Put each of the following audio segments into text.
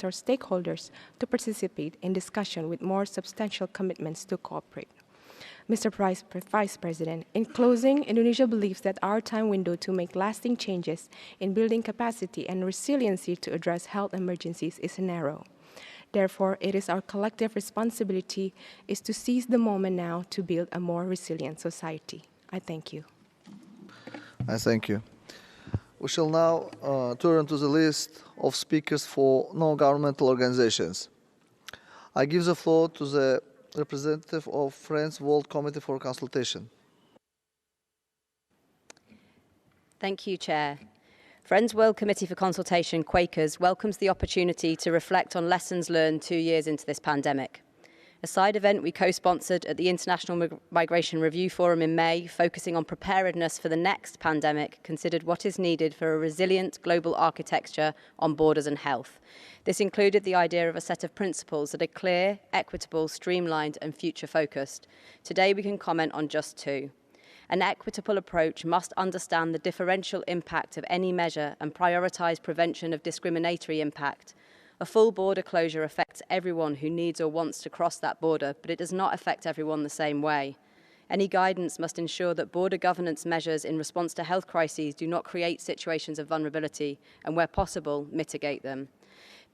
sector stakeholders to participate in discussion with more substantial commitments to cooperate. Mr. Vice President, in closing, Indonesia believes that our time window to make lasting changes in building capacity and resiliency to address health emergencies is narrow. Therefore, it is our collective responsibility is to seize the moment now to build a more resilient society. I thank you. I thank you. We shall now turn to the list of speakers for non-governmental organizations. I give the floor to the representative of Friends World Committee for Consultation. Thank you, Chair. Friends World Committee for Consultation, Quakers, welcomes the opportunity to reflect on lessons learned 2 years into this pandemic. A side event we co-sponsored at the International Migration Review Forum in May, focusing on preparedness for the next pandemic, considered what is needed for a resilient global architecture on borders and health. This included the idea of a set of principles that are clear, equitable, streamlined and future-focused. Today we can comment on just two. An equitable approach must understand the differential impact of any measure and prioritise prevention of discriminatory impact. A full border closure affects everyone who needs or wants to cross that border, but it does not affect everyone the same way. Any guidance must ensure that border governance measures in response to health crises do not create situations of vulnerability and, where possible, mitigate them.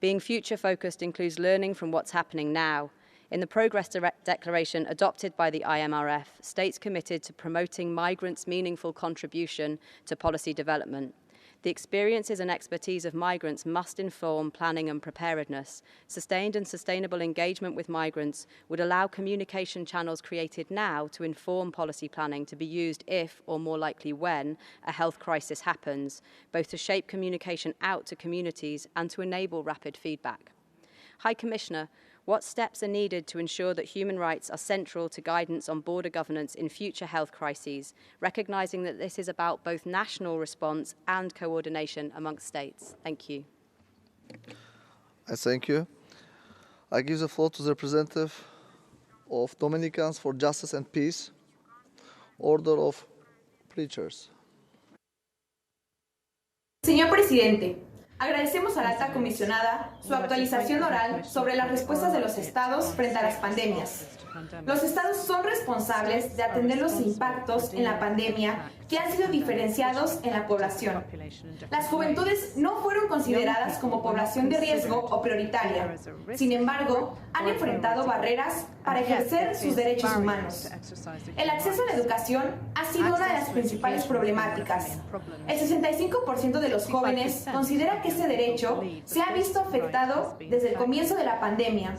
Being future-focused includes learning from what's happening now. In the Progress Declaration adopted by the IMRF, states committed to promoting migrants' meaningful contribution to policy development. The experiences and expertise of migrants must inform planning and preparedness. Sustained and sustainable engagement with migrants would allow communication channels created now to inform policy planning to be used if, or more likely when, a health crisis happens, both to shape communication out to communities and to enable rapid feedback. High Commissioner, what steps are needed to ensure that human rights are central to guidance on border governance in future health crises, recognising that this is about both national response and coordination amongst states? Thank you. I thank you. I give the floor to the representative of Dominicans for Justice and Peace, Order of Preachers. Señor Presidente, agradecemos a la Alta Comisionada su actualización oral sobre las respuestas de los estados frente a las pandemias. Los estados son responsables de atender los impactos en la pandemia que han sido diferenciados en la población. Las juventudes no fueron consideradas como población de riesgo o prioritaria. Sin embargo, han enfrentado barreras para ejercer sus derechos humanos. El acceso a la educación ha sido una de las principales problemáticas. El 65% de los jóvenes considera que ese derecho se ha visto afectado desde el comienzo de la pandemia.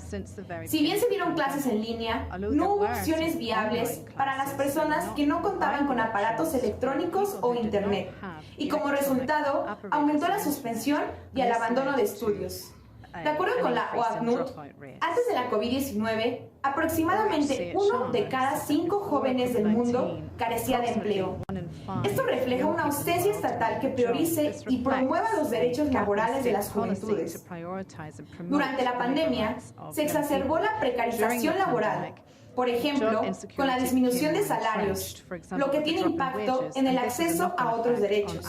Si bien se dieron clases en línea, no hubo opciones viables para las personas que no contaban con aparatos electrónicos o internet, y como resultado aumentó la suspensión y el abandono de estudios. De acuerdo con la ONU, antes de la COVID-19, aproximadamente 1 de cada 5 jóvenes del mundo carecía de empleo. Esto refleja una ausencia estatal que priorice y promueva los derechos laborales de las juventudes. Durante la pandemia, se exacerbó la precarización laboral, por ejemplo, con la disminución de salarios, lo que tiene impacto en el acceso a otros derechos.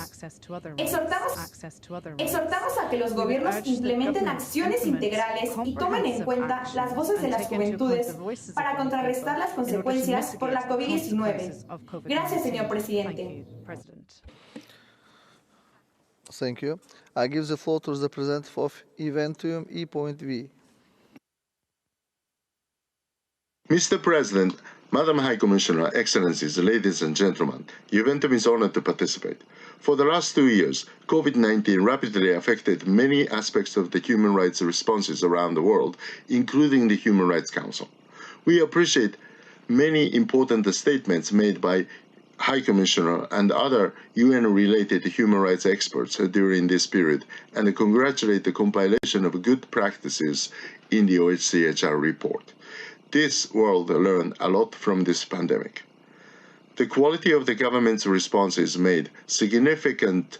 Exhortamos a que los gobiernos implementen acciones integrales y tomen en cuenta las voces de las juventudes para contrarrestar las consecuencias por la COVID-19. Gracias, señor presidente. Thank you. I give the floor to the representative of Eventum E.V. Mr. President, Madam High Commissioner, Excellencies, ladies and gentlemen, Juventum is honored to participate. For the last 2 years, COVID-19 rapidly affected many aspects of the human rights responses around the world, including the Human Rights Council. We appreciate many important statements made by High Commissioner and other UN-related human rights experts during this period, and congratulate the compilation of good practices in the OHCHR report. This world learned a lot from this pandemic. The quality of the government's responses made significant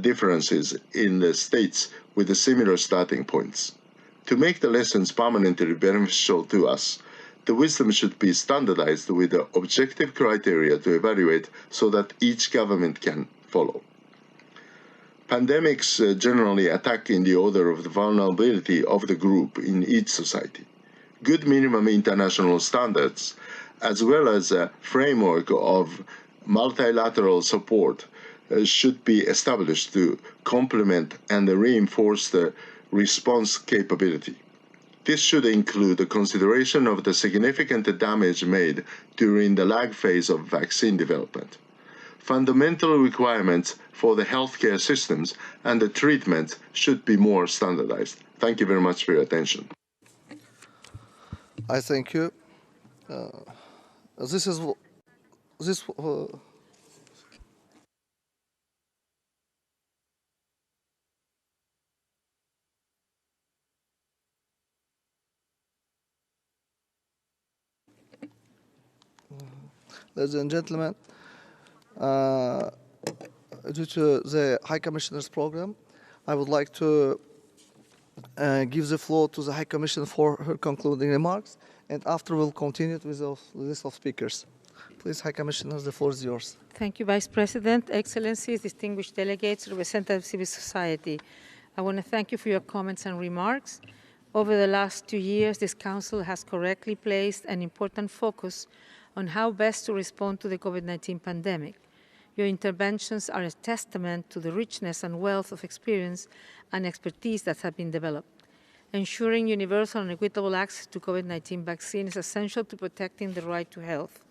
differences in the states with similar starting points. To make the lessons permanently beneficial to us, the wisdom should be standardized with the objective criteria to evaluate so that each government can follow. Pandemics generally attack in the order of the vulnerability of the group in each society. Good minimum international standards, as well as a framework of multilateral support, should be established to complement and reinforce the response capability. This should include the consideration of the significant damage made during the lag phase of vaccine development. Fundamental requirements for the healthcare systems and the treatment should be more standardized. Thank you very much for your attention. I thank you. Ladies and gentlemen, due to the High Commissioner's program, I would like to give the floor to the High Commissioner for her concluding remarks, and after we'll continue with the list of speakers. Please, High Commissioner, the floor is yours. Thank you, Vice President, Excellencies, distinguished delegates, representatives of civil society. I want to thank you for your comments and remarks. Over the last 2 years, this Council has correctly placed an important focus on how best to respond to the COVID-19 pandemic. Your interventions are a testament to the richness and wealth of experience and expertise that have been developed. Ensuring universal and equitable access to COVID-19 vaccine is essential to protecting the right to health.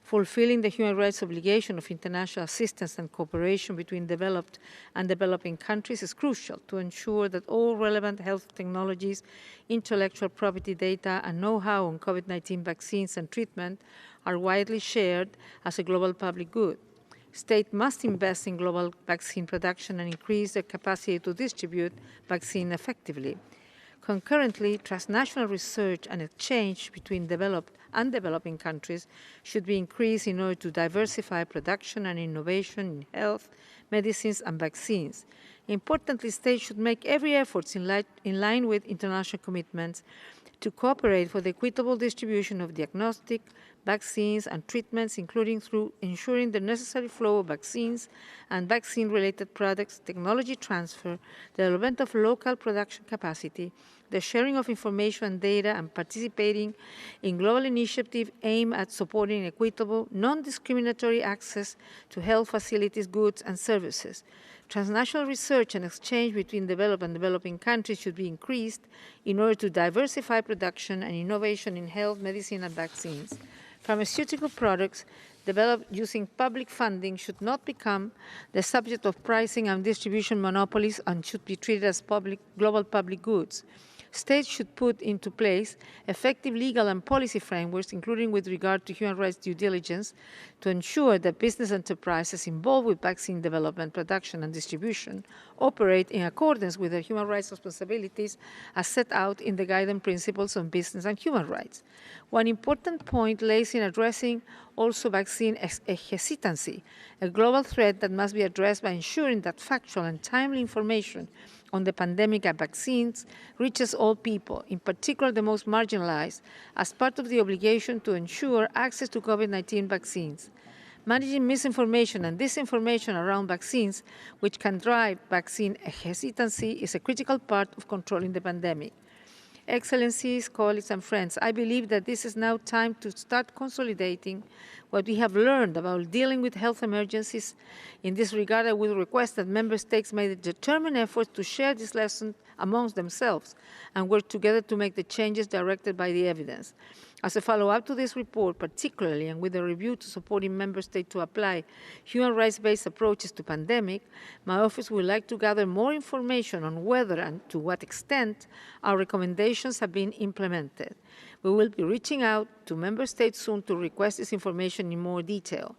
Fulfilling the human rights obligation of international assistance and cooperation between developed and developing countries is crucial to ensure that all relevant health technologies, intellectual property data, and know-how on COVID-19 vaccines and treatment are widely shared as a global public good. States must invest in global vaccine production and increase their capacity to distribute vaccine effectively. Concurrently, transnational research and exchange between developed and developing countries should be increased in order to diversify production and innovation in health, medicines, and vaccines. Importantly, states should make every effort in line with international commitments to cooperate for the equitable distribution of diagnostic, vaccines, and treatments, including through ensuring the necessary flow of vaccines and vaccine-related products, technology transfer, the development of local production capacity, the sharing of information and data, and participating in global initiatives aimed at supporting equitable, non-discriminatory access to health facilities, goods, and services. Transnational research and exchange between developed and developing countries should be increased in order to diversify production and innovation in health, medicine, and vaccines. Pharmaceutical products developed using public funding should not become the subject of pricing and distribution monopolies and should be treated as global public goods. States should put into place effective legal and policy frameworks, including with regard to human rights due diligence, to ensure that business enterprises involved with vaccine development, production, and distribution operate in accordance with their human rights responsibilities as set out in the guiding principles on business and human rights. One important point lays in addressing also vaccine hesitancy, a global threat that must be addressed by ensuring that factual and timely information on the pandemic and vaccines reaches all people, in particular the most marginalized, as part of the obligation to ensure access to COVID-19 vaccines. Managing misinformation and disinformation around vaccines, which can drive vaccine hesitancy, is a critical part of controlling the pandemic. Excellencies, colleagues, and friends, I believe that this is now time to start consolidating what we have learned about dealing with health emergencies. In this regard, I will request that Member States make a determined effort to share this lesson amongst themselves and work together to make the changes directed by the evidence. As a follow-up to this report, particularly and with a review to supporting Member States to apply human rights-based approaches to pandemic, my office would like to gather more information on whether and to what extent our recommendations have been implemented. We will be reaching out to Member States soon to request this information in more detail.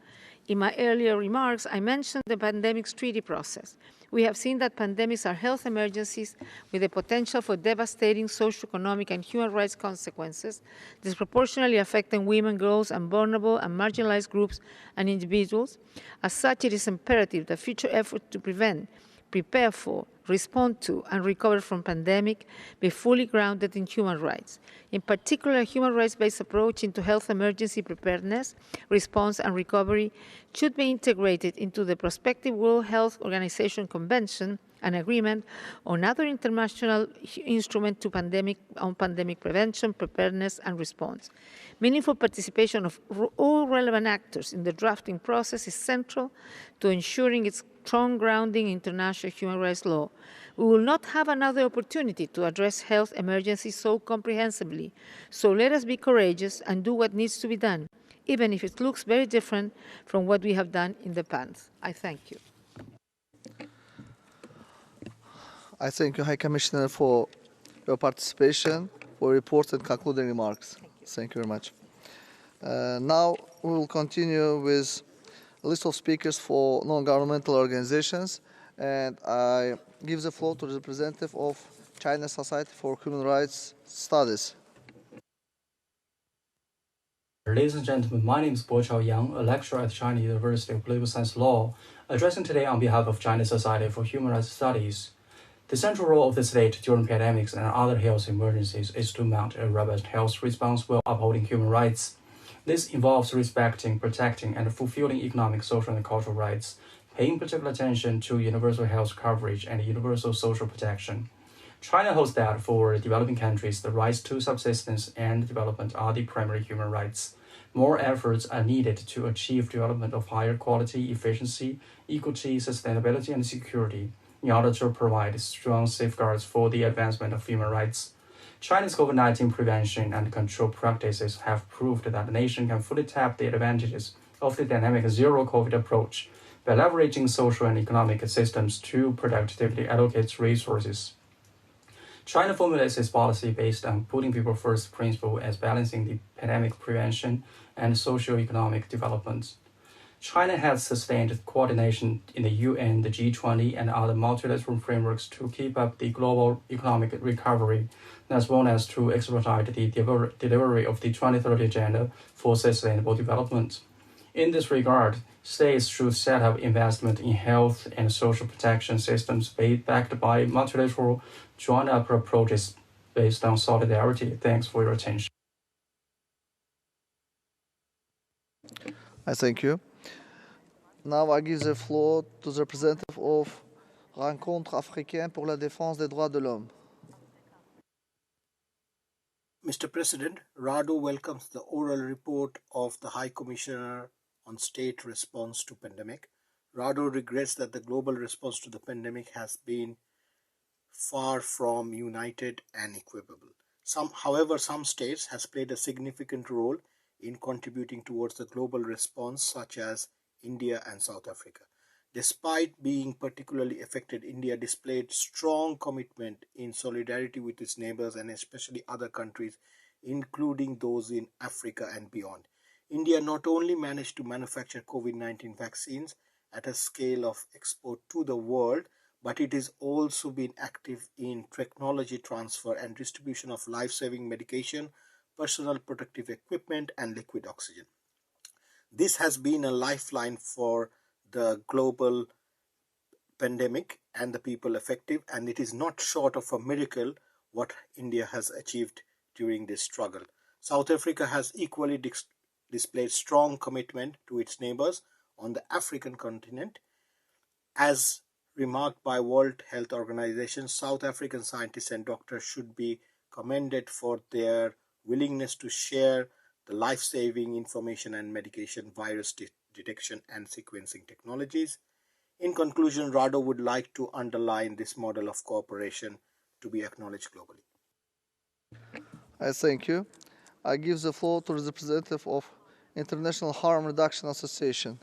In my earlier remarks, I mentioned the pandemics treaty process. We have seen that pandemics are health emergencies with the potential for devastating socioeconomic and human rights consequences, disproportionately affecting women, girls, and vulnerable and marginalized groups and individuals. As such, it is imperative that future efforts to prevent, prepare for, respond to, and recover from pandemic be fully grounded in human rights. In particular, a human rights-based approach into health emergency preparedness, response, and recovery should be integrated into the prospective World Health Organization Convention, an agreement on other international instruments on pandemic prevention, preparedness, and response. Meaningful participation of all relevant actors in the drafting process is central to ensuring its strong grounding in international human rights law. We will not have another opportunity to address health emergencies so comprehensively, so let us be courageous and do what needs to be done, even if it looks very different from what we have done in the past. I thank you. I thank you, High Commissioner, for your participation, for reports and concluding remarks. Thank you very much. Now we will continue with a list of speakers for non-governmental organizations, and I give the floor to the representative of China Society for Human Rights Studies. Ladies and gentlemen, my name is Bo Chao Yang, a lecturer at China University of Political Science Law, addressing today on behalf of China Society for Human Rights Studies. The central role of the state during pandemics and other health emergencies is to mount a robust health response while upholding human rights. This involves respecting, protecting, and fulfilling economic, social, and cultural rights, paying particular attention to universal health coverage and universal social protection. China holds that for developing countries, the rights to subsistence and development are the primary human rights. More efforts are needed to achieve development of higher quality, efficiency, equity, sustainability, and security in order to provide strong safeguards for the advancement of human rights. China's COVID-19 prevention and control practices have proved that the nation can fully tap the advantages of the dynamic zero-COVID approach by leveraging social and economic systems to productively allocate resources. China formulates its policy based on putting people first principle as balancing the pandemic prevention and socio-economic development. China has sustained coordination in the UN, the G20, and other multilateral frameworks to keep up the global economic recovery, as well as to expedite the delivery of the 2030 Agenda for Sustainable Development. In this regard, states should set up investment in health and social protection systems backed by multilateral joined-up approaches based on solidarity. Thanks for your attention. I thank you. Now I give the floor to the representative of Rencontre africaine pour la défense des droits de l'homme. Mr. President, RADO welcomes the oral report of the High Commissioner on State Response to Pandemic. RADO regrets that the global response to the pandemic has been far from united and equitable. However, some states has played a significant role in contributing towards the global response, such as India and South Africa. Despite being particularly affected, India displayed strong commitment in solidarity with its neighbors and especially other countries, including those in Africa and beyond. India not only managed to manufacture COVID-19 vaccines at a scale of export to the world, but it has also been active in technology transfer and distribution of life-saving medication, personal protective equipment, and liquid oxygen. This has been a lifeline for the global pandemic and the people affected, and it is not short of a miracle what India has achieved during this struggle. South Africa has equally displayed strong commitment to its neighbors on the African continent. As remarked by World Health Organization, South African scientists and doctors should be commended for their willingness to share the life-saving information and medication, virus detection and sequencing technologies. In conclusion, RADO would like to underline this model of cooperation to be acknowledged globally. I thank you. I give the floor to the representative of International Harm Reduction Association.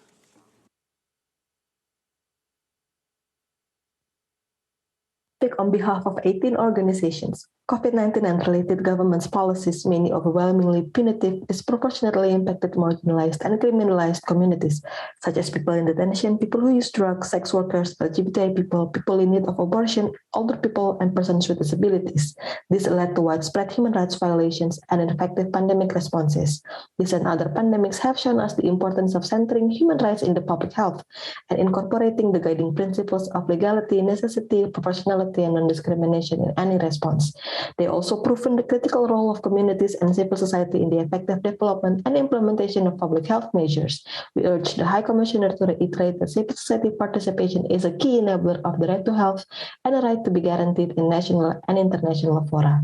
On behalf of 18 organizations COVID-19 and related government's policies, many overwhelmingly punitive, disproportionately impacted marginalized and criminalized communities, such as people in detention, people who use drugs, sex workers, LGBTI people, people in need of abortion, older people, and persons with disabilities. This led to widespread human rights violations and ineffective pandemic responses. This and other pandemics have shown us the importance of centering human rights in the public health and incorporating the guiding principles of legality, necessity, proportionality, and non-discrimination in any response. They also proven the critical role of communities and civil society in the effective development and implementation of public health measures. We urge the High Commissioner to reiterate that civil society participation is a key enabler of the right to health and a right to be guaranteed in national and international fora.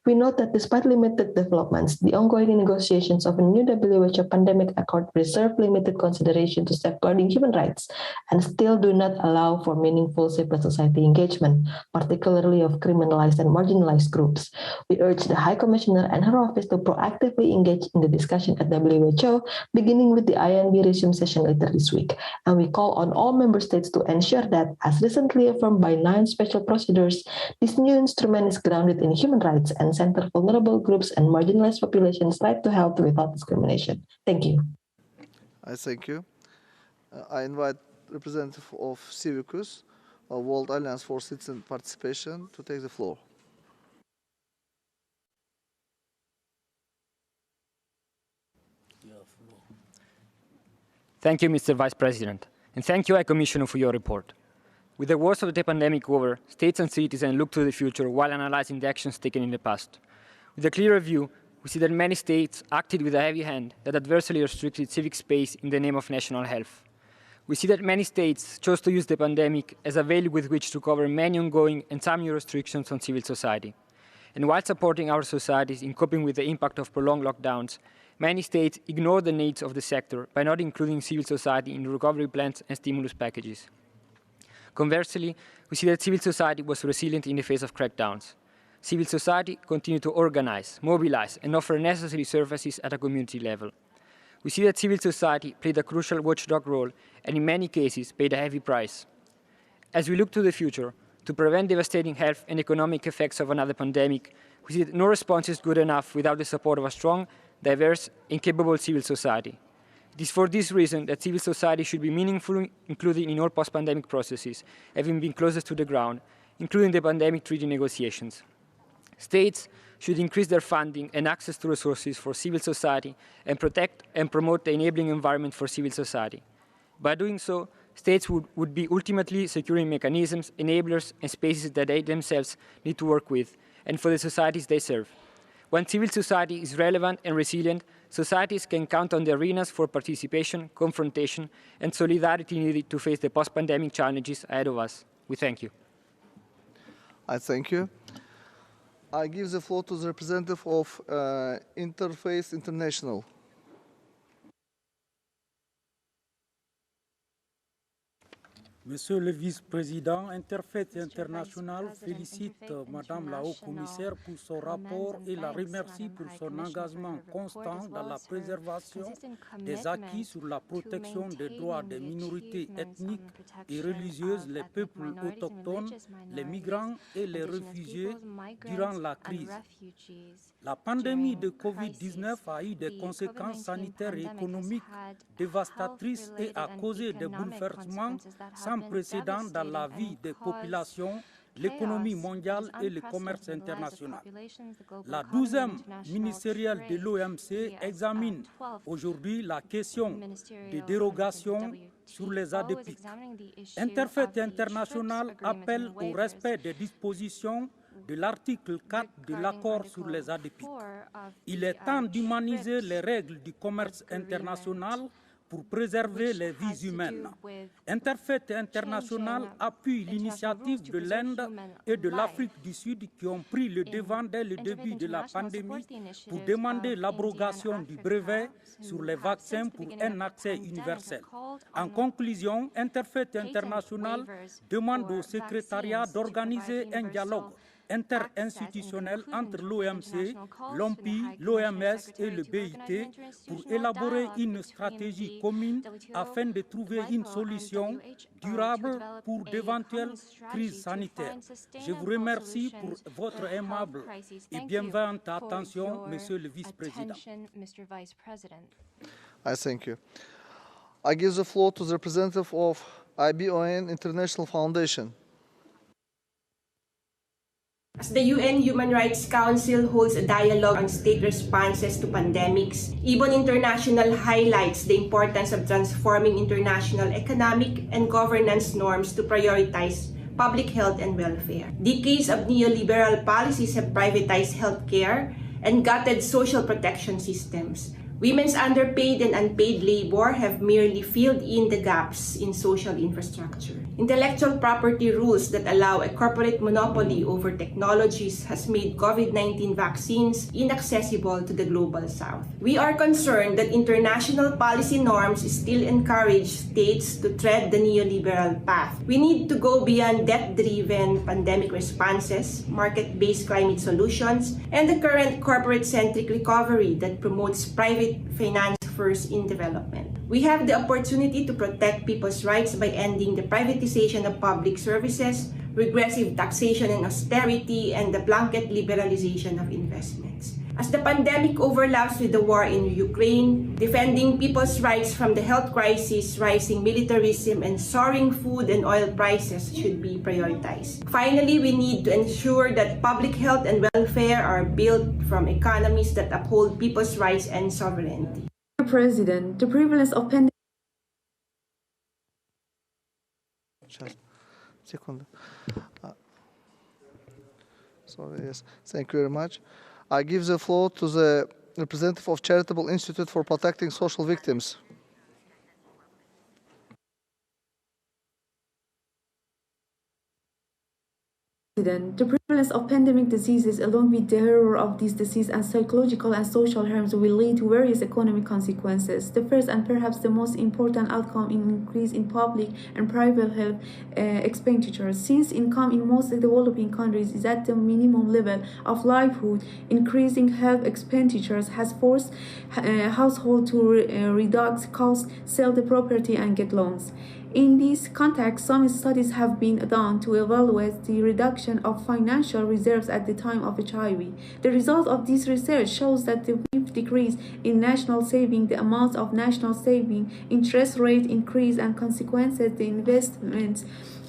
We note that despite limited developments, the ongoing negotiations of a new WHO pandemic accord reserve limited consideration to safeguarding human rights and still do not allow for meaningful civil society engagement, particularly of criminalized and marginalized groups. We urge the High Commissioner and her office to proactively engage in the discussion at WHO, beginning with the INB resume session later this week. And we call on all member states to ensure that, as recently affirmed by 9 special procedures, this new instrument is grounded in human rights and center vulnerable groups and marginalized populations' right to health without discrimination. Thank you. I thank you. I invite representative of Civicus, World Alliance for Citizen Participation, to take the floor. Thank you, Mr. Vice President, and thank you, High Commissioner, for your report. With the worst of the pandemic over, states and citizens look to the future while analyzing the actions taken in the past. With a clearer view, we see that many states acted with a heavy hand that adversely restricted civic space in the name of national health. We see that many states chose to use the pandemic as a veil with which to cover many ongoing and some new restrictions on civil society. And while supporting our societies in coping with the impact of prolonged lockdowns, many states ignore the needs of the sector by not including civil society in recovery plans and stimulus packages. Conversely, we see that civil society was resilient in the face of crackdowns. Civil society continued to organize, mobilize, and offer necessary services at a community level. We see that civil society played a crucial watchdog role and in many cases paid a heavy price. As we look to the future, to prevent devastating health and economic effects of another pandemic, we see that no response is good enough without the support of a strong, diverse, and capable civil society. It is for this reason that civil society should be meaningfully included in all post-pandemic processes, having been closest to the ground, including the pandemic treaty negotiations. States should increase their funding and access to resources for civil society and protect and promote the enabling environment for civil society. By doing so, states would be ultimately securing mechanisms, enablers, and spaces that they themselves need to work with, and for the societies they serve. When civil society is relevant and resilient, societies can count on the arenas for participation, confrontation, and solidarity needed to face the post-pandemic challenges ahead of us. We thank you. I thank you. I give the floor to the representative of Interface International. Monsieur le Vice-président, Interface International félicite Madame la Haut-Commissaire pour son rapport et la remercie pour son engagement constant dans la préservation des acquis sur la protection des droits des minorités ethniques et religieuses, les peuples autochtones, les migrants et les réfugiés durant la crise. La pandémie de Covid-19 a eu des conséquences sanitaires et économiques dévastatrices et a causé des bouleversements sans précédent dans la vie des populations, l'économie mondiale et le commerce international. La 12e ministérielle de l'OMC examine aujourd'hui la question des dérogations sur les ADP. Interface International appelle au respect des dispositions de l'article 4 de l'accord sur les ADP. Il est temps d'humaniser les règles du commerce international pour préserver les vies humaines. Interface International appuie l'initiative de l'Inde et de l'Afrique du Sud qui ont pris le devant dès le début de la pandémie pour demander l'abrogation du brevet sur les vaccins pour un accès universel. En conclusion, Interface International demande au secrétariat d'organiser un dialogue interinstitutionnel entre l'OMC, l'OMPI, l'OMS et le BIT pour élaborer une stratégie commune afin de trouver une solution durable pour d'éventuelles crises sanitaires. Je vous remercie pour votre aimable et bienveillante attention, Monsieur le Vice-président. I thank you. I give the floor to the representative of IBON International Foundation. As the UN Human Rights Council holds a dialogue on state responses to pandemics, IBON International highlights the importance of transforming international economic and governance norms to prioritize public health and welfare. Decades of neoliberal policies have privatized healthcare and gutted social protection systems. Women's underpaid and unpaid labor have merely filled in the gaps in social infrastructure. Intellectual property rules that allow a corporate monopoly over technologies has made COVID-19 vaccines inaccessible to the global south. We are concerned that international policy norms still encourage states to tread the neoliberal path. We need to go beyond debt-driven pandemic responses, market-based climate solutions, and the current corporate-centric recovery that promotes private finance first in development. We have the opportunity to protect people's rights by ending the privatization of public services, regressive taxation and austerity, and the blanket liberalization of investments. As the pandemic overlaps with the war in Ukraine, defending people's rights from the health crisis, rising militarism, and soaring food and oil prices should be prioritized. Finally, we need to ensure that public health and welfare are built from economies that uphold people's rights and sovereignty. Mr. President, the prevalence of pandemic Thank you very much. I give the floor to the representative of Charitable Institute for Protecting Social Victims. The prevalence of pandemic diseases, along with the horror of this disease and psychological and social harms, will lead to various economic consequences. The first and perhaps the most important outcome is an increase in public and private health expenditures. Since income in most developing countries is at the minimum level of livelihood, increasing health expenditures has forced households to reduce costs, sell the property, and get loans. In this context, some studies have been done to evaluate the reduction of financial reserves at the time of HIV. The result of this research shows that the decrease in national saving, the amount of national saving, interest rate increase, and consequences the investments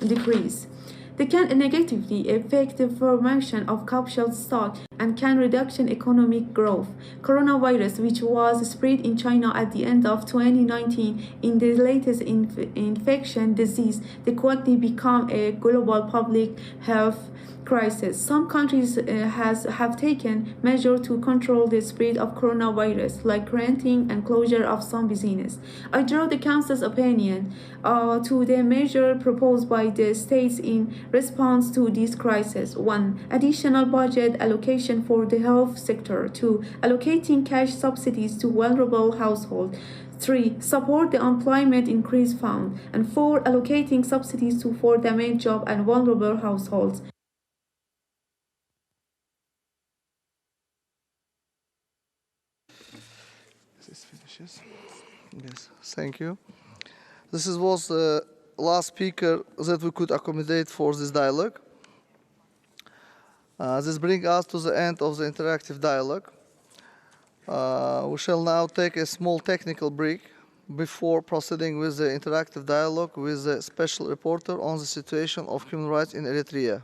decrease. They can negatively affect the formation of capital stock and can reduce economic growth. Coronavirus, which was spread in China at the end of 2019 in the latest infection disease, they quickly become a global public health crisis. Some countries have taken measures to control the spread of coronavirus, like granting and closure of some business. I draw the Council's opinion to the measure proposed by the states in response to this crisis. 1. Additional budget allocation for the health sector. 2. Allocating cash subsidies to vulnerable households. 3. Support the Employment Increase Fund. And 4. Allocating subsidies for damaged jobs and vulnerable households. This finishes. Yes, thank you. This was the last speaker that we could accommodate for this dialogue. This brings us to the end of the interactive dialogue. We shall now take a small technical break before proceeding with the interactive dialogue with the special reporter on the situation of human rights in Eritrea.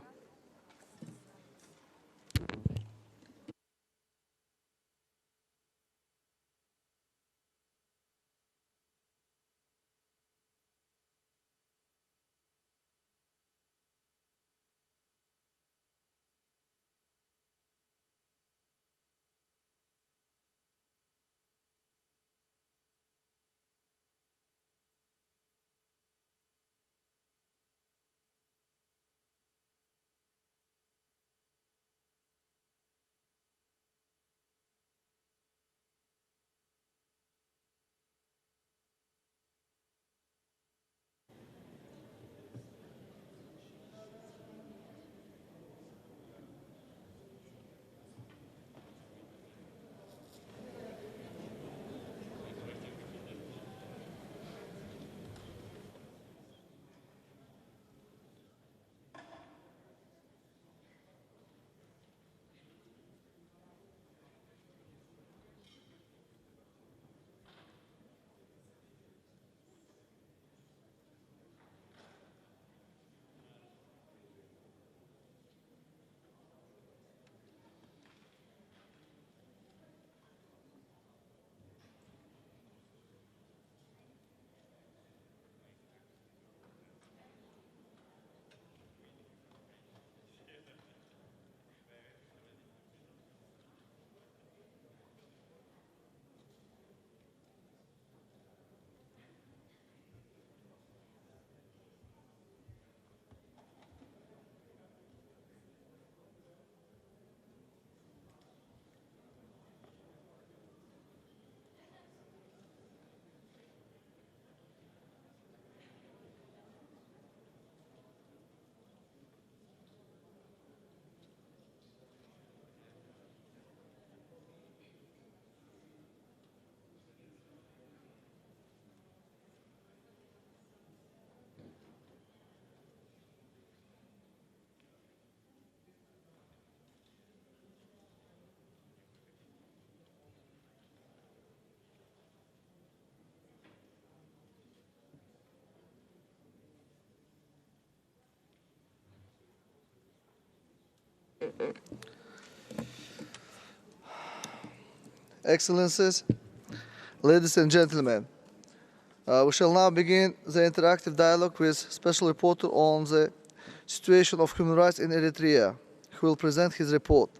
Excellencies, ladies and gentlemen, we shall now begin the interactive dialogue with Special Reporter on the situation of human rights in Eritrea, who will present his report.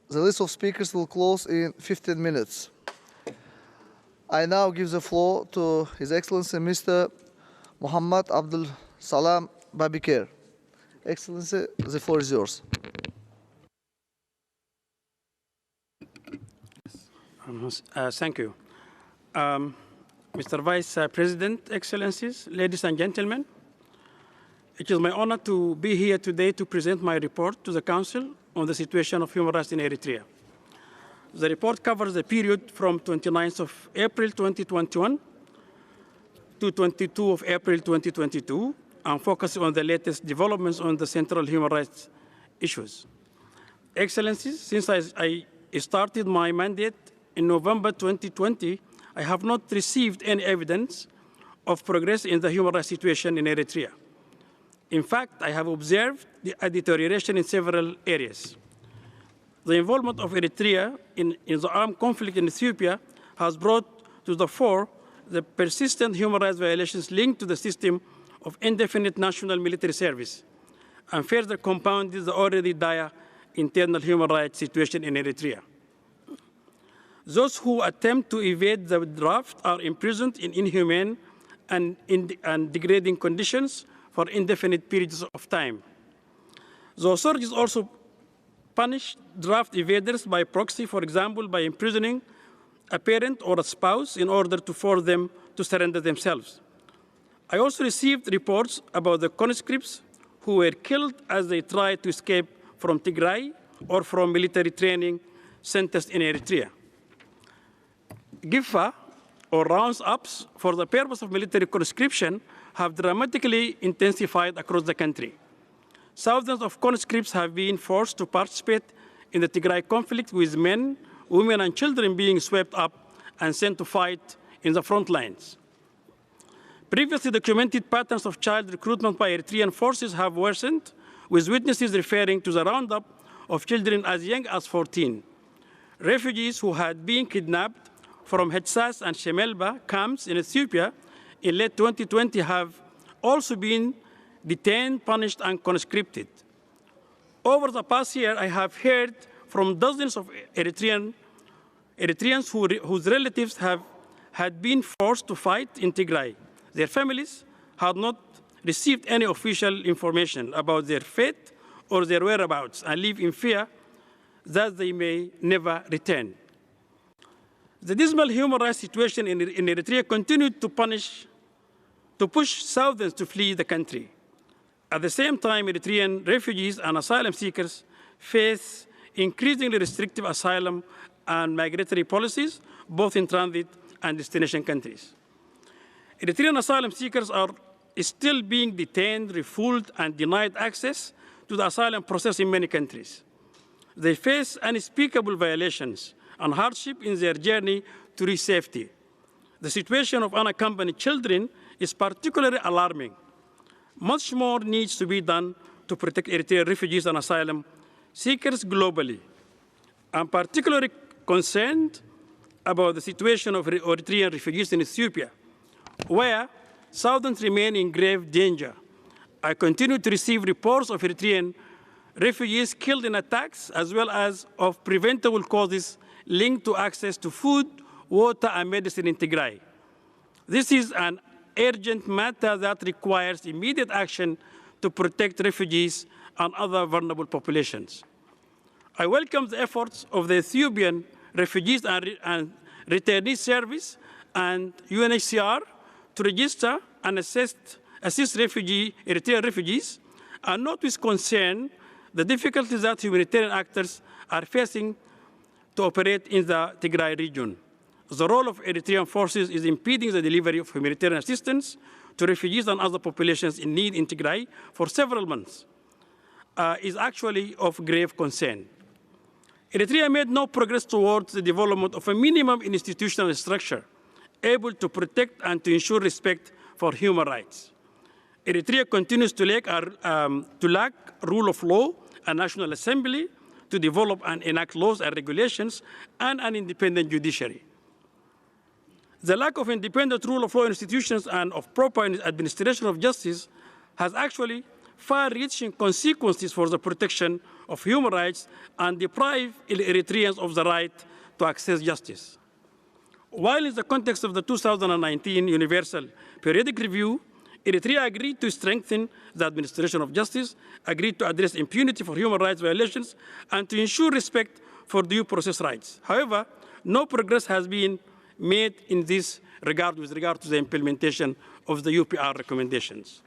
The list of speakers will close in 15 minutes. I now give the floor to His Excellency Mr. Muhammad Abdul Salam Babikir. Excellency, the floor is yours. Thank you. Mr. Vice President, Excellencies, ladies and gentlemen, it is my honor to be here today to present my report to the Council on the situation of human rights in Eritrea. The report covers the period from 29th of April 2021 to 22 of April 2022 and focuses on the latest developments on the central human rights issues. Excellencies, since I started my mandate in November 2020, I have not received any evidence of progress in the human rights situation in Eritrea. In fact, I have observed a deterioration in several areas. The involvement of Eritrea in the armed conflict in Ethiopia has brought to the fore the persistent human rights violations linked to the system of indefinite national military service, and further compounded the already dire internal human rights situation in Eritrea. Those who attempt to evade the draft are imprisoned in inhumane and degrading conditions for indefinite periods of time. The authorities also punish draft evaders by proxy, for example, by imprisoning a parent or a spouse in order to force them to surrender themselves. I also received reports about the conscripts who were killed as they tried to escape from Tigray or from military training centers in Eritrea. GIFA, or rounds-ups for the purpose of military conscription, have dramatically intensified across the country. Thousands of conscripts have been forced to participate in the Tigray conflict, with men, women, and children being swept up and sent to fight in the front lines. Previously documented patterns of child recruitment by Eritrean forces have worsened, with witnesses referring to the roundup of children as young as 14. Refugees who had been kidnapped from Hetsas and Shemelba camps in Ethiopia in late 2020 have also been detained, punished, and conscripted. Over the past year, I have heard from dozens of Eritreans whose relatives had been forced to fight in Tigray. Their families had not received any official information about their fate or their whereabouts and live in fear that they may never return. The dismal human rights situation in Eritrea continued to push thousands to flee the country. At the same time, Eritrean refugees and asylum seekers face increasingly restrictive asylum and migratory policies, both in transit and destination countries. Eritrean asylum seekers are still being detained, refooled, and denied access to the asylum process in many countries. They face unspeakable violations and hardship in their journey to reach safety. The situation of unaccompanied children is particularly alarming. Much more needs to be done to protect Eritrean refugees and asylum seekers globally. I'm particularly concerned about the situation of Eritrean refugees in Ethiopia, where thousands remain in grave danger. I continue to receive reports of Eritrean refugees killed in attacks, as well as of preventable causes linked to access to food, water, and medicine in Tigray. This is an urgent matter that requires immediate action to protect refugees and other vulnerable populations. I welcome the efforts of the Ethiopian Refugees and Returnees Service and UNHCR to register and assist Eritrean refugees, and note with concern the difficulties that humanitarian actors are facing to operate in the Tigray region. The role of Eritrean forces is impeding the delivery of humanitarian assistance to refugees and other populations in need in Tigray for several months, is actually of grave concern. Eritrea made no progress towards the development of a minimum institutional structure able to protect and to ensure respect for human rights. Eritrea continues to lack rule of law a national assembly to develop and enact laws and regulations, and an independent judiciary. The lack of independent rule of law institutions and of proper administration of justice has actually far-reaching consequences for the protection of human rights and deprive Eritreans of the right to access justice. While in the context of the 2019 Universal Periodic Review, Eritrea agreed to strengthen the administration of justice, agreed to address impunity for human rights violations, and to ensure respect for due process rights. However, no progress has been made in this regard with regard to the implementation of the UPR recommendations.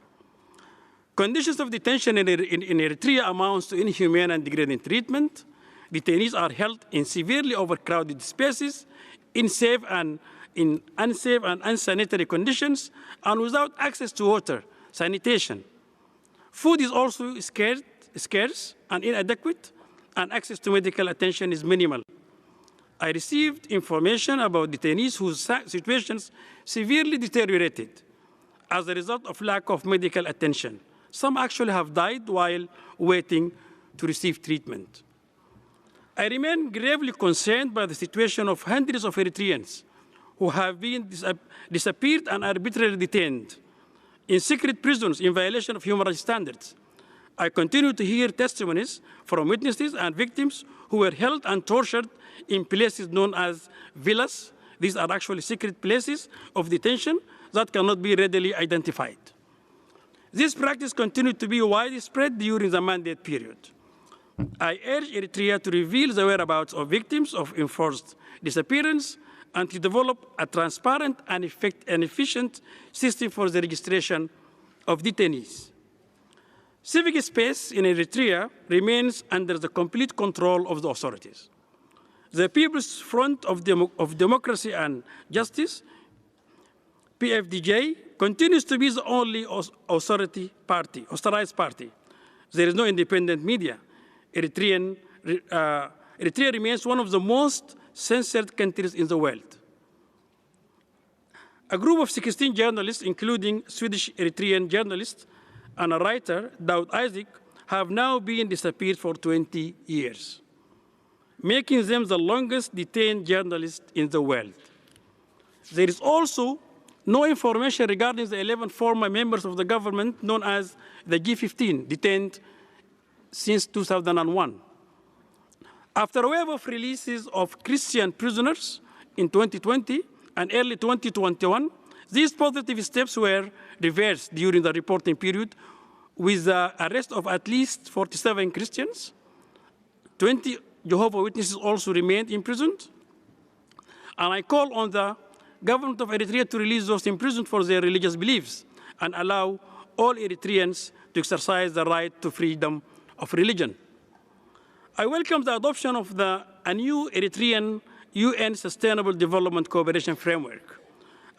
Conditions of detention in Eritrea amounts to inhumane and degrading treatment. Detainees are held in severely overcrowded spaces, in unsafe and unsanitary conditions, and without access to water, sanitation. Food is also scarce and inadequate, and access to medical attention is minimal. I received information about detainees whose situations severely deteriorated as a result of lack of medical attention. Some actually have died while waiting to receive treatment. I remain gravely concerned by the situation of hundreds of Eritreans who have been disappeared and arbitrarily detained in secret prisons in violation of human rights standards. I continue to hear testimonies from witnesses and victims who were held and tortured in places known as villas. These are actually secret places of detention that cannot be readily identified. This practice continued to be widespread during the mandate period. I urge Eritrea to reveal the whereabouts of victims of enforced disappearance and to develop a transparent and efficient system for the registration of detainees. Civic space in Eritrea remains under the complete control of the authorities. The People's Front of Democracy and Justice, PFDJ, continues to be the only authorized party. There is no independent media. Eritrea remains one of the most censored countries in the world. A group of 16 journalists, including Swedish Eritrean journalist and a writer, Daud Isaac, have now been disappeared for 20 years, making them the longest detained journalists in the world. There is also no information regarding the 11 former members of the government known as the G15, detained since 2001. After a wave of releases of Christian prisoners in 2020 and early 2021, these positive steps were reversed during the reporting period with the arrest of at least 47 Christians. 20 Jehovah's Witnesses also remained imprisoned. And I call on the government of Eritrea to release those imprisoned for their religious beliefs and allow all Eritreans to exercise the right to freedom of religion. I welcome the adoption of a new Eritrean UN Sustainable Development Cooperation Framework,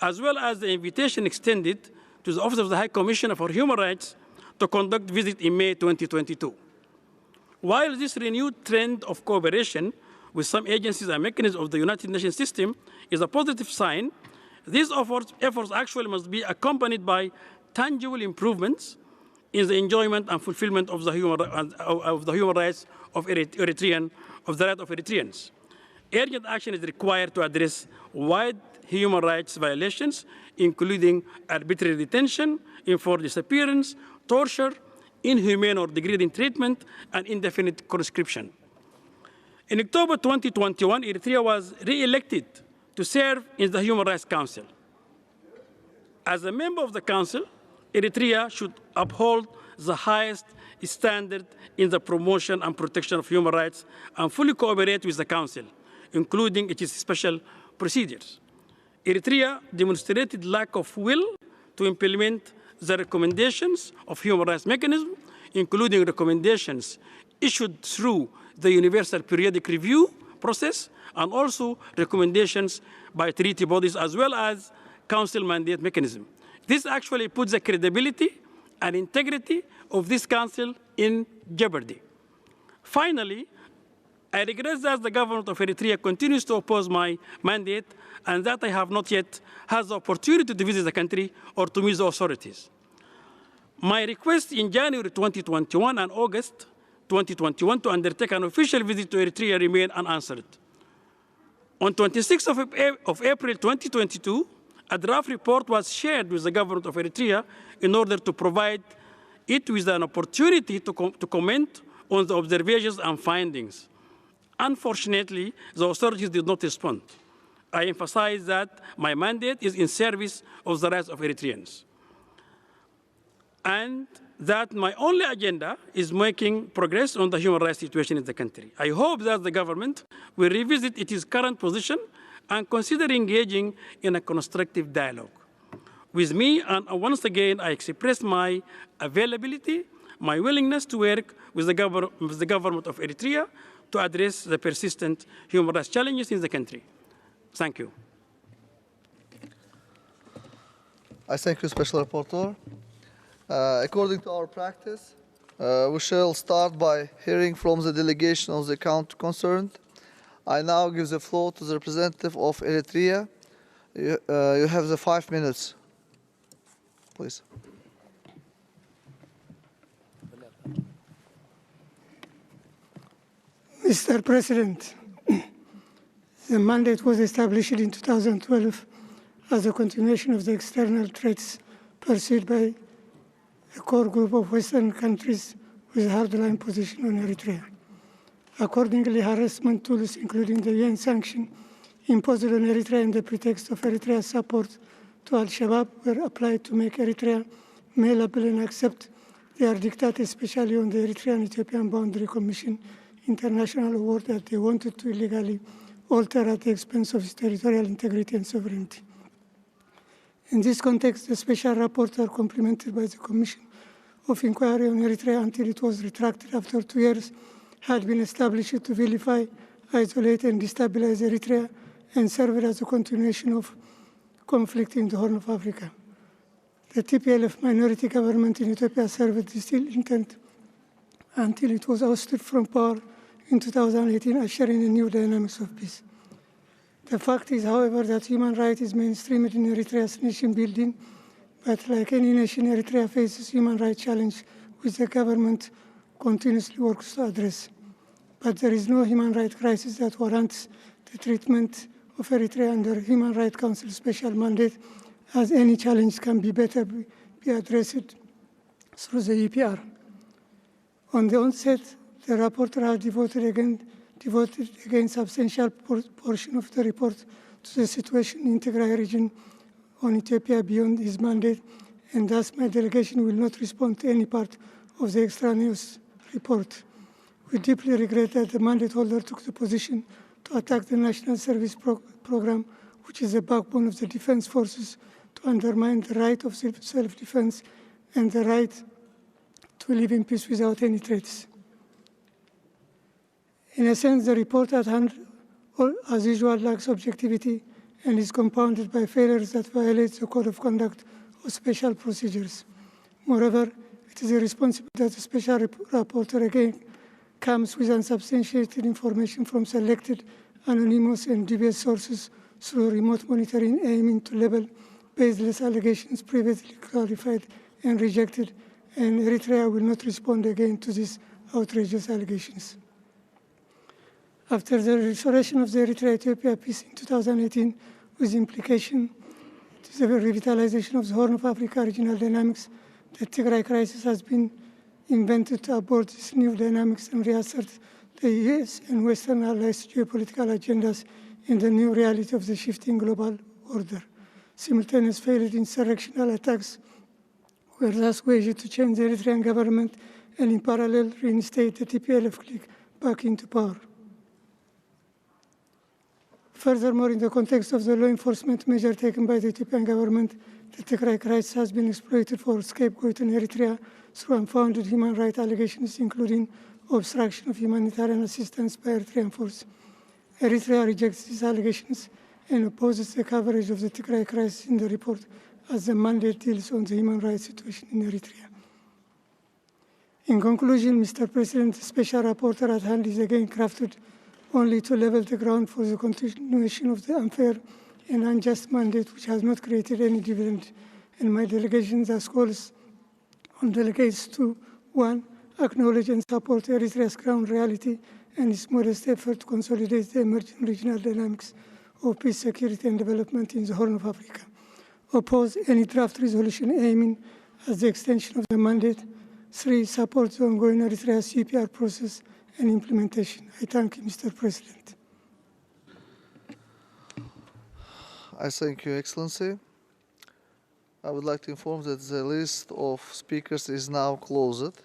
as well as the invitation extended to the Office of the High Commissioner for Human Rights to conduct visit in May 2022. While this renewed trend of cooperation with some agencies and mechanisms of the United Nations system is a positive sign, these efforts actually must be accompanied by tangible improvements in the enjoyment and fulfillment of the human rights of Eritreans. Urgent action is required to address wide human rights violations, including arbitrary detention, enforced disappearance, torture, inhumane or degrading treatment, and indefinite conscription. In October 2021, Eritrea was re-elected to serve in the Human Rights Council. As a member of the Council, Eritrea should uphold the highest standard in the promotion and protection of human rights and fully cooperate with the Council, including its special procedures. Eritrea demonstrated lack of will to implement the recommendations of human rights mechanism, including recommendations issued through the Universal Periodic Review process, and also recommendations by treaty bodies as well as Council mandate mechanism. This actually puts the credibility and integrity of this Council in jeopardy. Finally, I regret that the government of Eritrea continues to oppose my mandate and that I have not yet had the opportunity to visit the country or to meet the authorities. My request in January 2021 and August 2021 to undertake an official visit to Eritrea remain unanswered. On 26th of April 2022, a draft report was shared with the government of Eritrea in order to provide it with an opportunity to comment on the observations and findings. Unfortunately, the authorities did not respond. I emphasize that my mandate is in service of the rights of Eritreans, and that my only agenda is making progress on the human rights situation in the country. I hope that the government will revisit its current position and consider engaging in a constructive dialogue with me, and once again, I express my availability, my willingness to work with the government of Eritrea to address the persistent human rights challenges in the country. Thank you. I thank you, Special Rapporteur. According to our practice, we shall start by hearing from the delegation of the country concerned. I now give the floor to the representative of Eritrea. You have the 5 minutes, please. Mr. President, the mandate was established in 2012 as a continuation of the external threats pursued by a core group of Western countries with a hardline position on Eritrea. Accordingly, harassment tools, including the UN sanction imposed on Eritrea in the pretext of Eritrea's support to Al-Shabaab, were applied to make Eritrea malleable and accept their diktat, especially on the Eritrean-Ethiopian Boundary Commission international award that they wanted to illegally alter at the expense of its territorial integrity and sovereignty. In this context, the Special Rapporteur, complemented by the Commission of Inquiry on Eritrea until it was retracted after 2 years, had been established to vilify, isolate, and destabilize Eritrea and serve as a continuation of conflict in the Horn of Africa. The TPLF minority government in Ethiopia served this ill intent until it was ousted from power in 2018, ushering a new dynamics of peace. The fact is, however, that human rights is mainstreamed in Eritrea's nation building, but like any nation, Eritrea faces human rights challenge which the government continuously works to address. But there is no human rights crisis that warrants the treatment of Eritrea under Human Rights Council special mandate, as any challenge can be better be addressed through the EPR. On the onset, the rapporteur has devoted again substantial portion of the report to the situation in Tigray region on Ethiopia beyond his mandate, and thus my delegation will not respond to any part of the extraneous report. We deeply regret that the mandate holder took the position to attack the National Service Program, which is the backbone of the defense forces, to undermine the right of self-defense and the right to live in peace without any threats. In a sense, the report at hand, as usual, lacks objectivity and is compounded by failures that violate the Code of Conduct or special procedures. Moreover, it is irresponsible that the special rapporteur again comes with unsubstantiated information from selected, anonymous, and dubious sources through remote monitoring, aiming to label baseless allegations previously clarified and rejected, and Eritrea will not respond again to these outrageous allegations. After the restoration of the Eritrea-Ethiopia peace in 2018, with implication to the revitalization of the Horn of Africa regional dynamics, the Tigray crisis has been invented to abort these new dynamics and reassert the US and Western allies' geopolitical agendas in the new reality of the shifting global order. Simultaneous failed insurrectional attacks were thus waged to change the Eritrean government and in parallel reinstate the TPLF clique back into power. Furthermore, in the context of the law enforcement measure taken by the Ethiopian government, the Tigray crisis has been exploited for scapegoating Eritrea through unfounded human rights allegations, including obstruction of humanitarian assistance by Eritrean force. Eritrea rejects these allegations and opposes the coverage of the Tigray crisis in the report, as the mandate deals on the human rights situation in Eritrea. In conclusion, Mr. President, the special rapporteur at hand is again crafted only to level the ground for the continuation of the unfair and unjust mandate which has not created any dividend, and my delegation thus calls on delegates to 1. acknowledge and support Eritrea's ground reality and its modest effort to consolidate the emerging regional dynamics of peace, security, and development in the Horn of Africa. Oppose any draft resolution aiming at the extension of the mandate. 3. Support the ongoing Eritrea CPR process and implementation. I thank you, Mr. President. I thank you, Excellency. I would like to inform that the list of speakers is now closed.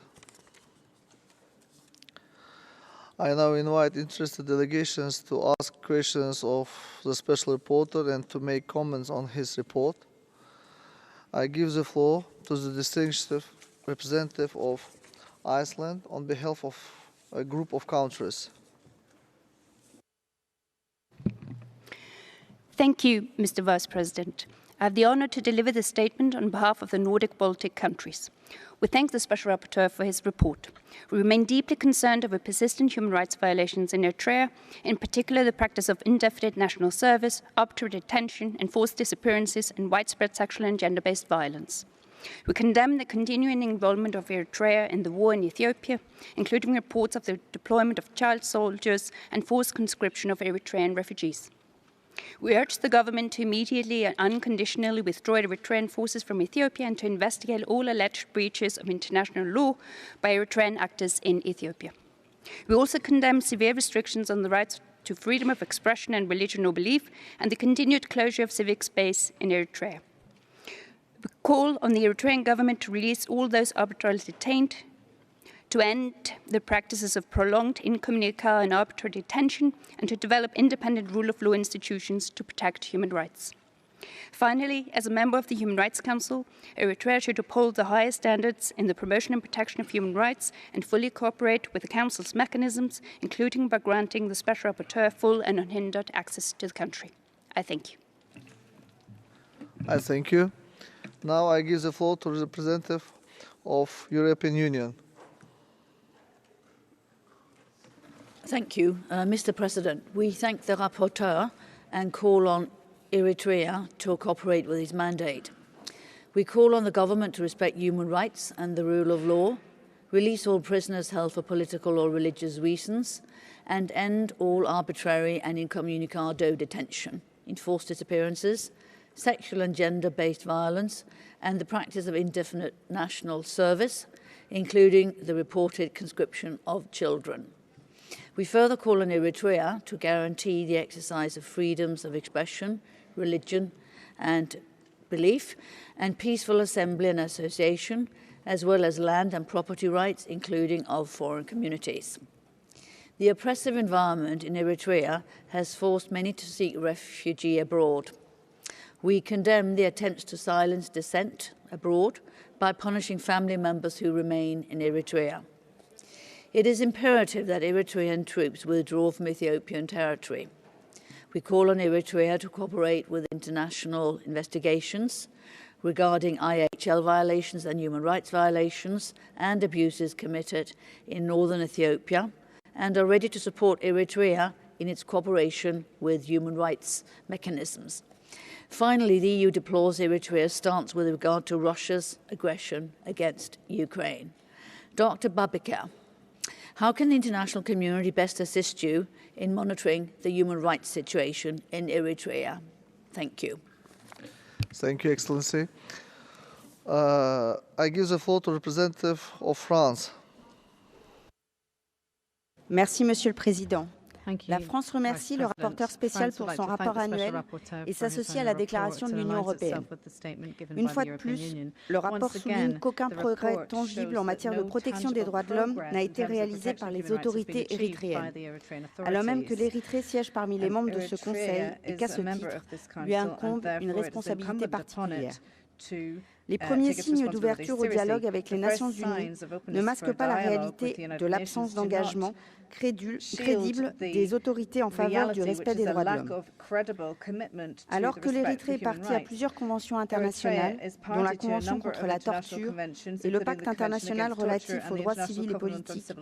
I now invite interested delegations to ask questions of the special reporter and to make comments on his report. I give the floor to the distinguished representative of Iceland on behalf of a group of countries. Thank you, Mr. Vice President. I have the honor to deliver the statement on behalf of the Nordic Baltic countries. We thank the Special Rapporteur for his report. We remain deeply concerned over persistent human rights violations in Eritrea, in particular the practice of indefinite national service, arbitrary detention, enforced disappearances, and widespread sexual and gender-based violence. We condemn the continuing involvement of Eritrea in the war in Ethiopia, including reports of the deployment of child soldiers and forced conscription of Eritrean refugees. We urge the government to immediately and unconditionally withdraw Eritrean forces from Ethiopia and to investigate all alleged breaches of international law by Eritrean actors in Ethiopia. We also condemn severe restrictions on the rights to freedom of expression and religion or belief and the continued closure of civic space in Eritrea. We call on the Eritrean government to release all those arbitrarily detained, to end the practices of prolonged incommunicado and arbitrary detention, and to develop independent rule of law institutions to protect human rights. Finally, as a member of the Human Rights Council, Eritrea should uphold the highest standards in the promotion and protection of human rights and fully cooperate with the Council's mechanisms, including by granting the Special Rapporteur full and unhindered access to the country. I thank you. I thank you. Now I give the floor to the representative of European Union. Thank you, Mr. President. We thank the rapporteur and call on Eritrea to cooperate with his mandate. We call on the government to respect human rights and the rule of law, release all prisoners held for political or religious reasons, and end all arbitrary and incommunicado detention, enforced disappearances, sexual and gender-based violence, and the practice of indefinite national service, including the reported conscription of children. We further call on Eritrea to guarantee the exercise of freedoms of expression, religion and belief, and peaceful assembly and association, as well as land and property rights, including of foreign communities. The oppressive environment in Eritrea has forced many to seek refuge abroad. We condemn the attempts to silence dissent abroad by punishing family members who remain in Eritrea. It is imperative that Eritrean troops withdraw from Ethiopian territory. We call on Eritrea to cooperate with international investigations regarding IHL violations and human rights violations and abuses committed in northern Ethiopia, and are ready to support Eritrea in its cooperation with human rights mechanisms. Finally, the EU deplores Eritrea's stance with regard to Russia's aggression against Ukraine. Dr. Babika, how can the international community best assist you in monitoring the human rights situation in Eritrea? Thank you. Thank you, Excellency. I give the floor to the representative of France. Merci, Monsieur le Président. La France remercie le rapporteur spécial pour son rapport annuel et s'associe à la déclaration de l'Union européenne. Une fois de plus, le rapport souligne qu'aucun progrès tangible en matière de protection des droits de l'homme n'a été réalisé par les autorités érythréennes, alors même que l'Érythrée siège parmi les membres de ce Conseil et qu'à ce titre, lui incombe une responsabilité particulière. Les premiers signes d'ouverture au dialogue avec les Nations Unies ne masquent pas la réalité de l'absence d'engagement crédible des autorités en faveur du respect des droits de l'homme. Alors que l'Érythrée est partie à plusieurs conventions internationales, dont la Convention contre la torture et le Pacte international relatif aux droits civils et politiques,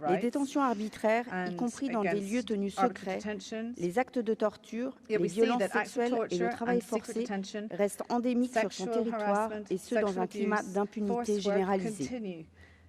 les détentions arbitraires, y compris dans des lieux tenus secrets, les actes de torture, les violences sexuelles et le travail forcé restent endémiques sur son territoire, et ce dans un climat d'impunité généralisée.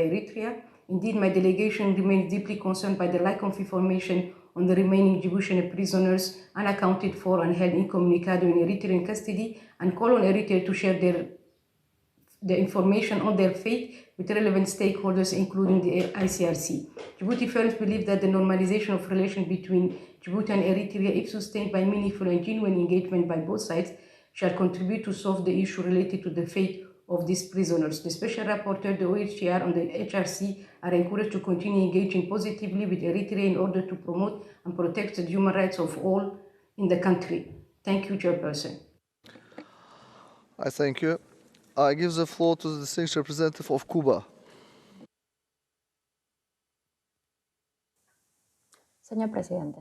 Eritrea. Indeed, my delegation remains deeply concerned by the lack of information on the remaining Djiboutian prisoners unaccounted for and held incommunicado in Eritrean custody, and call on Eritrea to share the information on their fate with relevant stakeholders, including the ICRC. Djibouti firms believe that the normalization of relations between Djibouti and Eritrea, if sustained by meaningful and genuine engagement by both sides, shall contribute to solve the issue related to the fate of these prisoners. The Special Rapporteur, the OHCR, and the HRC are encouraged to continue engaging positively with Eritrea in order to promote and protect the human rights of all in the country. Thank you, Chairperson. I thank you. I give the floor to the distinguished representative of Cuba. Señor Presidente,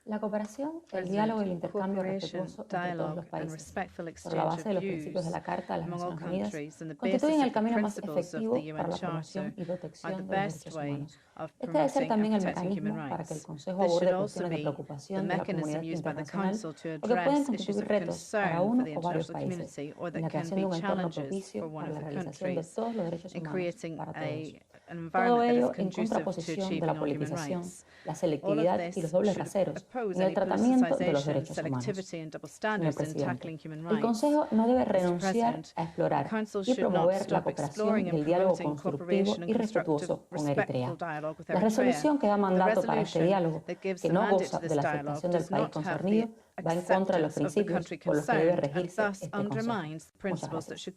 la cooperación, el diálogo y el intercambio respetuoso entre todos los países, sobre la base de los principios de la Carta de las Naciones Unidas, constituyen el camino más efectivo para la promoción y protección de los derechos humanos. Este debe ser también el mecanismo para que el Consejo aborde cuestiones de preocupación de la comunidad internacional o que pueden constituir retos para uno o varios países, en la creación de un entorno propicio para la realización de todos los derechos humanos para todos. Todo ello en contraposición de la politización, la selectividad y los dobles raseros en el tratamiento de los derechos humanos. Señor Presidente, el Consejo no debe renunciar a explorar y promover la cooperación y el diálogo constructivo y respetuoso con Eritrea. La resolución que da mandato para este diálogo, que no goza de la aceptación del país concernido, va en contra de los principios por los que debe regirse este Consejo. Muchas gracias.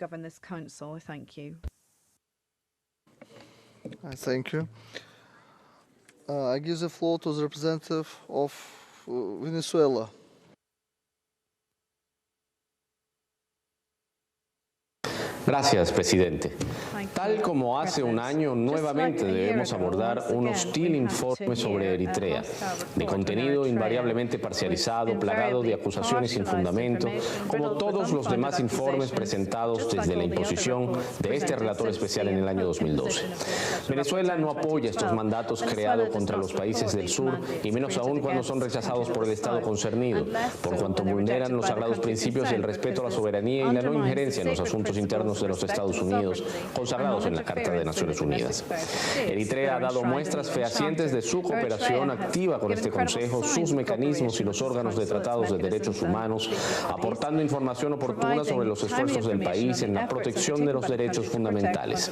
Thank you. I give the floor to the representative of Venezuela. Gracias, presidente. Tal como hace un año, nuevamente debemos abordar un hostil informe sobre Eritrea, de contenido invariablemente parcializado, plagado de acusaciones sin fundamento, como todos los demás informes presentados desde la imposición de este relator especial en el año 2012. Venezuela no apoya estos mandatos creados contra los países del sur, y menos aún cuando son rechazados por el Estado concernido, por cuanto vulneran los sagrados principios del respeto a la soberanía y la no injerencia en los asuntos internos de los Estados Unidos, consagrados en la Carta de Naciones Unidas. Eritrea ha dado muestras fehacientes de su cooperación activa con este Consejo, sus mecanismos y los órganos de tratados de derechos humanos, aportando información oportuna sobre los esfuerzos del país en la protección de los derechos fundamentales.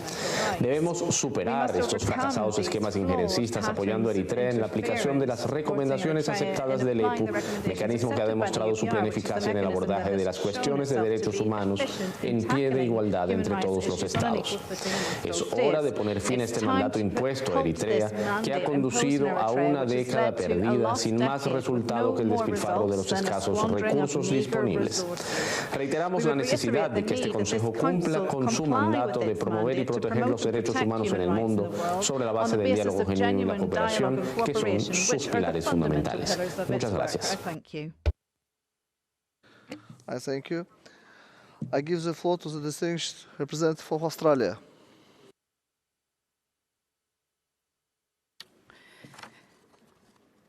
Debemos superar estos fracasados esquemas injerencistas apoyando a Eritrea en la aplicación de las recomendaciones aceptadas del EPU, mecanismo que ha demostrado su plena eficacia en el abordaje de las cuestiones de derechos humanos en pie de igualdad entre todos los estados. Es hora de poner fin a este mandato impuesto a Eritrea, que ha conducido a una década perdida sin más resultado que el despilfarro de los escasos recursos disponibles. Reiteramos la necesidad de que este Consejo cumpla con su mandato de promover y proteger los derechos humanos en el mundo sobre la base del diálogo genuino y la cooperación, que son sus pilares fundamentales. Muchas gracias. I thank you. I give the floor to the distinguished representative of Australia.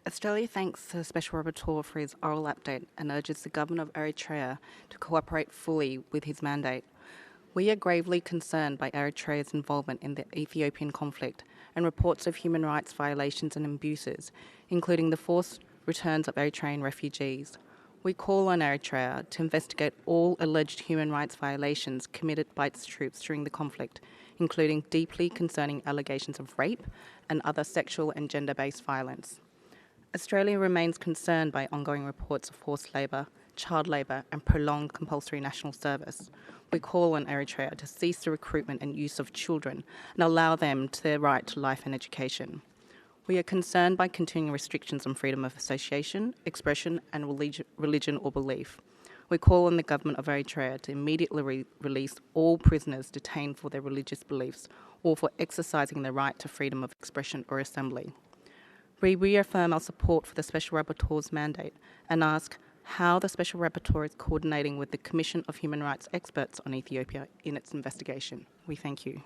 Australia thanks the Special Rapporteur for his oral update and urges the Government of Eritrea to cooperate fully with his mandate. We are gravely concerned by Eritrea's involvement in the Ethiopian conflict and reports of human rights violations and abuses, including the forced returns of Eritrean refugees. We call on Eritrea to investigate all alleged human rights violations committed by its troops during the conflict, including deeply concerning allegations of rape and other sexual and gender-based violence. Australia remains concerned by ongoing reports of forced labour, child labour and prolonged compulsory national service. We call on Eritrea to cease the recruitment and use of children and allow them to their right to life and education. We are concerned by continuing restrictions on freedom of association, expression and religion or belief. We call on the Government of Eritrea to immediately release all prisoners detained for their religious beliefs or for exercising their right to freedom of expression or assembly. We reaffirm our support for the Special Rapporteur's mandate and ask how the Special Rapporteur is coordinating with the Commission of Human Rights experts on Ethiopia in its investigation. We thank you.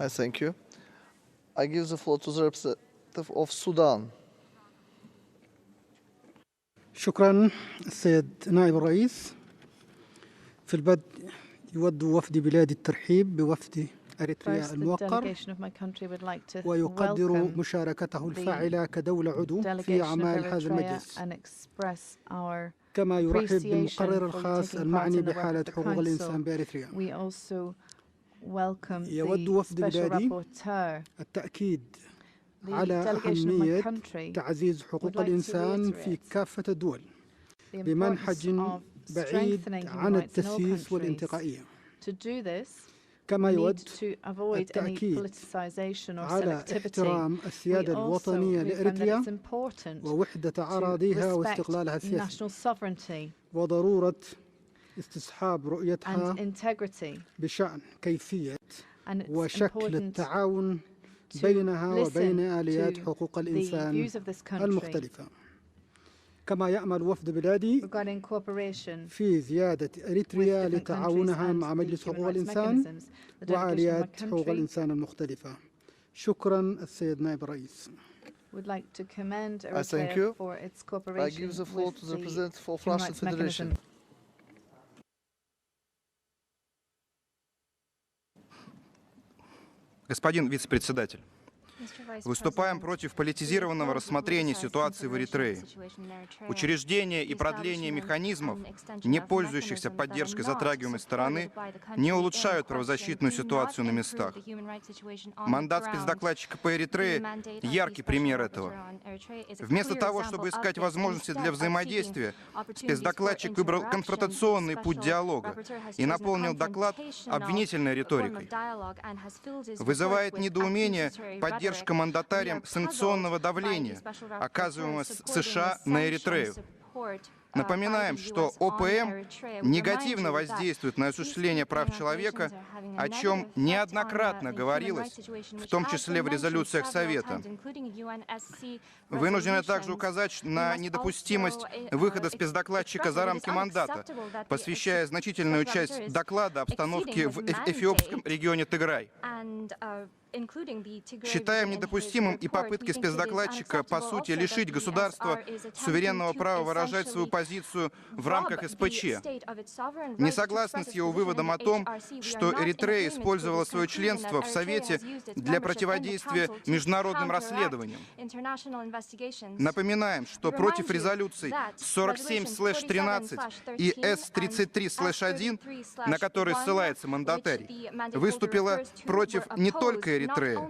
I thank you. I give the floor to the representative of Sudan. شكرا السيد نائب الرئيس. في البدء يود وفد بلادي الترحيب بوفد أريتريا الموقر ويقدر مشاركته الفاعلة كدولة عضو في أعمال هذا المجلس، كما يرحب بالمقرر الخاص المعني بحالة حقوق الإنسان بأريتريا. يود وفد بلادي التأكيد على أهمية تعزيز حقوق الإنسان في كافة الدول بمنهج بعيد عن التسييس والانتقائية. كما يود التأكيد على احترام السيادة الوطنية لإريتريا ووحدة أراضيها واستقلالها السياسي وضرورة استصحاب رؤيتها بشأن كيفية وشكل التعاون بينها وبين آليات حقوق الإنسان المختلفة. كما يأمل وفد بلادي في زيادة إريتريا لتعاونها مع مجلس حقوق الإنسان وآليات حقوق الإنسان المختلفة. شكرا السيد نائب الرئيس. I thank you. I give the floor to the representative of Russian Federation. Господин вице-председатель, выступаем против политизированного рассмотрения ситуации в Эритрее. Учреждение и продление механизмов, не пользующихся поддержкой затрагиваемой стороны, не улучшают правозащитную ситуацию на местах. Мандат спецдокладчика по Эритрее – яркий пример этого. Вместо того, чтобы искать возможности для взаимодействия, спецдокладчик выбрал конфронтационный путь диалога и наполнил доклад обвинительной риторикой. Вызывает недоумение поддержка мандатарием санкционного давления, оказываемого США на Эритрею. Напоминаем, что ОПМ негативно воздействует на осуществление прав человека, о чем неоднократно говорилось, в том числе в резолюциях Совета. Вынуждены также указать на недопустимость выхода спецдокладчика за рамки мандата, посвящая значительную часть доклада обстановке в эфиопском регионе Тиграй. Считаем недопустимым и попытки спецдокладчика, по сути, лишить государства суверенного права выражать свою позицию в рамках СПЧ. Не согласны с его выводом о том, что Эритрея использовала свое членство в Совете для противодействия международным расследованиям. Напоминаем, что против резолюций 47/13 и С-33/1, на которые ссылается мандатарий, выступила против не только Эритрея,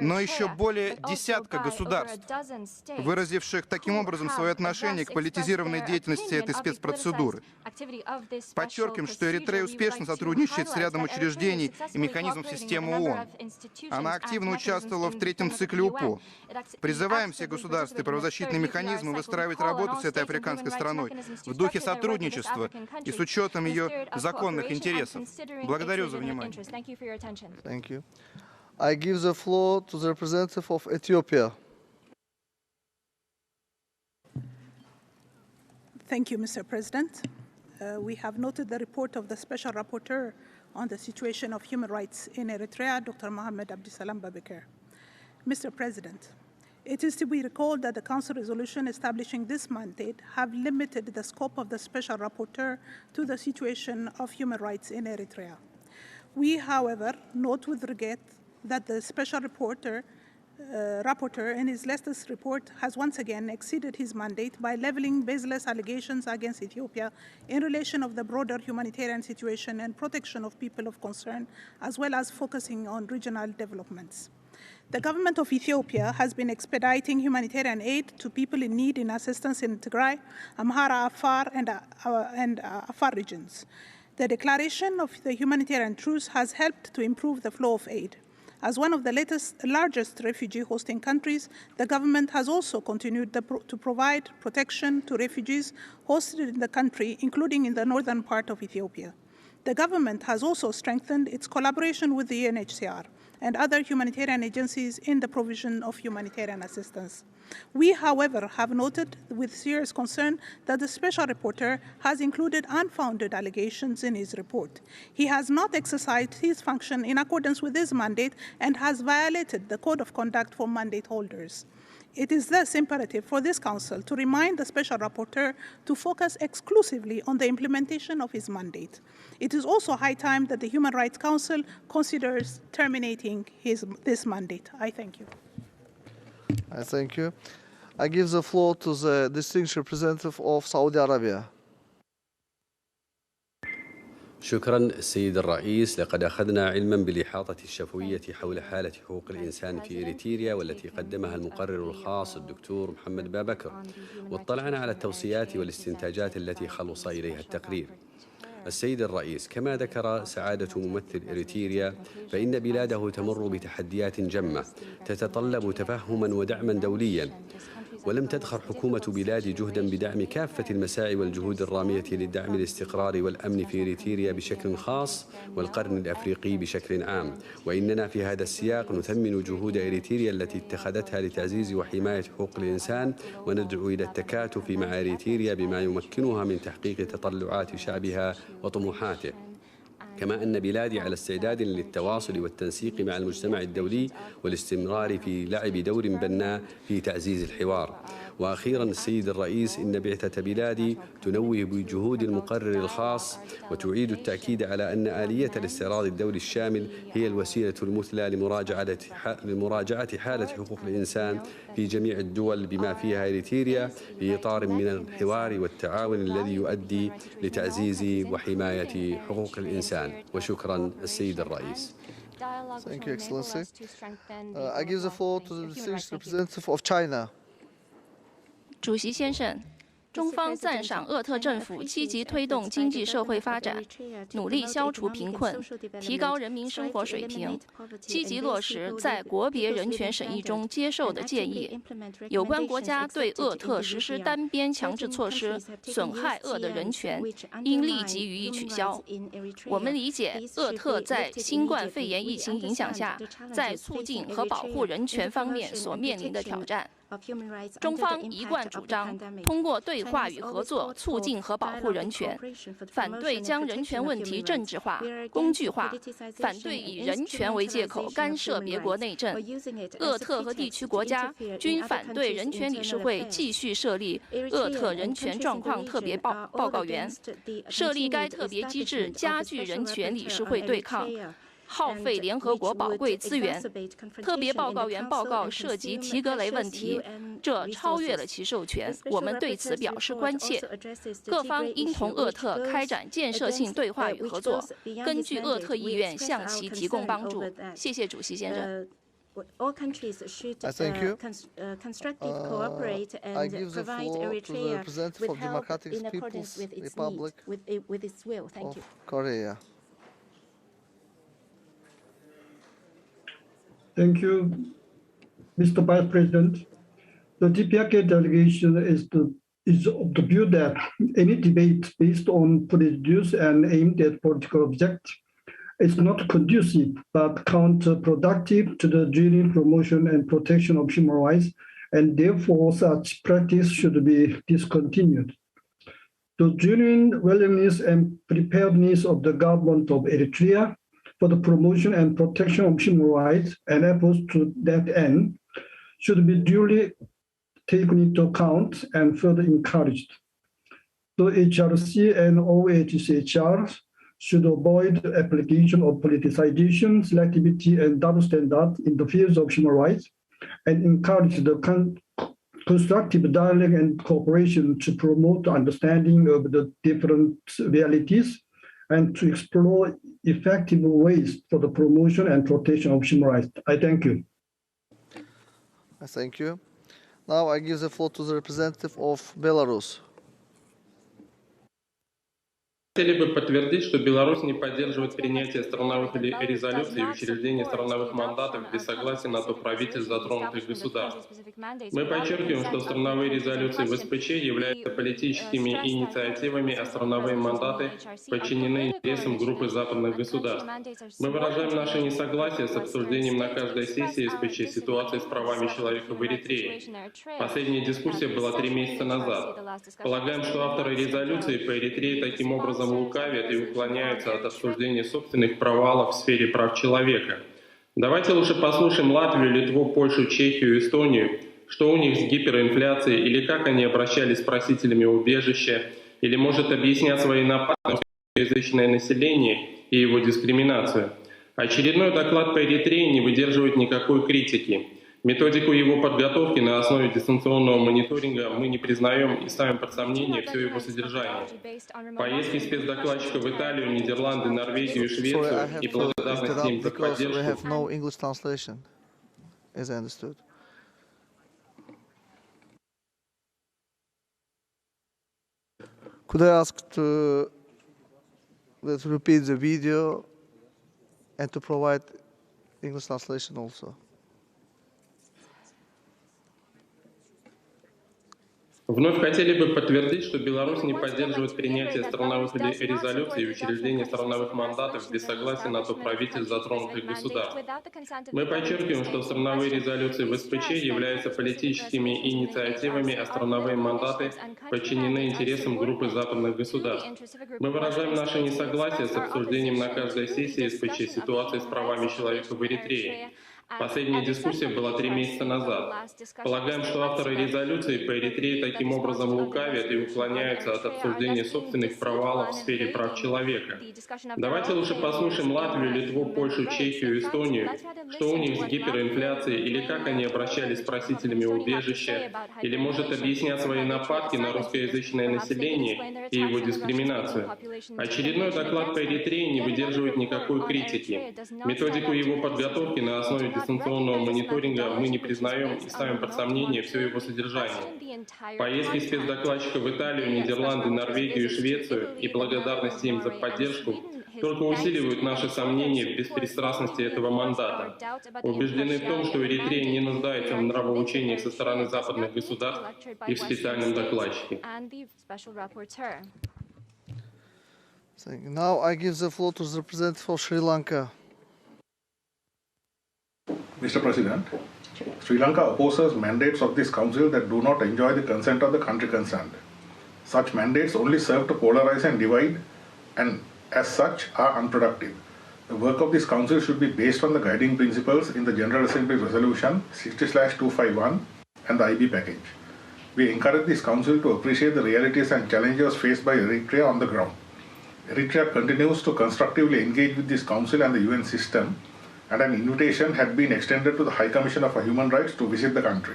но еще более десятка государств, выразивших таким образом свое отношение к политизированной деятельности этой спецпроцедуры. Подчеркиваем, что Эритрея успешно сотрудничает с рядом учреждений и механизмов системы ООН. Она активно участвовала в третьем цикле УПО. Призываем все государства и правозащитные механизмы выстраивать работу с этой африканской страной в духе сотрудничества и с учетом ее законных интересов. Благодарю за внимание. I give the floor to the representative of Ethiopia. Thank you, Mr. President. We have noted the report of the Special Rapporteur on the situation of human rights in Eritrea, Dr. Mohamed Abdisalam Babakar. Mr. President, it is to be recalled that the Council resolution establishing this mandate have limited the scope of the Special Rapporteur to the situation of human rights in Eritrea. We, however, note with regret that the Special Rapporteur in his latest report has once again exceeded his mandate by leveling baseless allegations against Ethiopia in relation of the broader humanitarian situation and protection of people of concern, as well as focusing on regional developments. The government of Ethiopia has been expediting humanitarian aid to people in need in assistance in Tigray, Amhara, Afar, and Afar regions. The declaration of the humanitarian truce has helped to improve the flow of aid. As one of the largest refugee hosting countries, the government has also continued to provide protection to refugees hosted in the country, including in the northern part of Ethiopia. The government has also strengthened its collaboration with the UNHCR and other humanitarian agencies in the provision of humanitarian assistance. We, however, have noted with serious concern that the Special Rapporteur has included unfounded allegations in his report. He has not exercised his function in accordance with his mandate and has violated the Code of Conduct for mandate holders. It is thus imperative for this Council to remind the Special Rapporteur to focus exclusively on the implementation of his mandate. It is also high time that the Human Rights Council considers terminating this mandate. I thank you. I thank you. I give the floor to the distinguished representative of Saudi Arabia. شكرا السيد الرئيس. لقد أخذنا علما بالإحاطة الشفوية حول حالة حقوق الإنسان في إريتريا والتي قدمها المقرر الخاص الدكتور محمد بابكر، واطلعنا على التوصيات والاستنتاجات التي خلص إليها التقرير. السيد الرئيس، كما ذكر سعادة ممثل إريتريا فإن بلاده تمر بتحديات جمة تتطلب تفهما ودعما دوليا، ولم تدخر حكومة بلادي جهدا بدعم كافة المساعي والجهود الرامية لدعم الاستقرار والأمن في إريتريا بشكل خاص والقرن الأفريقي بشكل عام، وإننا في هذا السياق نثمن جهود إريتريا التي اتخذتها لتعزيز وحماية حقوق الإنسان، وندعو إلى التكاتف مع إريتريا بما يمكنها من تحقيق تطلعات شعبها وطموحاته. كما أن بلادي على استعداد للتواصل والتنسيق مع المجتمع الدولي والاستمرار في لعب دور بناء في تعزيز الحوار. وأخيرا السيد الرئيس، إن بعثة بلادي تنوه بجهود المقرر الخاص وتعيد التأكيد على أن آلية الاستعراض الدولي الشامل هي الوسيلة المثلى لمراجعة حالة حقوق الإنسان في جميع الدول بما فيها إريتريا في إطار من الحوار والتعاون الذي يؤدي لتعزيز وحماية حقوق الإنسان. وشكرا السيد الرئيس. Thank you, Excellency. I give the floor to the distinguished representative of China. 主席先生，中方赞赏鄂特政府积极推动经济社会发展，努力消除贫困，提高人民生活水平，积极落实在国别人权审议中接受的建议。有关国家对鄂特实施单边强制措施，损害鄂的人权，应立即予以取消。我们理解鄂特在新冠肺炎疫情影响下，在促进和保护人权方面所面临的挑战。 中方一贯主张通过对话与合作促进和保护人权，反对将人权问题政治化、工具化，反对以人权为借口干涉别国内政。鄂特和地区国家均反对人权理事会继续设立鄂特人权状况特别报告员，设立该特别机制加剧人权理事会对抗。 耗费联合国宝贵资源，特别报告员报告涉及提格雷问题，这超越了其授权，我们对此表示关切。各方应同鄂特开展建设性对话与合作，根据鄂特意愿向其提供帮助。谢谢主席先生。 All countries should constructively cooperate and provide Eritrea with help in accordance with its needs, with its will. Thank you. Korea. Thank you, Mr. Vice President. The DPRK delegation is of the view that any debate based on prejudice and aimed at political objectives is not conducive but counterproductive to the genuine promotion and protection of human rights, and therefore such practice should be discontinued. The genuine willingness and preparedness of the government of Eritrea for the promotion and protection of human rights and efforts to that end should be duly taken into account and further encouraged. The HRC and OHCHR should avoid application of politicization, selectivity, and double standards in the fields of human rights and encourage the constructive dialogue and cooperation to promote understanding of the different realities and to explore effective ways for the promotion and protection of human rights. I thank you. Thank you. Now I give the floor to the representative of Belarus. Хотели бы подтвердить, что Беларусь не поддерживает принятие страновых резолюций и учреждение страновых мандатов без согласия на то правительств затронутых государств. Мы подчеркиваем, что страновые резолюции в СПЧ являются политическими инициативами, а страновые мандаты подчинены интересам группы западных государств. Мы выражаем наше несогласие с обсуждением на каждой сессии СПЧ ситуации с правами человека в Эритрее. Последняя дискуссия была 3 месяца назад. Полагаем, что авторы резолюции по Эритрее таким образом лукавят и уклоняются от обсуждения собственных провалов в сфере прав человека. Давайте лучше послушаем Латвию, Литву, Польшу, Чехию, Эстонию, что у них с гиперинфляцией, или как они обращались с просителями убежища, или, может, объяснять свои нападки на русскоязычное население и его дискриминацию. Очередной доклад по Эритрее не выдерживает никакой критики. Методику его подготовки на основе дистанционного мониторинга мы не признаем и ставим под сомнение все его содержание. Поездки спецдокладчика в Италию, Нидерланды, Норвегию и Швецию и благодарность им за поддержку. No English translation, as I understood. Could I ask to let's repeat the video and to provide English translation also? Вновь хотели бы подтвердить, что Беларусь не поддерживает принятие страновых резолюций и учреждение страновых мандатов без согласия на то правительств затронутых государств. Мы подчеркиваем, что страновые резолюции в СПЧ являются политическими инициативами, а страновые мандаты подчинены интересам группы западных государств. Мы выражаем наше несогласие с обсуждением на каждой сессии СПЧ ситуации с правами человека в Эритрее. Последняя дискуссия была 3 месяца назад. Полагаем, что авторы резолюции по Эритрее таким образом лукавят и уклоняются от обсуждения собственных провалов в сфере прав человека. Давайте лучше послушаем Латвию, Литву, Польшу, Чехию, Эстонию, что у них с гиперинфляцией или как они обращались с просителями убежища, или, может, объяснят свои нападки на русскоязычное население и его дискриминацию. Очередной доклад по Эритрее не выдерживает никакой критики. Методику его подготовки на основе дистанционного мониторинга мы не признаем и ставим под сомнение все его содержание. Поездки спецдокладчика в Италию, Нидерланды, Норвегию и Швецию и благодарность им за поддержку только усиливают наши сомнения в беспристрастности этого мандата. Убеждены в том, что Эритрея не нуждается в нравоучениях со стороны западных государств и в специальном докладчике. Now I give the floor to the representative of Sri Lanka. Mr. President, Sri Lanka opposes mandates of this Council that do not enjoy the consent of the country concerned. Such mandates only serve to polarize and divide, and as such are unproductive. The work of this Council should be based on the guiding principles in the General Assembly Resolution 60/251 and the IB package. We encourage this Council to appreciate the realities and challenges faced by Eritrea on the ground. Eritrea continues to constructively engage with this Council and the UN system, and an invitation had been extended to the High Commission of Human Rights to visit the country.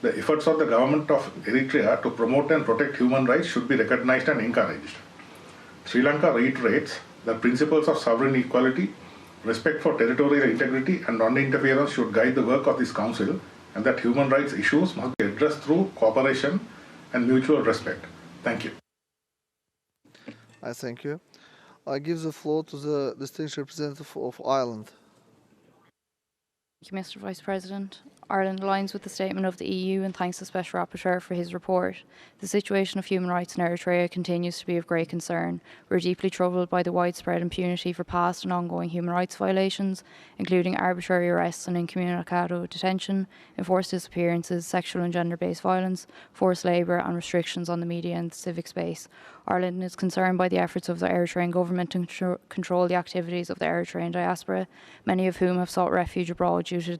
The efforts of the government of Eritrea to promote and protect human rights should be recognized and encouraged. Sri Lanka reiterates that principles of sovereign equality, respect for territorial integrity and non-interference should guide the work of this Council, and that human rights issues must be addressed through cooperation and mutual respect. Thank you. I thank you. I give the floor to the distinguished representative of Ireland. Thank you, Mr. Vice President. Ireland aligns with the statement of the EU and thanks the Special Rapporteur for his report. The situation of human rights in Eritrea continues to be of great concern. We are deeply troubled by the widespread impunity for past and ongoing human rights violations, including arbitrary arrests and incommunicado detention, enforced disappearances, sexual and gender-based violence, forced labour and restrictions on the media and the civic space. Ireland is concerned by the efforts of the Eritrean government to control the activities of the Eritrean diaspora, many of whom have sought refuge abroad due to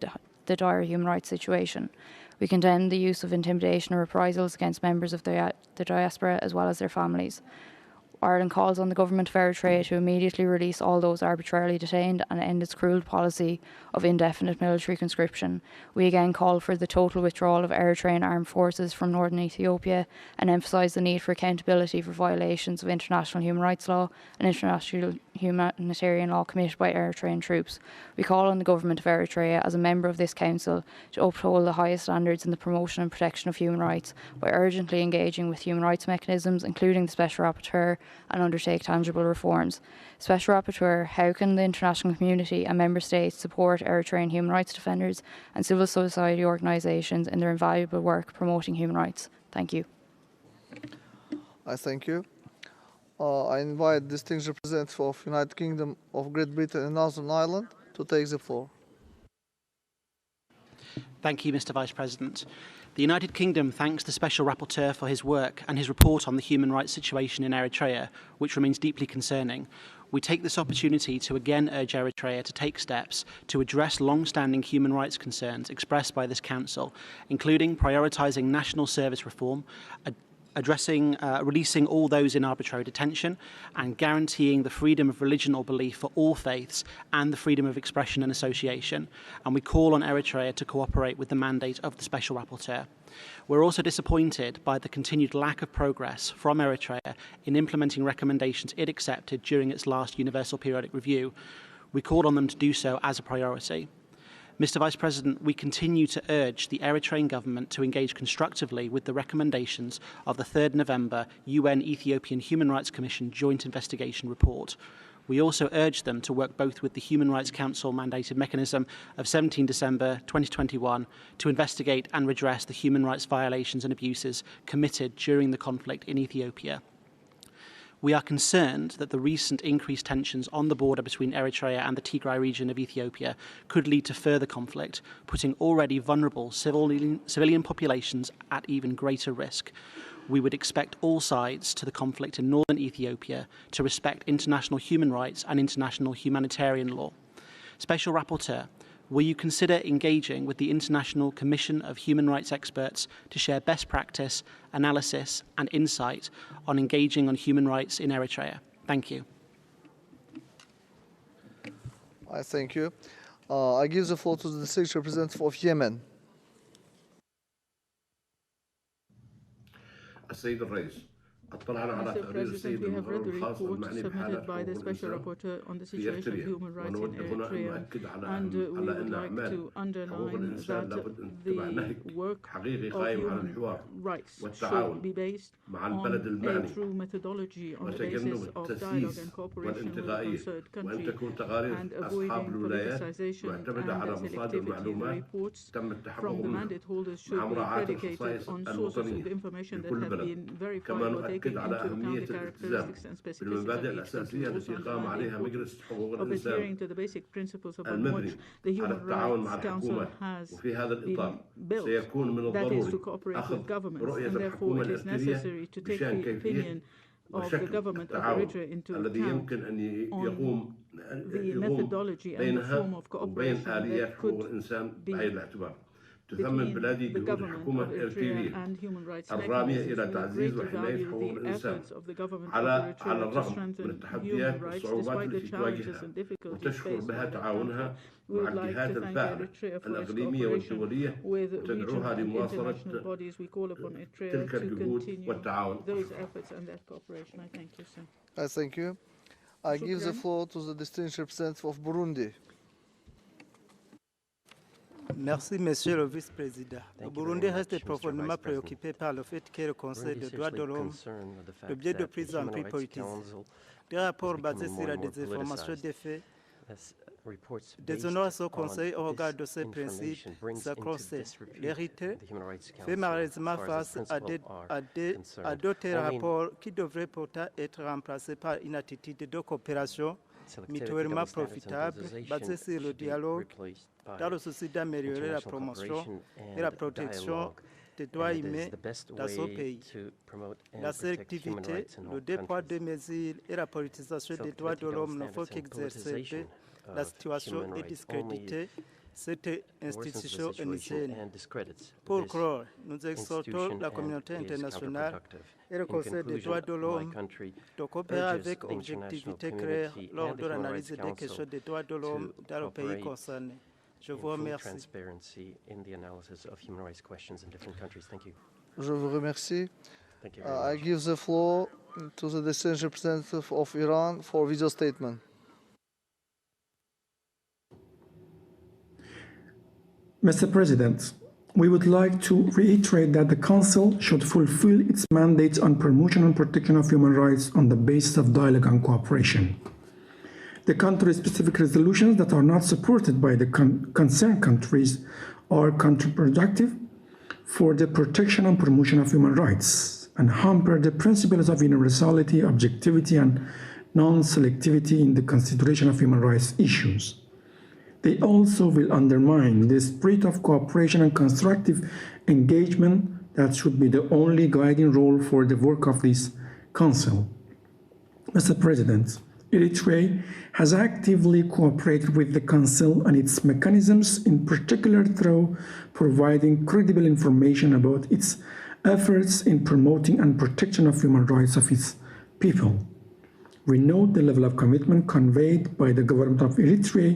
the dire human rights situation. We condemn the use of intimidation or reprisals against members of the diaspora as well as their families. Ireland calls on the government of Eritrea to immediately release all those arbitrarily detained and end its cruel policy of indefinite military conscription. We again call for the total withdrawal of Eritrean armed forces from northern Ethiopia and emphasise the need for accountability for violations of international human rights law and international humanitarian law committed by Eritrean troops. We call on the government of Eritrea, as a member of this council, to uphold the highest standards in the promotion and protection of human rights by urgently engaging with human rights mechanisms, including the Special Rapporteur, and undertake tangible reforms. Special Rapporteur, how can the international community and member states support Eritrean human rights defenders and civil society organisations in their invaluable work promoting human rights? Thank you. I thank you. I invite distinguished representative of United Kingdom of Great Britain and Northern Ireland to take the floor. Thank you, Mr. Vice President. The United Kingdom thanks the Special Rapporteur for his work and his report on the human rights situation in Eritrea, which remains deeply concerning. We take this opportunity to again urge Eritrea to take steps to address long-standing human rights concerns expressed by this Council, including prioritising national service reform, releasing all those in arbitrary detention, and guaranteeing the freedom of religion or belief for all faiths and the freedom of expression and association. And we call on Eritrea to cooperate with the mandate of the Special Rapporteur. We're also disappointed by the continued lack of progress from Eritrea in implementing recommendations it accepted during its last Universal Periodic Review. We called on them to do so as a priority. Mr. Vice President, we continue to urge the Eritrean government to engage constructively with the recommendations of the 3rd November UN Ethiopian Human Rights Commission Joint Investigation Report. We also urge them to work both with the Human Rights Council mandated mechanism of 17 December 2021 to investigate and redress the human rights violations and abuses committed during the conflict in Ethiopia. We are concerned that the recent increased tensions on the border between Eritrea and the Tigray region of Ethiopia could lead to further conflict, putting already vulnerable civilian populations at even greater risk. We would expect all sides to the conflict in northern Ethiopia to respect international human rights and international humanitarian law. Special Rapporteur, will you consider engaging with the International Commission of Human Rights Experts to share best practice, analysis and insight on engaging on human rights in Eritrea? Thank you. I thank you. I give the floor to the distinguished representative of Yemen. السيد الرئيس اطلعنا على تقرير السيد المقرر الخاص المعني بحالة حقوق الإنسان في إريتريا ونود هنا أن نؤكد على أن أعمال حقوق الإنسان لابد أن تتبع نهج حقيقي قائم على الحوار والتعاون مع البلد المعني وتجنب التسييس والانتقائية وأن تكون تقارير أصحاب الولايات معتمدة على مصادر معلومات تم التحقق منها مع مراعاة الخصائص الوطنية لكل بلد. كما نؤكد على أهمية الالتزام بالمبادئ الأساسية التي قام عليها مجلس حقوق الإنسان المدني على التعاون مع الحكومات. وفي هذا الإطار سيكون من الضروري أخذ رؤية الحكومة الإريترية بشأن كيفية وشكل التعاون الذي يمكن أن يقوم بينها وبين آليات حقوق الإنسان بعين الاعتبار. تثمن بلادي جهود الحكومة الإريترية الرامية إلى تعزيز وحماية حقوق الإنسان على الرغم من التحديات والصعوبات التي تواجهها، وتشكر بها تعاونها مع الجهات الفاعلة الإقليمية والدولية وتدعوها لمواصلة تلك الجهود والتعاون. I thank you. I give the floor to the distinguished representative of Burundi. Merci, Monsieur le Vice-président. Le Burundi reste profondément préoccupé par le fait que le Conseil des droits de l'homme, le biais de plus en plus politisé, des rapports basés sur la désinformation des faits, déshonore ce Conseil au regard de ses principes sacro-saints. L'Érythrée fait malheureusement face à d'autres rapports qui devraient pourtant être remplacés par une attitude de coopération mutuellement profitable, basée sur le dialogue, dans le souci d'améliorer la promotion et la protection des droits humains dans ce pays. La sélectivité, le deux poids deux mesures et la politisation des droits de l'homme ne font qu'exercer la situation et discréditer cette institution ancienne. Pour clore, nous exhortons la communauté internationale et le Conseil des droits de l'homme de coopérer avec objectivité claire lors de l'analyse des questions des droits de l'homme dans le pays concerné. Je vous remercie. Je vous remercie. I give the floor to the distinguished representative of Iran for video statement. Mr. President, we would like to reiterate that the Council should fulfill its mandate on promotion and protection of human rights on the basis of dialogue and cooperation. The country-specific resolutions that are not supported by the concerned countries are counterproductive for the protection and promotion of human rights and hamper the principles of universality, objectivity, and non-selectivity in the consideration of human rights issues. They also will undermine the spirit of cooperation and constructive engagement that should be the only guiding role for the work of this Council. Mr. President, Eritrea has actively cooperated with the Council and its mechanisms, in particular through providing credible information about its efforts in promoting and protection of human rights of its people. We note the level of commitment conveyed by the government of Eritrea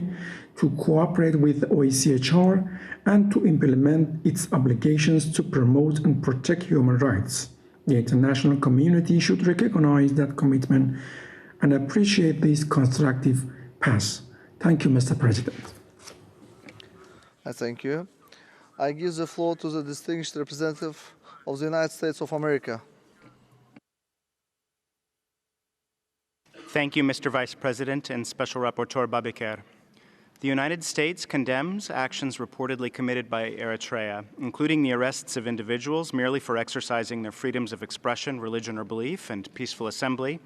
to cooperate with OHCHR and to implement its obligations to promote and protect human rights. The international community should recognize that commitment and appreciate this constructive path. Thank you, Mr. President. Thank you. I give the floor to the distinguished representative of the United States of America. Thank you, Mr. Vice President and Special Rapporteur Babikar. The United States condemns actions reportedly committed by Eritrea, including the arrests of individuals merely for exercising their freedoms of expression, religion, or belief, and peaceful assembly,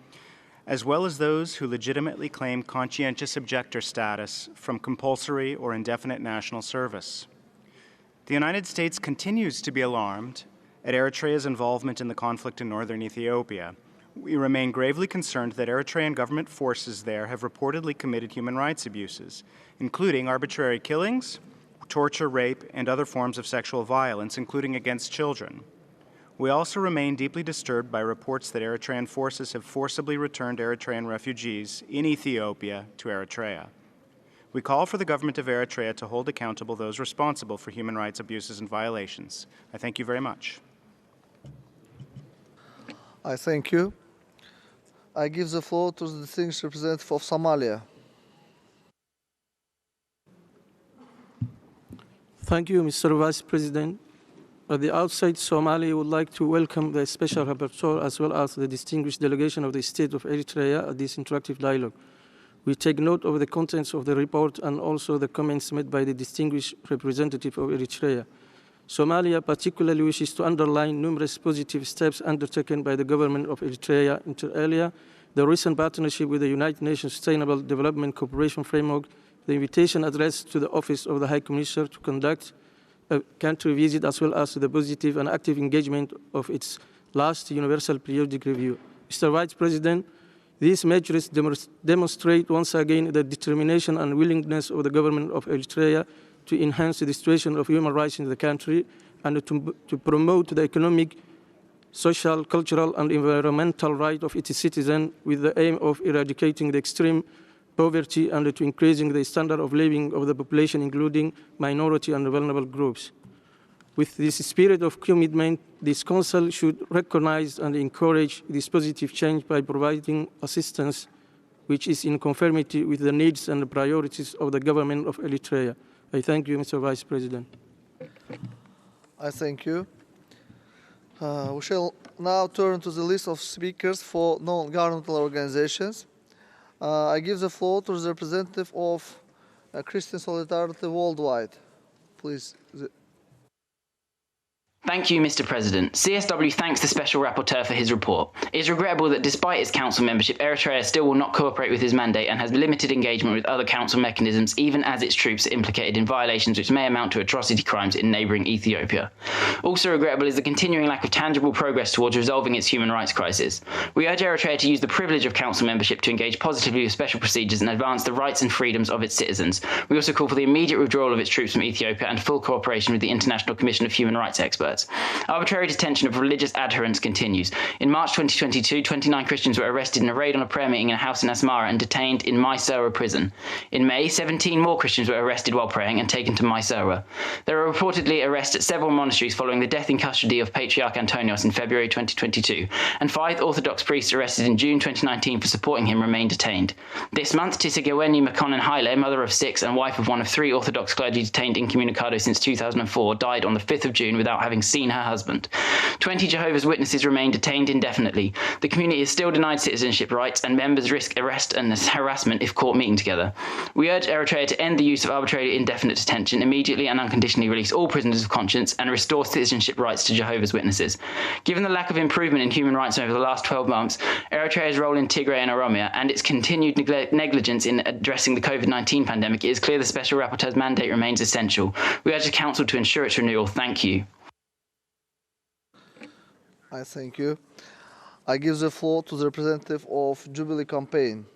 as well as those who legitimately claim conscientious objector status from compulsory or indefinite national service. The United States continues to be alarmed at Eritrea's involvement in the conflict in northern Ethiopia. We remain gravely concerned that Eritrean government forces there have reportedly committed human rights abuses, including arbitrary killings, torture, rape, and other forms of sexual violence, including against children. We also remain deeply disturbed by reports that Eritrean forces have forcibly returned Eritrean refugees in Ethiopia to Eritrea. We call for the government of Eritrea to hold accountable those responsible for human rights abuses and violations. I thank you very much. I thank you. I give the floor to the distinguished representative of Somalia. Thank you, Mr. Vice President. At the outset, Somalia would like to welcome the Special Rapporteur as well as the distinguished delegation of the State of Eritrea at this interactive dialogue. We take note of the contents of the report and also the comments made by the distinguished representative of Eritrea. Somalia particularly wishes to underline numerous positive steps undertaken by the government of Eritrea inter alia, the recent partnership with the United Nations Sustainable Development Cooperation Framework, the invitation addressed to the Office of the High Commissioner to conduct a country visit, as well as the positive and active engagement of its last Universal Periodic Review. Mr. Vice President, these measures demonstrate once again the determination and willingness of the government of Eritrea to enhance the situation of human rights in the country and to promote the economic, social, cultural, and environmental rights of its citizens with the aim of eradicating the extreme poverty and to increasing the standard of living of the population, including minority and vulnerable groups. With this spirit of commitment, this Council should recognize and encourage this positive change by providing assistance which is in conformity with the needs and the priorities of the government of Eritrea. I thank you, Mr. Vice President. I thank you. We shall now turn to the list of speakers for non-governmental organizations. I give the floor to the representative of Christian Solidarity Worldwide. Please. Thank you, Mr. President. CSW thanks the Special Rapporteur for his report. It is regrettable that despite its Council membership, Eritrea still will not cooperate with his mandate and has limited engagement with other Council mechanisms, even as its troops are implicated in violations which may amount to atrocity crimes in neighbouring Ethiopia. Also regrettable is the continuing lack of tangible progress towards resolving its human rights crisis. We urge Eritrea to use the privilege of Council membership to engage positively with special procedures and advance the rights and freedoms of its citizens. We also call for the immediate withdrawal of its troops from Ethiopia and full cooperation with the International Commission of Human Rights experts. Arbitrary detention of religious adherents continues. In March 2022, 29 Christians were arrested in a raid on a prayer meeting in a house in Asmara and detained in Mysara prison. In May, 17 more Christians were arrested while praying and taken to Mysara. There were reportedly arrests at several monasteries following the death in custody of Patriarch Antonios in February 2022, and 5 Orthodox priests arrested in June 2019 for supporting him remain detained. This month, Tisigaweni Makonnen Haile, mother of 6 and wife of one of 3 Orthodox clergy detained incommunicado since 2004, died on the 5th of June without having seen her husband. 20 Jehovah's Witnesses remain detained indefinitely. The community is still denied citizenship rights, and members risk arrest and harassment if caught meeting together. We urge Eritrea to end the use of arbitrary indefinite detention, immediately and unconditionally release all prisoners of conscience, and restore citizenship rights to Jehovah's Witnesses. Given the lack of improvement in human rights over the last 12 months, Eritrea's role in Tigray and Oromia, and its continued negligence in addressing the COVID-19 pandemic, it is clear the Special Rapporteur's mandate remains essential. We urge the Council to ensure its renewal. Thank you. I thank you. I give the floor to the representative of Jubilee Campaign.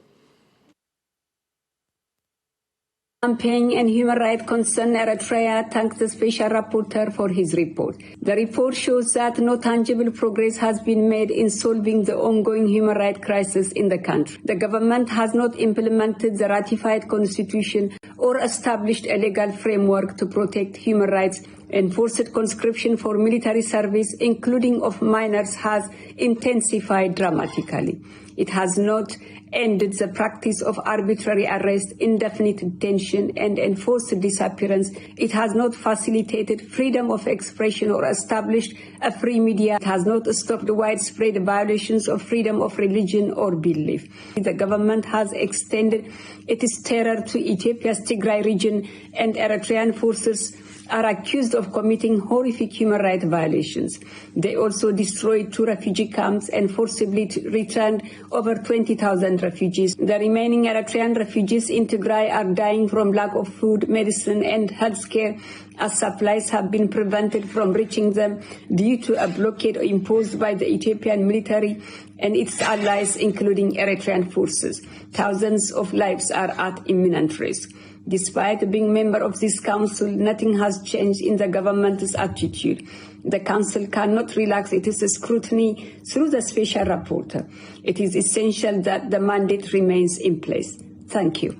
Campaign and human rights concern Eritrea thanks the Special Rapporteur for his report. The report shows that no tangible progress has been made in solving the ongoing human rights crisis in the country. The government has not implemented the ratified constitution or established a legal framework to protect human rights. Enforced conscription for military service, including of minors, has intensified dramatically. It has not ended the practice of arbitrary arrest, indefinite detention, and enforced disappearance. It has not facilitated freedom of expression or established a free media. It has not stopped widespread violations of freedom of religion or belief. The government has extended its terror to Ethiopia's Tigray region, and Eritrean forces are accused of committing horrific human rights violations. They also destroyed 2 refugee camps and forcibly returned over 20,000 refugees. The remaining Eritrean refugees in Tigray are dying from lack of food, medicine, and health care, as supplies have been prevented from reaching them due to a blockade imposed by the Ethiopian military and its allies, including Eritrean forces. Thousands of lives are at imminent risk. Despite being member of this council, nothing has changed in the government's attitude. The council cannot relax its scrutiny through the special rapporteur. It is essential that the mandate remains in place. Thank you.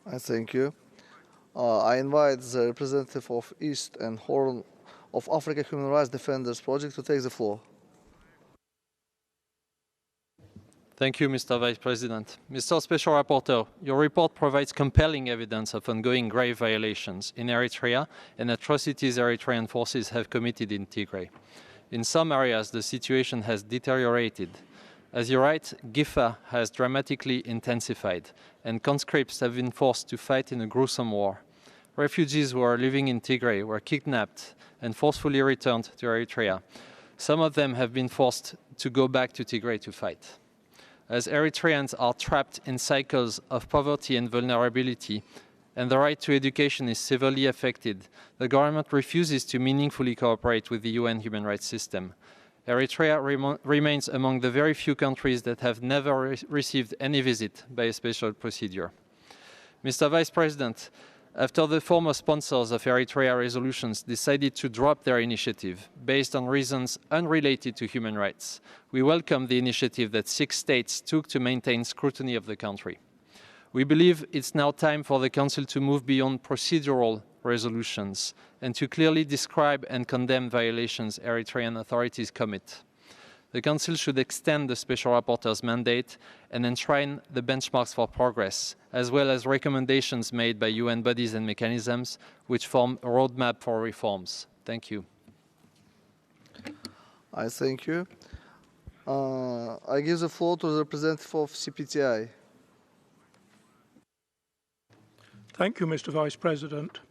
I thank you. I invite the representative of East and Horn of Africa Human Rights Defenders Project to take the floor. Thank you, Mr. Vice President. Mr. Special Rapporteur, your report provides compelling evidence of ongoing grave violations in Eritrea and atrocities Eritrean forces have committed in Tigray. In some areas, the situation has deteriorated. As you write, Gifa has dramatically intensified, and conscripts have been forced to fight in a gruesome war. Refugees who are living in Tigray were kidnapped and forcefully returned to Eritrea. Some of them have been forced to go back to Tigray to fight. As Eritreans are trapped in cycles of poverty and vulnerability, and the right to education is severely affected, the government refuses to meaningfully cooperate with the UN human rights system. Eritrea remains among the very few countries that have never received any visit by a special procedure. Mr. Vice President, after the former sponsors of Eritrea resolutions decided to drop their initiative based on reasons unrelated to human rights, we welcome the initiative that 6 states took to maintain scrutiny of the country. We believe it's now time for the Council to move beyond procedural resolutions and to clearly describe and condemn violations Eritrean authorities commit. The Council should extend the Special Rapporteur's mandate and enshrine the benchmarks for progress, as well as recommendations made by UN bodies and mechanisms which form a roadmap for reforms. Thank you. I thank you. I give the floor to the representative of CPTI. Thank you, Mr. Vice President.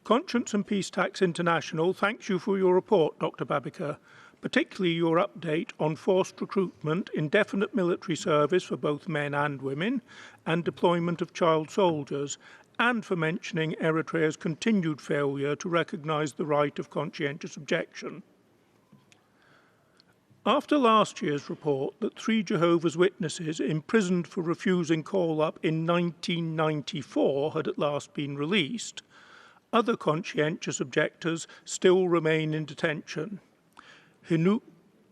Conscience and Peace Tax International thanks you for your report, Dr. Babiker, particularly your update on forced recruitment, indefinite military service for both men and women, and deployment of child soldiers, and for mentioning Eritrea's continued failure to recognise the right of conscientious objection. After last year's report that 3 Jehovah's Witnesses imprisoned for refusing call-up in 1994 had at last been released, other conscientious objectors still remain in detention. Hinuk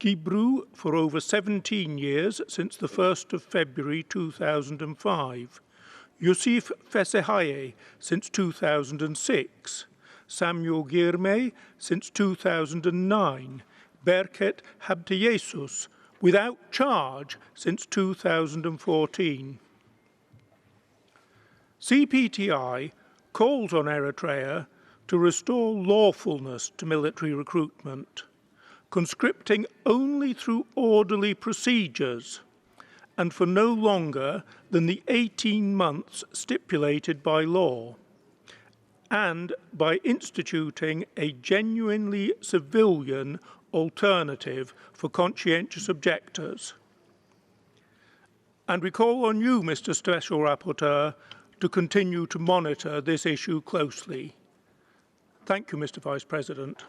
Gibru for over 17 years since the 1st of February 2005, Yusuf Fesehaye since 2006, Samuel Girme since 2009, Berket Habteyesus without charge since 2014. CPTI calls on Eritrea to restore lawfulness to military recruitment, conscripting only through orderly procedures and for no longer than the 18 months stipulated by law, and by instituting a genuinely civilian alternative for conscientious objectors. And we call on you, Mr. Special Rapporteur, to continue to monitor this issue closely. Thank you, Mr. Vice President.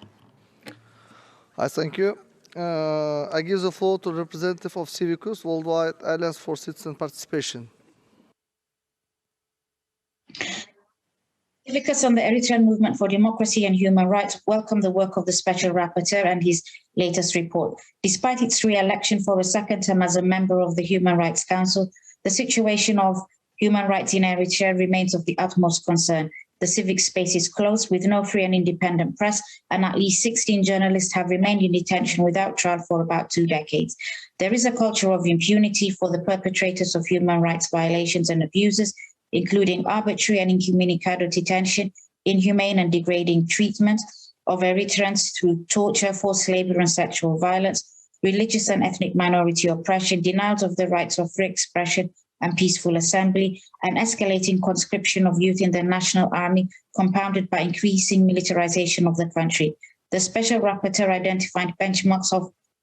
I thank you. I give the floor to the representative of Civicus, Worldwide Alliance for Citizen Participation. advocates on the Eritrean Movement for Democracy and Human Rights welcome the work of the Special Rapporteur and his latest report. Despite its re-election for a second term as a member of the Human Rights Council, the situation of human rights in Eritrea remains of the utmost concern. The civic space is closed with no free and independent press, and at least 16 journalists have remained in detention without trial for about 2 decades. There is a culture of impunity for the perpetrators of human rights violations and abuses, including arbitrary and incommunicado detention, inhumane and degrading treatment of Eritreans through torture, forced labor and sexual violence, religious and ethnic minority oppression, denials of the rights of free expression and peaceful assembly, and escalating conscription of youth in the national army, compounded by increasing militarization of the country. The Special Rapporteur identified benchmarks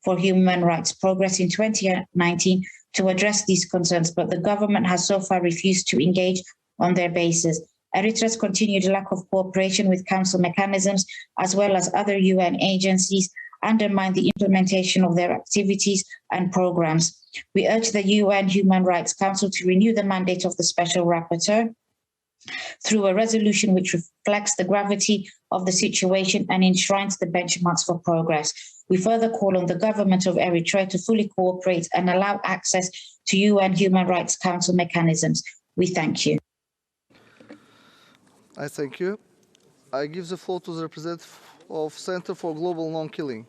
for human rights progress in 2019 to address these concerns, but the government has so far refused to engage on their basis. Eritrea's continued lack of cooperation with council mechanisms, as well as other UN agencies, undermine the implementation of their activities and programs. We urge the UN Human Rights Council to renew the mandate of the Special Rapporteur through a resolution which reflects the gravity of the situation and enshrines the benchmarks for progress. We further call on the government of Eritrea to fully cooperate and allow access to UN Human Rights Council mechanisms. We thank you. I thank you. I give the floor to the representative of Center for Global Non-Killing.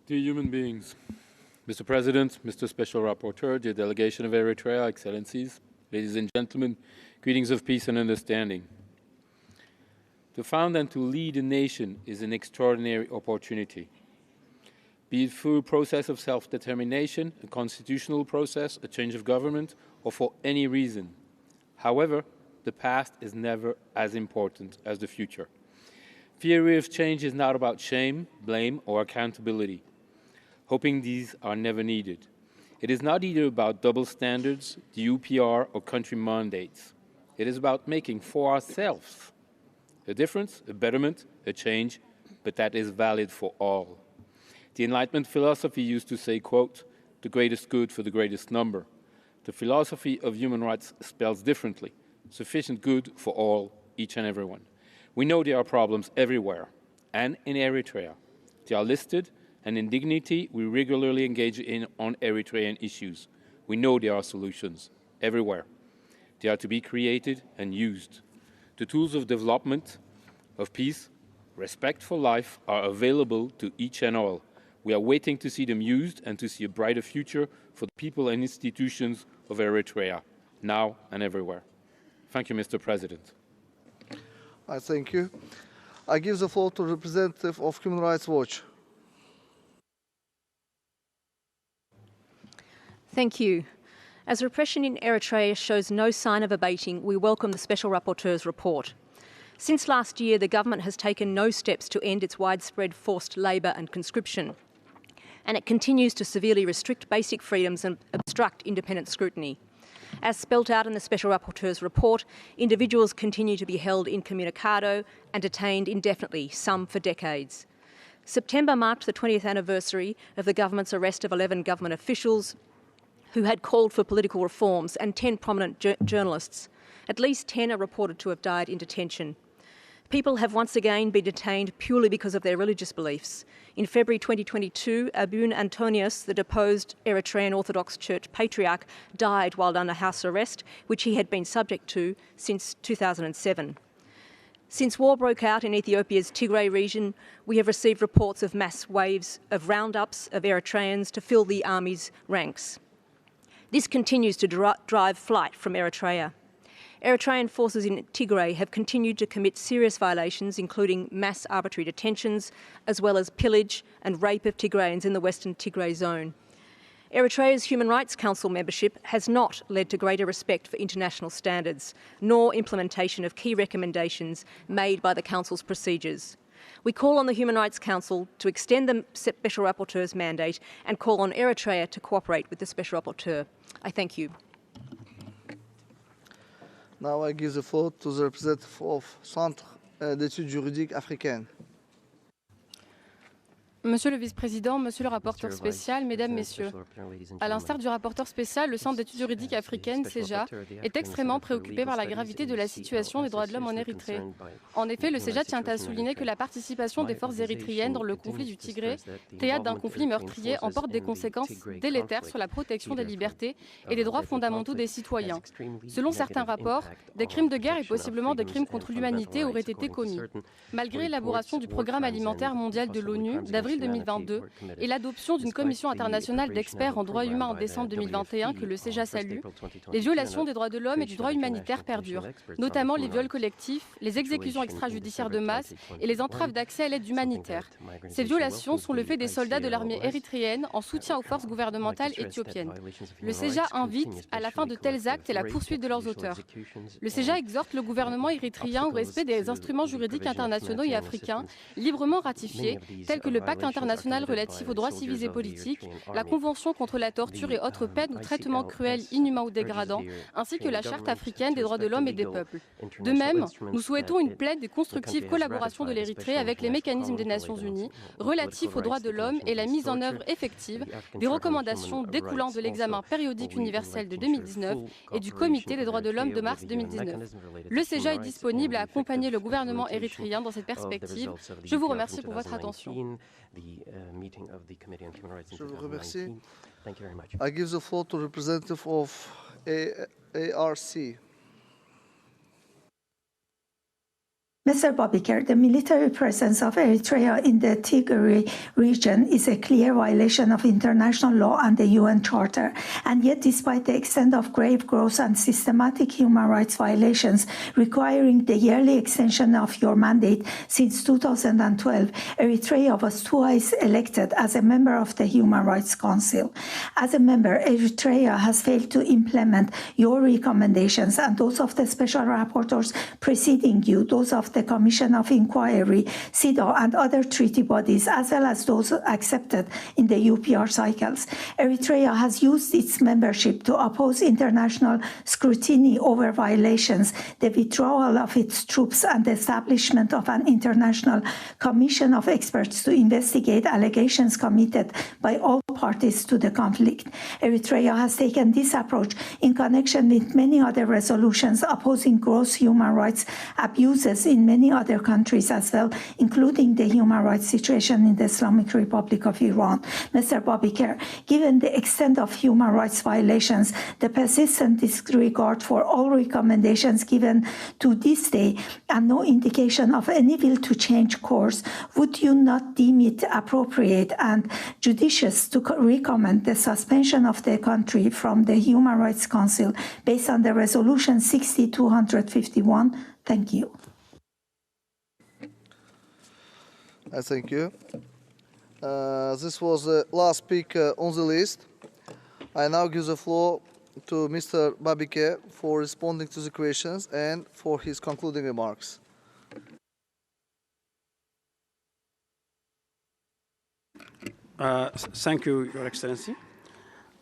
Dear human beings, Mr. President, Mr. Special Rapporteur, dear delegation of Eritrea, Excellencies, ladies and gentlemen, greetings of peace and understanding. To found and to lead a nation is an extraordinary opportunity. Be it through a process of self-determination, a constitutional process, a change of government, or for any reason. However, the past is never as important as the future. Theory of change is not about shame, blame, or accountability. Hoping these are never needed. It is not either about double standards, the UPR, or country mandates. It is about making for ourselves a difference, a betterment, a change, but that is valid for all. The Enlightenment philosophy used to say, quote, the greatest good for the greatest number. The philosophy of human rights spells differently, sufficient good for all, each and everyone. We know there are problems everywhere, and in Eritrea. They are listed, and in Dignity, we regularly engage on Eritrean issues. We know there are solutions everywhere. They are to be created and used. The tools of development, of peace, respect for life are available to each and all. We are waiting to see them used and to see a brighter future for the people and institutions of Eritrea, now and everywhere. Thank you, Mr. President. I thank you. I give the floor to the representative of Human Rights Watch. Thank you. As repression in Eritrea shows no sign of abating, we welcome the Special Rapporteur's report. Since last year, the government has taken no steps to end its widespread forced labour and conscription, and it continues to severely restrict basic freedoms and obstruct independent scrutiny. As spelt out in the Special Rapporteur's report, individuals continue to be held incommunicado and detained indefinitely, some for decades. September marked the 20th anniversary of the government's arrest of 11 government officials who had called for political reforms, and 10 prominent journalists. At least 10 are reported to have died in detention. People have once again been detained purely because of their religious beliefs. In February 2022, Abun Antonius, the deposed Eritrean Orthodox Church patriarch, died while under house arrest, which he had been subject to since 2007. Since war broke out in Ethiopia's Tigray region, we have received reports of mass waves of roundups of Eritreans to fill the army's ranks. This continues to drive flight from Eritrea. Eritrean forces in Tigray have continued to commit serious violations, including mass arbitrary detentions, as well as pillage and rape of Tigrayans in the Western Tigray zone. Eritrea's Human Rights Council membership has not led to greater respect for international standards, nor implementation of key recommendations made by the Council's procedures. We call on the Human Rights Council to extend the Special Rapporteur's mandate and call on Eritrea to cooperate with the Special Rapporteur. I thank you. Now I give the floor to the representative of Centre d'études juridiques africaines. Monsieur le vice-président, monsieur le rapporteur spécial, mesdames, messieurs, à l'instar du rapporteur spécial, le Centre d'études juridiques africaines, CEJA, est extrêmement préoccupé par la gravité de la situation des droits de l'homme en Érythrée. En effet, le CEJA tient à souligner que la participation des forces érythréennes dans le conflit du Tigré, théâtre d'un conflit meurtrier, emporte des conséquences délétères sur la protection des libertés et des droits fondamentaux des citoyens. Selon certains rapports, des crimes de guerre et possiblement des crimes contre l'humanité auraient été commis. Malgré l'élaboration du Programme alimentaire mondial de l'ONU d'avril 2022 et l'adoption d'une commission internationale d'experts en droits humains en décembre 2021 que le CEJA salue, les violations des droits de l'homme et du droit humanitaire perdurent, notamment les viols collectifs, les exécutions extrajudiciaires de masse et les entraves d'accès à l'aide humanitaire. Ces violations sont le fait des soldats de l'armée érythréenne en soutien aux forces gouvernementales éthiopiennes. Le CEJA invite à la fin de tels actes et la poursuite de leurs auteurs. Le CEJA exhorte le gouvernement érythréen au respect des instruments juridiques internationaux et africains librement ratifiés, tels que le Pacte international relatif aux droits civils et politiques, la Convention contre la torture et autres peines ou traitements cruels, inhumains ou dégradants, ainsi que la Charte africaine des droits de l'homme et des peuples. De même, nous souhaitons une pleine et constructive collaboration de l'Érythrée avec les mécanismes des Nations Unies relatifs aux droits de l'homme et la mise en œuvre effective des recommandations découlant de l'examen périodique universel de 2019 et du Comité des droits de l'homme de mars 2019. Le CEJA est disponible à accompagner le gouvernement érythréen dans cette perspective. Je vous remercie pour votre attention. Je vous remercie. I give the floor to representative of ARC. Mr. Babiker, the military presence of Eritrea in the Tigray region is a clear violation of international law and the UN Charter. And yet, despite the extent of grave, gross and systematic human rights violations requiring the yearly extension of your mandate since 2012, Eritrea was twice elected as a member of the Human Rights Council. As a member, Eritrea has failed to implement your recommendations and those of the special rapporteurs preceding you, those of the Commission of Inquiry, CEDAW, and other treaty bodies, as well as those accepted in the UPR cycles. Eritrea has used its membership to oppose international scrutiny over violations, the withdrawal of its troops, and the establishment of an international commission of experts to investigate allegations committed by all parties to the conflict. Eritrea has taken this approach in connection with many other resolutions opposing gross human rights abuses in many other countries as well, including the human rights situation in the Islamic Republic of Iran. Mr. Babiker, given the extent of human rights violations, the persistent disregard for all recommendations given to this day, and no indication of any will to change course, would you not deem it appropriate and judicious to recommend the suspension of the country from the Human Rights Council based on the Resolution 6251? Thank you. Thank you. This was the last speaker on the list. I now give the floor to Mr. Babiker for responding to the questions and for his concluding remarks. Thank you, Your Excellency.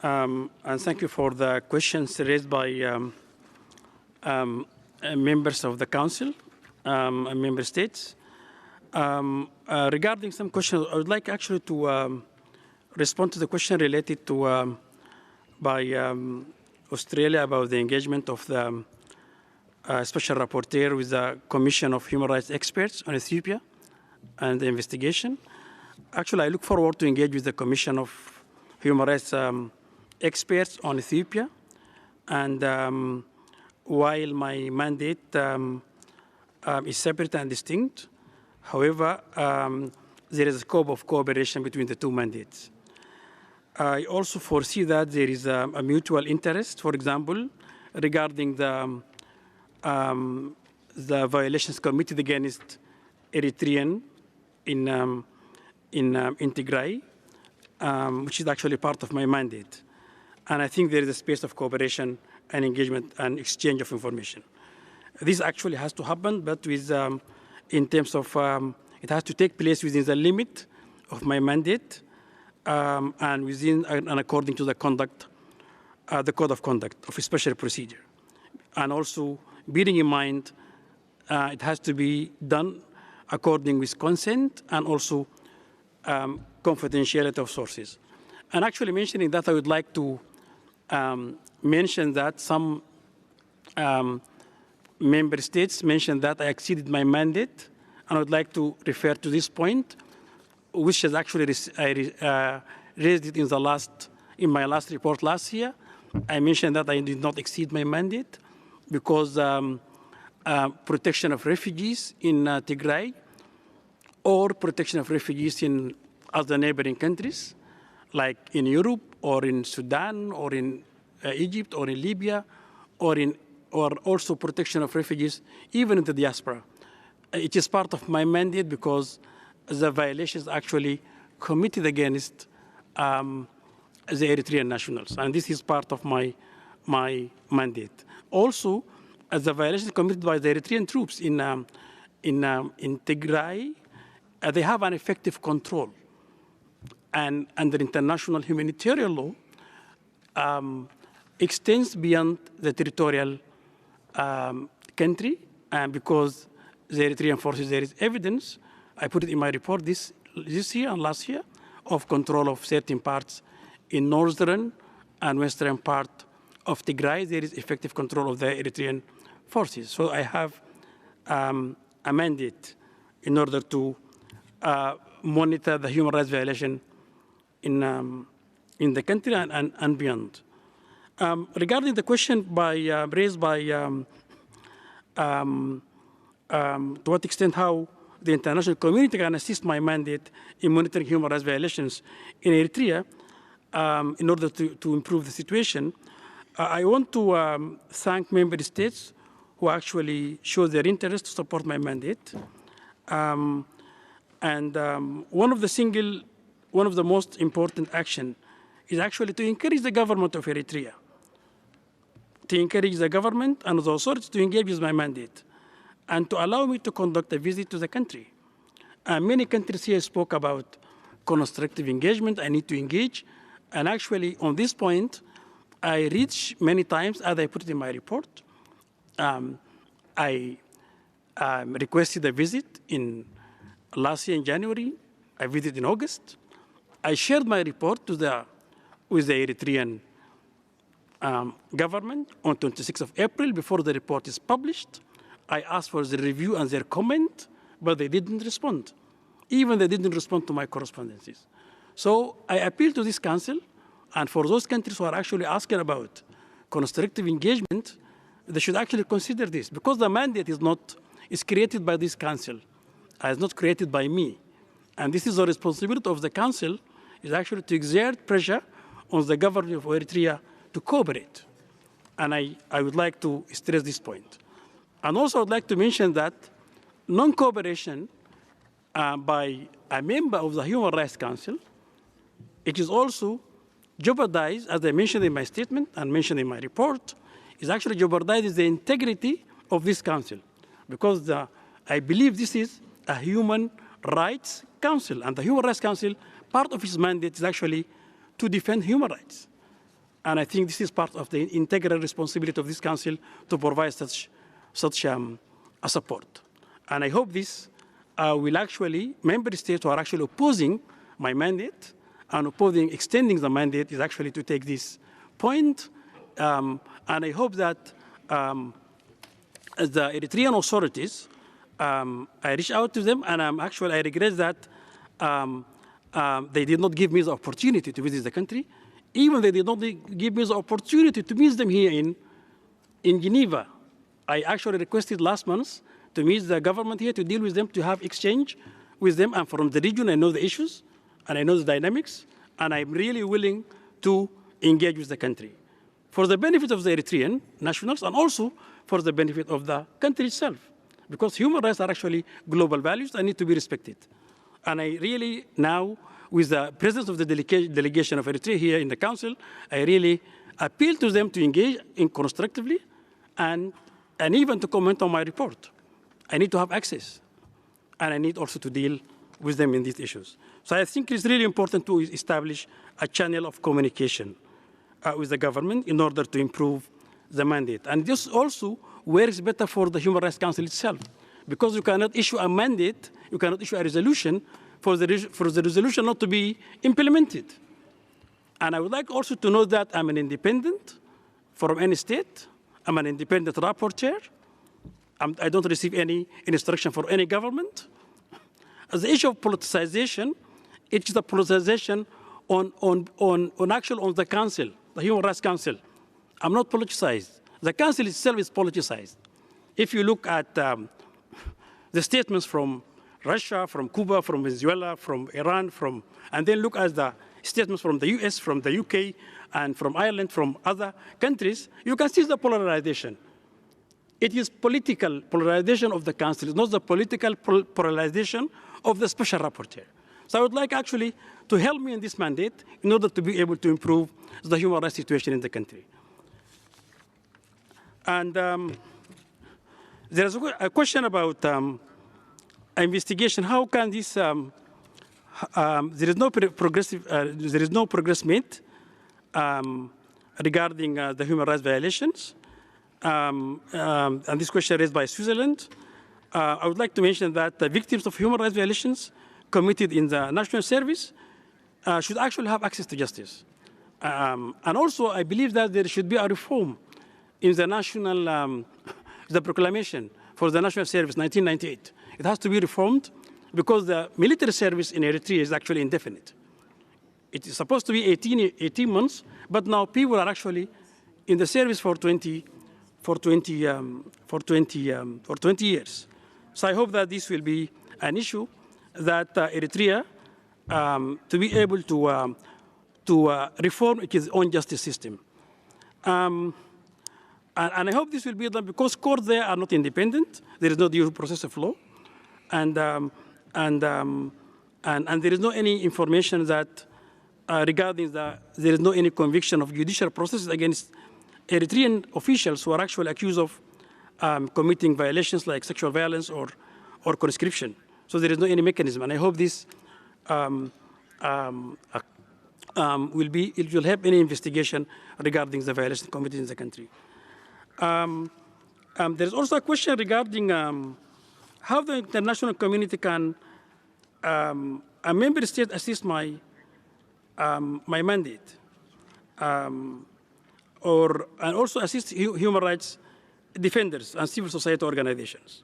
And thank you for the questions raised by members of the Council and member states. Regarding some questions, I would like actually to respond to the question related to by Australia about the engagement of the Special Rapporteur with the Commission of Human Rights Experts on Ethiopia and the investigation. Actually, I look forward to engage with the Commission of Human Rights Experts on Ethiopia. And while my mandate is separate and distinct, however, there is a scope of cooperation between the two mandates. I also foresee that there is a mutual interest, for example, regarding the violations committed against Eritrean in Tigray, which is actually part of my mandate. And I think there is a space of cooperation and engagement and exchange of information. This actually has to happen, but with in terms of, it has to take place within the limit of my mandate and within and according to the conduct, the code of conduct of a special procedure. And also bearing in mind, it has to be done according with consent and also confidentiality of sources. And actually mentioning that, I would like to mention that some member states mentioned that I exceeded my mandate, and I would like to refer to this point, which is actually I raised it in my last report last year. I mentioned that I did not exceed my mandate because protection of refugees in Tigray or protection of refugees in other neighboring countries, like in Europe or in Sudan or in Egypt or in Libya, or also protection of refugees even in the diaspora. It is part of my mandate because the violations actually committed against the Eritrean nationals, and this is part of my mandate. Also, the violations committed by the Eritrean troops in Tigray, they have an effective control, and under international humanitarian law, extends beyond the territorial country, and because the Eritrean forces, there is evidence, I put it in my report this year and last year, of control of certain parts in northern and western part of Tigray. There is effective control of the Eritrean forces. So I have a mandate in order to monitor the human rights violation in the country and beyond. Regarding the question raised by to what extent how the international community can assist my mandate in monitoring human rights violations in Eritrea in order to improve the situation, I want to thank member states who actually showed their interest to support my mandate. One of the most important action is actually to encourage the government of Eritrea, to encourage the government and the authorities to engage with my mandate, and to allow me to conduct a visit to the country. Many countries here spoke about constructive engagement. I need to engage. And actually, on this point, I reached many times, as I put it in my report. I requested a visit last year in January. I visited in August. I shared my report with the Eritrean government on 26th of April before the report is published. I asked for the review and their comment, but they didn't respond. Even they didn't respond to my correspondences. So I appeal to this council, and for those countries who are actually asking about constructive engagement, they should actually consider this, because the mandate is created by this council, it's not created by me. And this is the responsibility of the council, is actually to exert pressure on the government of Eritrea to cooperate. And I would like to stress this point. And also I would like to mention that non-cooperation by a member of the Human Rights Council, it is also jeopardized, as I mentioned in my statement and mentioned in my report, is actually jeopardizes the integrity of this council, because I believe this is a human rights council, and the Human Rights Council, part of its mandate is actually to defend human rights. And I think this is part of the integral responsibility of this council to provide such a support. And I hope this will actually, member states who are actually opposing my mandate and opposing extending the mandate is actually to take this point. And I hope that the Eritrean authorities, I reached out to them, and I regret that they did not give me the opportunity to visit the country. Even they did not give me the opportunity to meet them here in Geneva. I actually requested last month to meet the government here, to deal with them, to have exchange with them. And from the region, I know the issues, and I know the dynamics, and I'm really willing to engage with the country for the benefit of the Eritrean nationals and also for the benefit of the country itself, because human rights are actually global values and need to be respected. And I really now, with the presence of the delegation of Eritrea here in the Council, I really appeal to them to engage constructively and even to comment on my report. I need to have access, and I need also to deal with them in these issues. So I think it's really important to establish a channel of communication with the government in order to improve the mandate. And this also works better for the Human Rights Council itself, because you cannot issue a mandate, you cannot issue a resolution for the resolution not to be implemented. And I would like also to note that I'm an independent from any state. I'm an independent rapporteur. I don't receive any instruction for any government. As the issue of politicization, it is the politicization on the Council, the Human Rights Council. I'm not politicized. The Council itself is politicized. If you look at the statements from Russia, from Cuba, from Venezuela, from Iran, and then look at the statements from the US, from the UK, and from Ireland, from other countries, you can see the polarization. It is political polarization of the Council. It's not the political polarization of the Special Rapporteur. So I would like actually to help me in this mandate in order to be able to improve the human rights situation in the country. And there is a question about investigation. How can this? There is no progress made regarding the human rights violations. And this question raised by Switzerland. I would like to mention that the victims of human rights violations committed in the national service should actually have access to justice. And also, I believe that there should be a reform in the national, the proclamation for the national service, 1998. It has to be reformed because the military service in Eritrea is actually indefinite. It is supposed to be 18 months, but now people are actually in the service for 20 years. So I hope that this will be an issue that Eritrea, to be able to reform its own justice system. And I hope this will be done because courts there are not independent. There is no due process of law. And there is no any information that regarding there is no any conviction of judicial processes against Eritrean officials who are actually accused of committing violations like sexual violence or conscription. So there is no any mechanism. And I hope this it will help any investigation regarding the violations committed in the country. There is also a question regarding how the international community can a member state assist my mandate, and also assist human rights defenders and civil society organizations.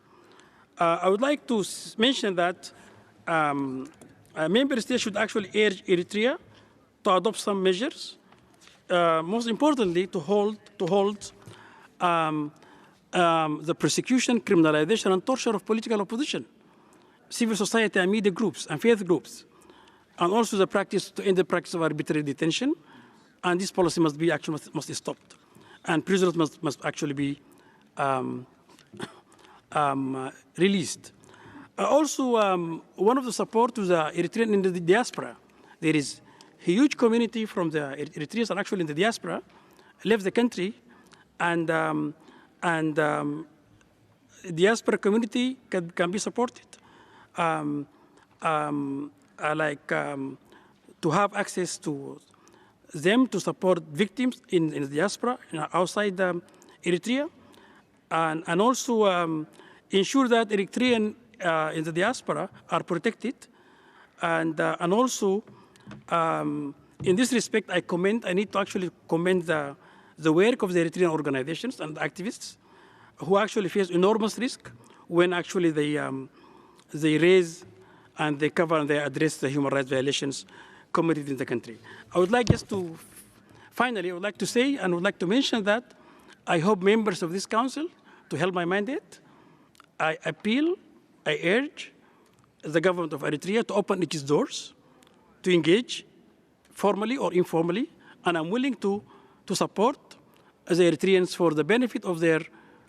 I would like to mention that a member state should actually urge Eritrea to adopt some measures, most importantly to hold the persecution, criminalization, and torture of political opposition, civil society and media groups and faith groups, and also the practice to end the practice of arbitrary detention. And this policy must be must be stopped, and prisoners must actually be released. Also, one of the support to the Eritrean in the diaspora, there is a huge community from the Eritreans are actually in the diaspora, left the country, and diaspora community can be supported, to have access to them to support victims in the diaspora, outside Eritrea, and also ensure that Eritrean in the diaspora are protected, and also in this respect, I need to actually commend the work of the Eritrean organizations and activists who actually face enormous risk when actually they raise and they cover and they address the human rights violations committed in the country. I would like finally, I would like to say and would like to mention that I hope members of this council to help my mandate. I urge the government of Eritrea to open its doors, to engage formally or informally, and I'm willing to support the Eritreans for the benefit of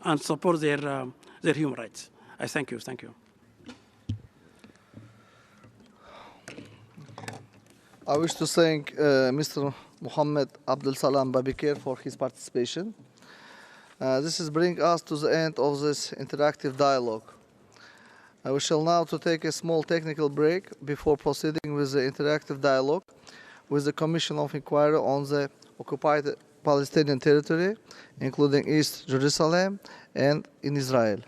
and support their human rights. I thank you. Thank you. I wish to thank Mr. Mohammed Abdel Salam Babikir for his participation. This is bringing us to the end of this interactive dialogue. We shall now take a small technical break before proceeding with the interactive dialogue with the Commission of Inquiry on the occupied Palestinian territory, including East Jerusalem and in Israel.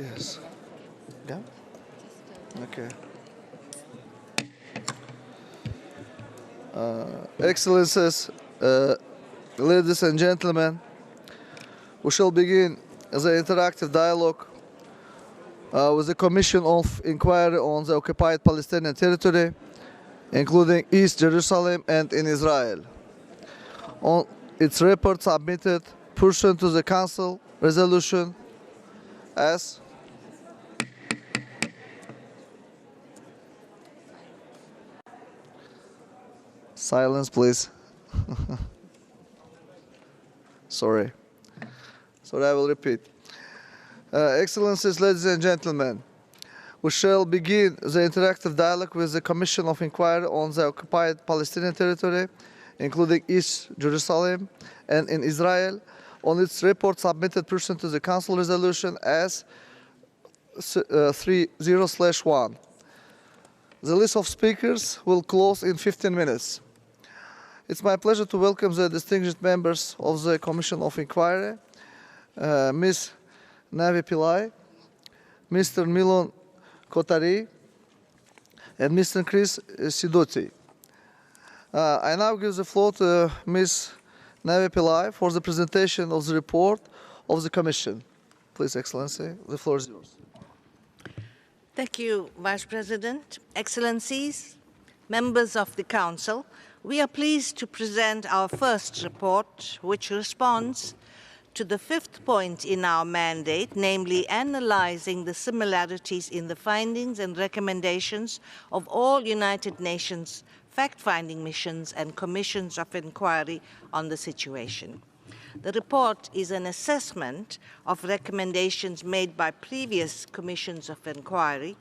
Yes. Yeah? Okay. Excellencies, ladies and gentlemen, we shall begin the interactive dialogue with the Commission of Inquiry on the Occupied Palestinian Territory, including East Jerusalem and in Israel, on its report submitted pursuant to the Council resolution as silence, please. Sorry, I will repeat. Excellencies, ladies and gentlemen, we shall begin the interactive dialogue with the Commission of Inquiry on the Occupied Palestinian Territory, including East Jerusalem and in Israel, on its report submitted pursuant to the Council resolution as 30/1. The list of speakers will close in 15 minutes. It's my pleasure to welcome the distinguished members of the Commission of Inquiry, Ms. Navi Pillai, Mr. Milon Kotari, and Mr. Chris Sidoti. I now give the floor to Ms. Navi Pillai for the presentation of the report of the Commission. Please, Excellency, the floor is yours. Thank you, Vice President. Excellencies, members of the Council, we are pleased to present our first report, which responds to the fifth point in our mandate, namely analyzing the similarities in the findings and recommendations of all United Nations fact-finding missions and commissions of inquiry on the situation. The report is an assessment of recommendations made by previous commissions of inquiry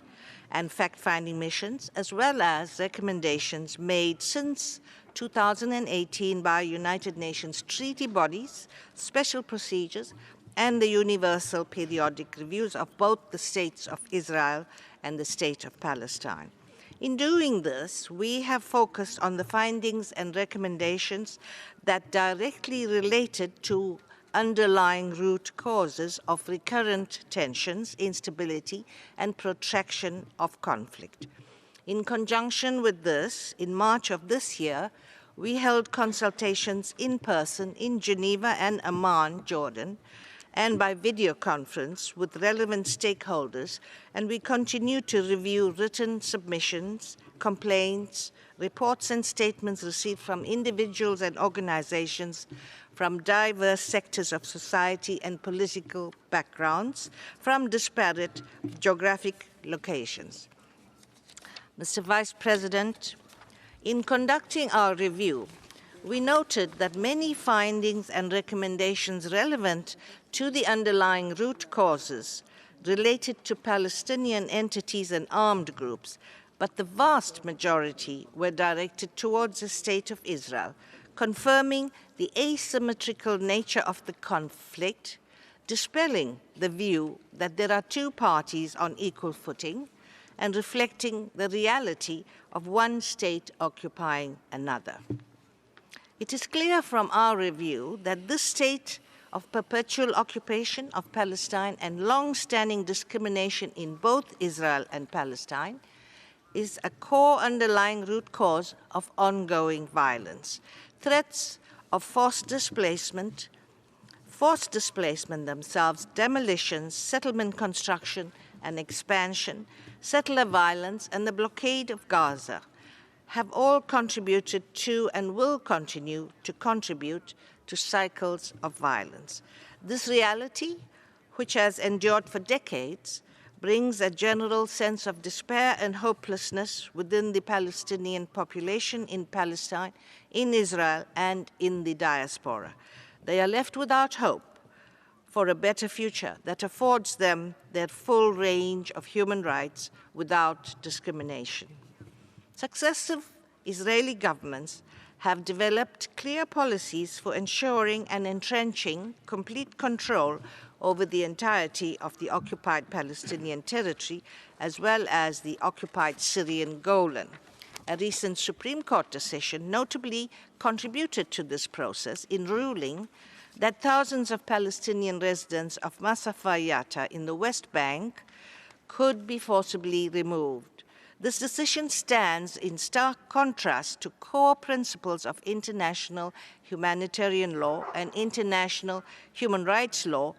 and fact-finding missions, as well as recommendations made since 2018 by United Nations treaty bodies, special procedures, and the universal periodic reviews of both the states of Israel and the state of Palestine. In doing this, we have focused on the findings and recommendations that directly related to underlying root causes of recurrent tensions, instability, and protraction of conflict. In conjunction with this, in March of this year, we held consultations in person in Geneva and Amman, Jordan, and by video conference with relevant stakeholders, and we continue to review written submissions, complaints, reports and statements received from individuals and organizations from diverse sectors of society and political backgrounds, from disparate geographic locations. Mr. Vice President, in conducting our review, we noted that many findings and recommendations relevant to the underlying root causes related to Palestinian entities and armed groups, but the vast majority were directed towards the state of Israel, confirming the asymmetrical nature of the conflict, dispelling the view that there are two parties on equal footing, and reflecting the reality of one state occupying another. It is clear from our review that this state of perpetual occupation of Palestine and long-standing discrimination in both Israel and Palestine is a core underlying root cause of ongoing violence. Threats of forced displacement themselves, demolitions, settlement construction and expansion, settler violence, and the blockade of Gaza have all contributed to and will continue to contribute to cycles of violence. This reality, which has endured for decades, brings a general sense of despair and hopelessness within the Palestinian population in Palestine, in Israel, and in the diaspora. They are left without hope for a better future that affords them their full range of human rights without discrimination. Successive Israeli governments have developed clear policies for ensuring and entrenching complete control over the entirety of the occupied Palestinian territory, as well as the occupied Syrian Golan. A recent Supreme Court decision notably contributed to this process in ruling that thousands of Palestinian residents of Masafa Yatta in the West Bank could be forcibly removed. This decision stands in stark contrast to core principles of international humanitarian law and international human rights law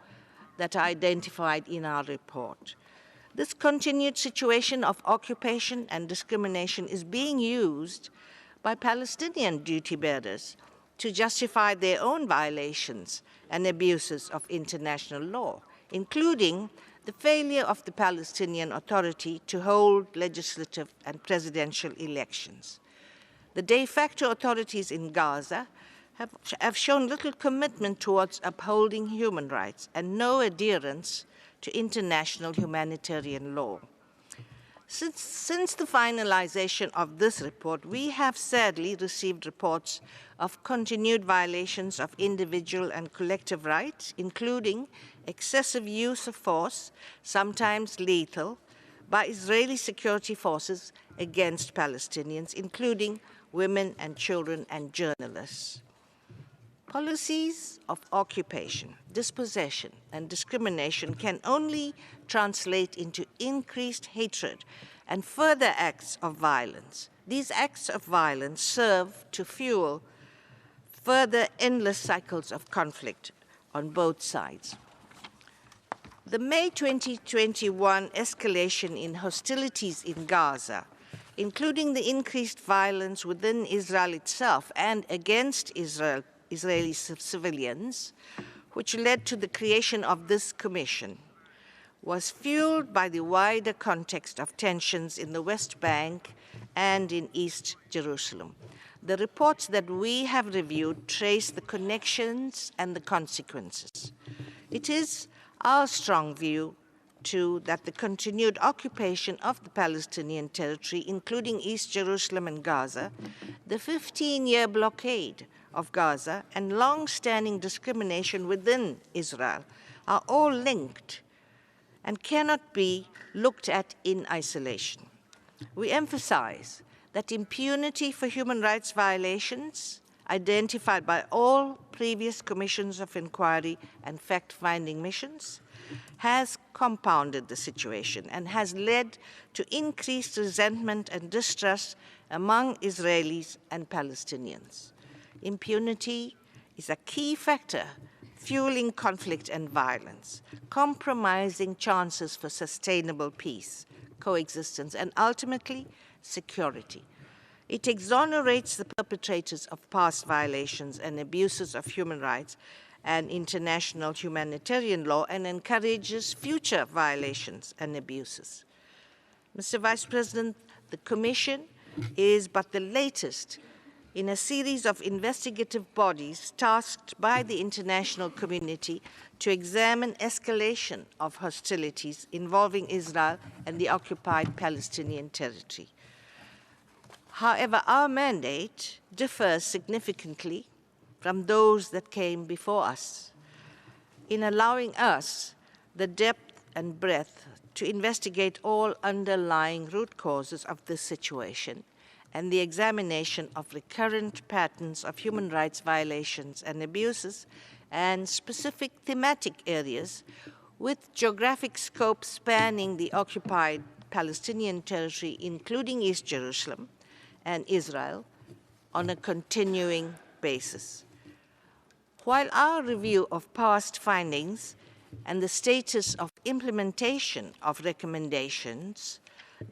that are identified in our report. This continued situation of occupation and discrimination is being used by Palestinian duty bearers to justify their own violations and abuses of international law, including the failure of the Palestinian Authority to hold legislative and presidential elections. The de facto authorities in Gaza have shown little commitment towards upholding human rights and no adherence to international humanitarian law. Since the finalization of this report, we have sadly received reports of continued violations of individual and collective rights, including excessive use of force, sometimes lethal, by Israeli security forces against Palestinians, including women and children and journalists. Policies of occupation, dispossession, and discrimination can only translate into increased hatred and further acts of violence. These acts of violence serve to fuel further endless cycles of conflict on both sides. The May 2021 escalation in hostilities in Gaza, including the increased violence within Israel itself and against Israeli civilians, which led to the creation of this commission, was fueled by the wider context of tensions in the West Bank and in East Jerusalem. The reports that we have reviewed trace the connections and the consequences. It is our strong view, too, that the continued occupation of the Palestinian territory, including East Jerusalem and Gaza, the 15-year blockade of Gaza, and long-standing discrimination within Israel are all linked and cannot be looked at in isolation. We emphasize that impunity for human rights violations identified by all previous commissions of inquiry and fact-finding missions has compounded the situation and has led to increased resentment and distrust among Israelis and Palestinians. Impunity is a key factor fueling conflict and violence, compromising chances for sustainable peace, coexistence, and ultimately security. It exonerates the perpetrators of past violations and abuses of human rights and international humanitarian law and encourages future violations and abuses. Mr. Vice President, the Commission is but the latest in a series of investigative bodies tasked by the international community to examine escalation of hostilities involving Israel and the occupied Palestinian territory. However, our mandate differs significantly from those that came before us in allowing us the depth and breadth to investigate all underlying root causes of this situation and the examination of recurrent patterns of human rights violations and abuses and specific thematic areas with geographic scope spanning the occupied Palestinian territory, including East Jerusalem and Israel, on a continuing basis. While our review of past findings and the status of implementation of recommendations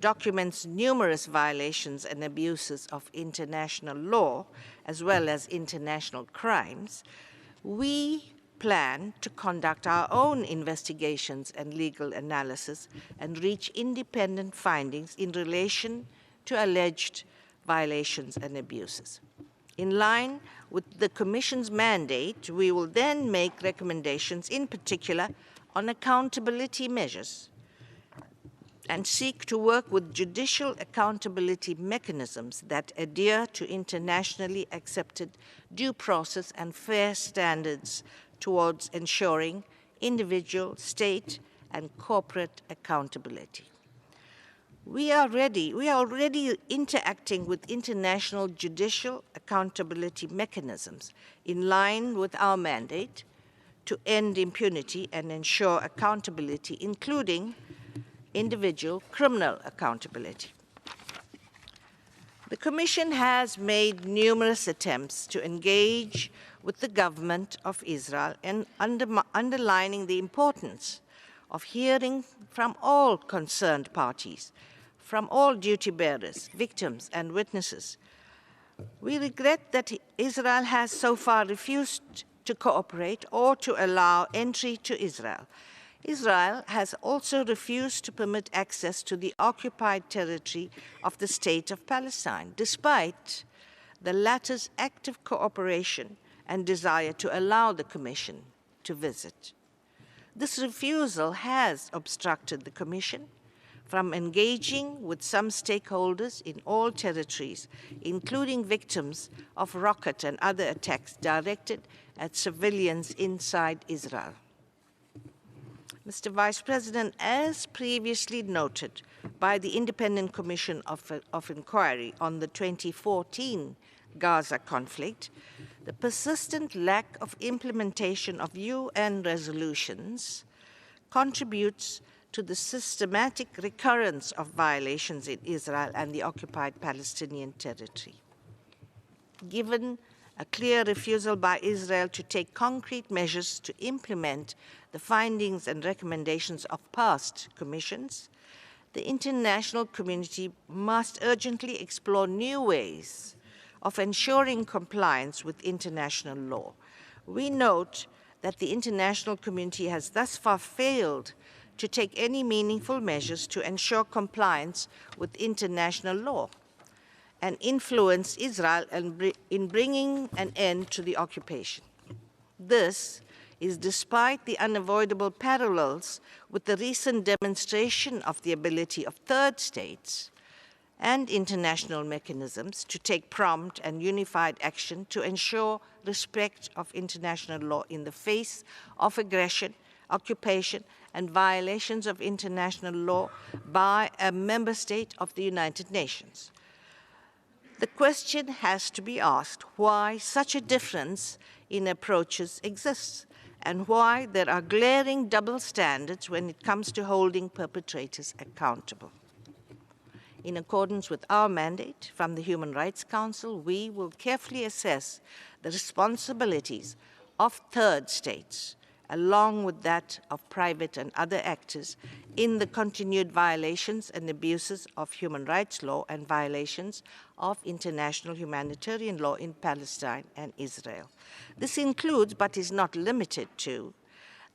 documents numerous violations and abuses of international law, as well as international crimes, we plan to conduct our own investigations and legal analysis and reach independent findings in relation to alleged violations and abuses. In line with the Commission's mandate, we will then make recommendations, in particular, on accountability measures and seek to work with judicial accountability mechanisms that adhere to internationally accepted due process and fair standards towards ensuring individual, state, and corporate accountability. We are already interacting with international judicial accountability mechanisms in line with our mandate to end impunity and ensure accountability, including individual criminal accountability. The Commission has made numerous attempts to engage with the government of Israel and underlining the importance of hearing from all concerned parties, from all duty bearers, victims, and witnesses. We regret that Israel has so far refused to cooperate or to allow entry to Israel. Israel has also refused to permit access to the occupied territory of the State of Palestine, despite the latter's active cooperation and desire to allow the Commission to visit. This refusal has obstructed the Commission from engaging with some stakeholders in all territories, including victims of rocket and other attacks directed at civilians inside Israel. Mr. Vice President, as previously noted by the Independent Commission of Inquiry on the 2014 Gaza conflict, the persistent lack of implementation of UN resolutions contributes to the systematic recurrence of violations in Israel and the occupied Palestinian territory. Given a clear refusal by Israel to take concrete measures to implement the findings and recommendations of past commissions, the international community must urgently explore new ways of ensuring compliance with international law. We note that the international community has thus far failed to take any meaningful measures to ensure compliance with international law and influence Israel in bringing an end to the occupation. This is despite the unavoidable parallels with the recent demonstration of the ability of third states and international mechanisms to take prompt and unified action to ensure respect of international law in the face of aggression, occupation, and violations of international law by a member state of the United Nations. The question has to be asked why such a difference in approaches exists and why there are glaring double standards when it comes to holding perpetrators accountable. In accordance with our mandate from the Human Rights Council, we will carefully assess the responsibilities of third states, along with that of private and other actors, in the continued violations and abuses of human rights law and violations of international humanitarian law in Palestine and Israel. This includes, but is not limited to,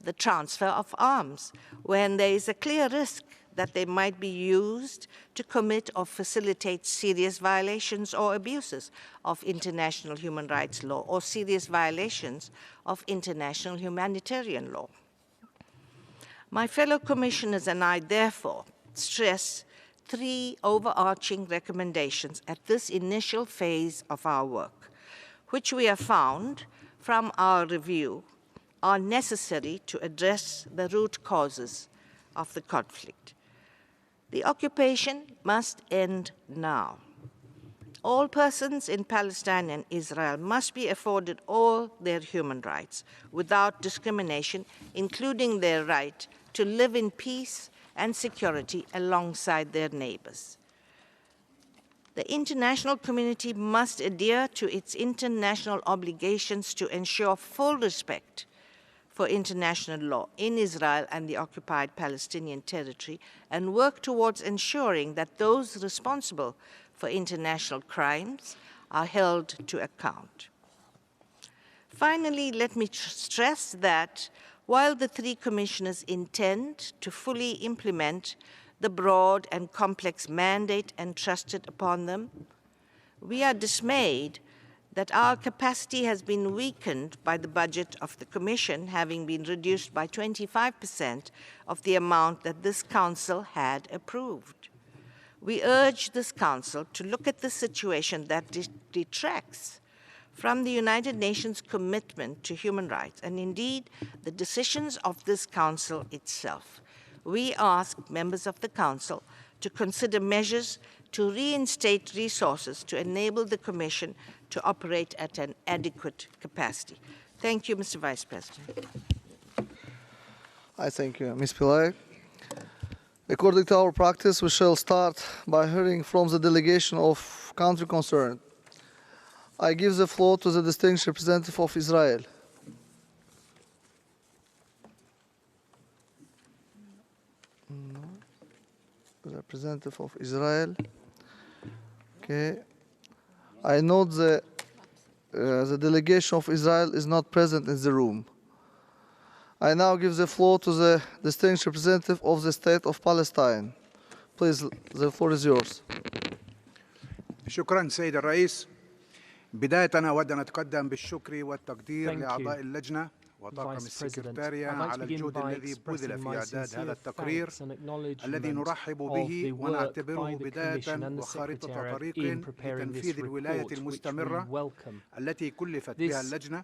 the transfer of arms, when there is a clear risk that they might be used to commit or facilitate serious violations or abuses of international human rights law or serious violations of international humanitarian law. My fellow commissioners and I therefore stress three overarching recommendations at this initial phase of our work, which we have found from our review are necessary to address the root causes of the conflict. The occupation must end now. All persons in Palestine and Israel must be afforded all their human rights without discrimination, including their right to live in peace and security alongside their neighbors. The international community must adhere to its international obligations to ensure full respect for international law in Israel and the occupied Palestinian territory and work towards ensuring that those responsible for international crimes are held to account. Finally, let me stress that while the three commissioners intend to fully implement the broad and complex mandate entrusted upon them, we are dismayed that our capacity has been weakened by the budget of the Commission having been reduced by 25% of the amount that this Council had approved. We urge this Council to look at the situation that detracts from the United Nations commitment to human rights and indeed the decisions of this Council itself. We ask members of the Council to consider measures to reinstate resources to enable the Commission to operate at an adequate capacity. Thank you, Mr. Vice President. I thank you, Ms. Pillay. According to our practice, we shall start by hearing from the delegation of country concerned. I give the floor to the distinguished representative of Israel. Representative of Israel. Okay. I note that the delegation of Israel is not present in the room. I now give the floor to the distinguished representative of the State of Palestine. Please, the floor is yours. شكرا سيد الرئيس. بداية أود أن أتقدم بالشكر والتقدير لأعضاء اللجنة وطاقم السكرتارية على الجهد الذي بذل في إعداد هذا التقرير الذي نرحب به ونعتبره بداية وخارطة طريق لتنفيذ الولاية المستمرة التي كلفت بها اللجنة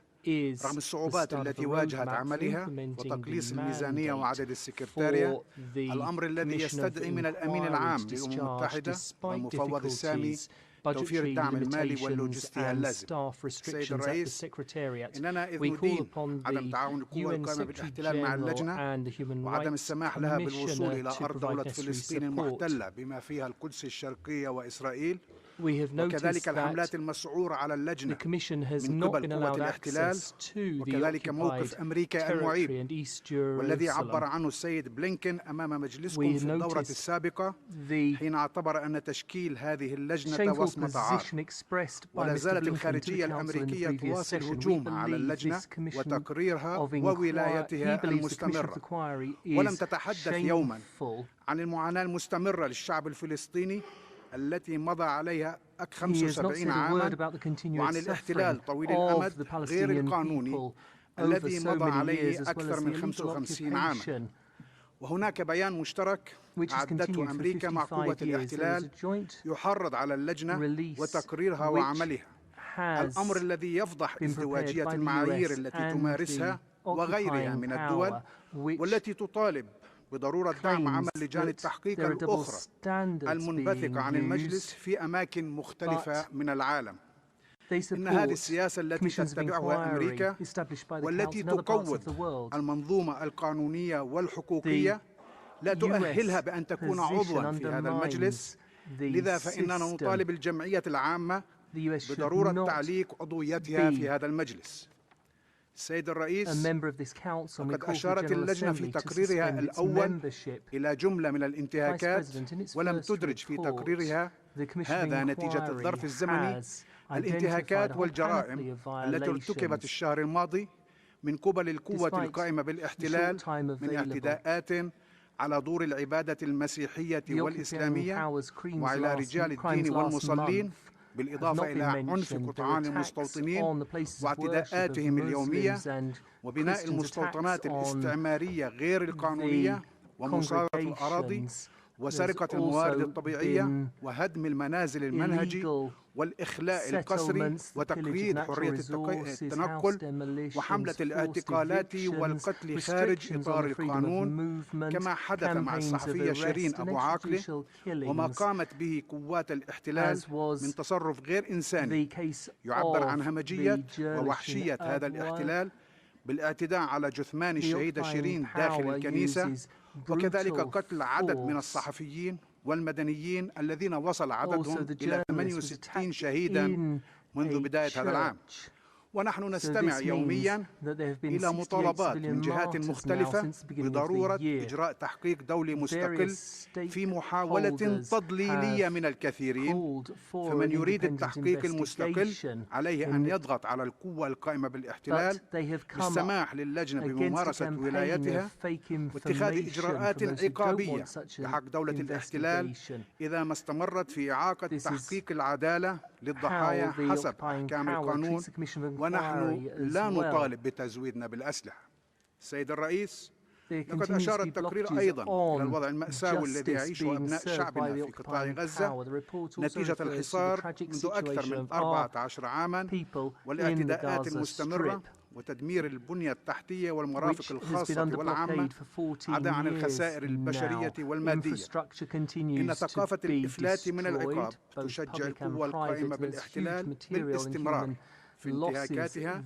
رغم الصعوبات التي واجهت عملها وتقليص الميزانية وعدد السكرتارية، الأمر الذي يستدعي من الأمين العام للأمم المتحدة والمفوض السامي توفير الدعم المالي واللوجستي اللازم. سيد الرئيس، إننا إذ ندين عدم تعاون القوى القائمة بالاحتلال مع اللجنة وعدم السماح لها بالوصول إلى أرض دولة فلسطين المحتلة بما فيها القدس الشرقية وإسرائيل، وكذلك الحملات المسعورة على اللجنة من قبل قوة الاحتلال، وكذلك موقف أمريكا المعيب والذي عبر عنه السيد بلينكن أمام مجلسكم في الدورة السابقة حين اعتبر أن تشكيل هذه اللجنة وصمة عار. ولا زالت الخارجية الأمريكية تواصل هجومها على اللجنة وتقريرها وولايتها المستمرة، ولم تتحدث يوما عن المعاناة المستمرة للشعب الفلسطيني التي مضى عليها 75 عاما، وعن الاحتلال طويل الأمد غير القانوني الذي مضى عليه أكثر من 55 عاما. وهناك بيان مشترك أعدته أمريكا مع قوة الاحتلال يحرض على اللجنة وتقريرها وعملها، الأمر الذي يفضح ازدواجية المعايير التي تمارسها وغيرها من الدول والتي تطالب بضرورة دعم عمل لجان التحقيق الأخرى المنبثقة عن المجلس في أماكن مختلفة من العالم. إن هذه السياسة التي تتبعها أمريكا والتي تقوض المنظومة القانونية والحقوقية لا تؤهلها بأن تكون عضوا في هذا المجلس، لذا فإننا نطالب الجمعية العامة بضرورة تعليق عضويتها في هذا المجلس. السيد الرئيس، وقد أشارت اللجنة في تقريرها الأول إلى جملة من الانتهاكات ولم تدرج في تقريرها هذا نتيجة الظرف الزمني الانتهاكات والجرائم التي ارتكبت الشهر الماضي من قبل القوة القائمة بالاحتلال من اعتداءات على دور العبادة المسيحية والإسلامية وعلى رجال الدين والمصلين، بالإضافة إلى عنف قطعان المستوطنين واعتداءاتهم اليومية وبناء المستوطنات الاستعمارية غير القانونية ومصادرة الأراضي وسرقة الموارد الطبيعية وهدم المنازل المنهجي والإخلاء القسري وتقييد حرية التنقل وحملة الاعتقالات والقتل خارج إطار القانون، كما حدث مع الصحفية شيرين أبو عاقلة وما قامت به قوات الاحتلال من تصرف غير إنساني يعبر عن همجية ووحشية هذا الاحتلال بالاعتداء على جثمان الشهيدة شيرين داخل الكنيسة، وكذلك قتل عدد من الصحفيين والمدنيين الذين وصل عددهم إلى 68 شهيدا منذ بداية هذا العام. ونحن نستمع يوميا إلى مطالبات من جهات مختلفة بضرورة إجراء تحقيق دولي مستقل في محاولة تضليلية من الكثيرين، فمن يريد التحقيق المستقل عليه أن يضغط على القوة القائمة بالاحتلال بالسماح للجنة بممارسة ولايتها واتخاذ إجراءات عقابية بحق دولة الاحتلال إذا ما استمرت في إعاقة تحقيق العدالة للضحايا حسب أحكام القانون، ونحن لا نطالب بتزويدنا بالأسلحة. السيد الرئيس، لقد أشار التقرير أيضا إلى الوضع المأساوي الذي يعيشه أبناء شعبنا في قطاع غزة نتيجة الحصار منذ أكثر من 14 عاما والاعتداءات المستمرة وتدمير البنية التحتية والمرافق الخاصة والعامة، عدا عن الخسائر البشرية والمادية. إن ثقافة الإفلات من العقاب تشجع القوى القائمة بالاحتلال بالاستمرار في انتهاكاتها،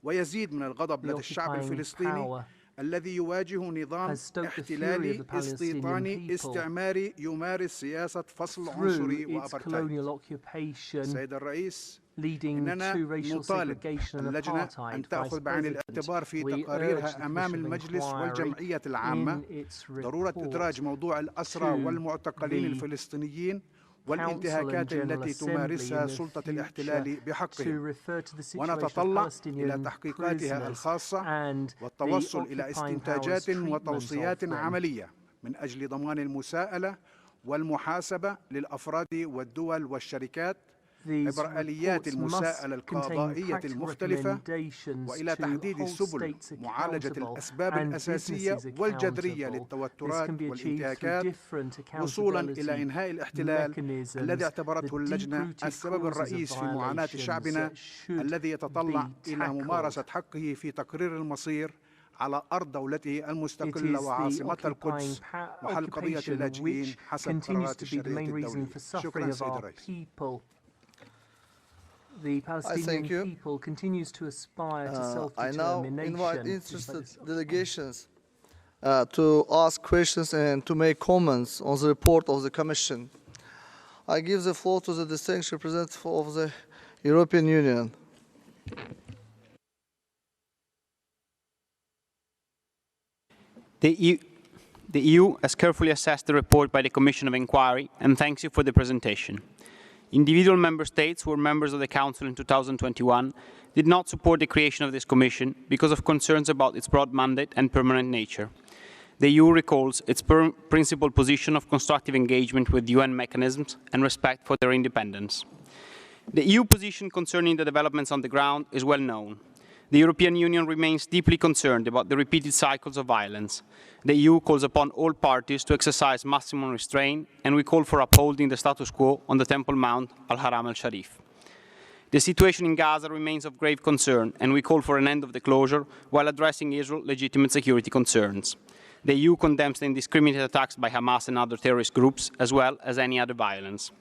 ويزيد من الغضب لدى الشعب الفلسطيني الذي يواجه نظام احتلالي استيطاني استعماري يمارس سياسة فصل عنصري وأبرتايد. سيد الرئيس، إننا نطالب اللجنة أن تأخذ بعين الاعتبار في تقاريرها أمام المجلس والجمعية العامة ضرورة إدراج موضوع الأسرى والمعتقلين الفلسطينيين والانتهاكات التي تمارسها سلطة الاحتلال بحقهم، ونتطلع إلى تحقيقاتها الخاصة والتوصل إلى استنتاجات وتوصيات عملية من أجل ضمان المساءلة والمحاسبة للأفراد والدول والشركات عبر آليات المساءلة القضائية المختلفة، وإلى تحديد سبل معالجة الأسباب الأساسية والجذرية للتوترات والانتهاكات وصولا إلى إنهاء الاحتلال الذي اعتبرته اللجنة السبب الرئيس في معاناة شعبنا الذي يتطلع إلى ممارسة حقه في تقرير المصير على أرض دولته المستقلة وعاصمتها القدس وحل قضية اللاجئين حسب قرارات الشرعية الدولية. شكرا سيد الرئيس. The Palestinian people continues to aspire to self-determination. I now invite interested delegations to ask questions and to make comments on the report of the Commission. I give the floor to the distinguished representative of the European Union. The EU has carefully assessed the report by the Commission of Inquiry and thanks you for the presentation. Individual member states who were members of the Council in 2021 did not support the creation of this Commission because of concerns about its broad mandate and permanent nature. The EU recalls its principal position of constructive engagement with UN mechanisms and respect for their independence. The EU position concerning the developments on the ground is well known. The European Union remains deeply concerned about the repeated cycles of violence. The EU calls upon all parties to exercise maximum restraint, and we call for upholding the status quo on the Temple Mount al-Haram al-Sharif. The situation in Gaza remains of grave concern, and we call for an end of the closure while addressing Israel's legitimate security concerns. The EU condemns the indiscriminate attacks by Hamas and other terrorist groups, as well as any other violence.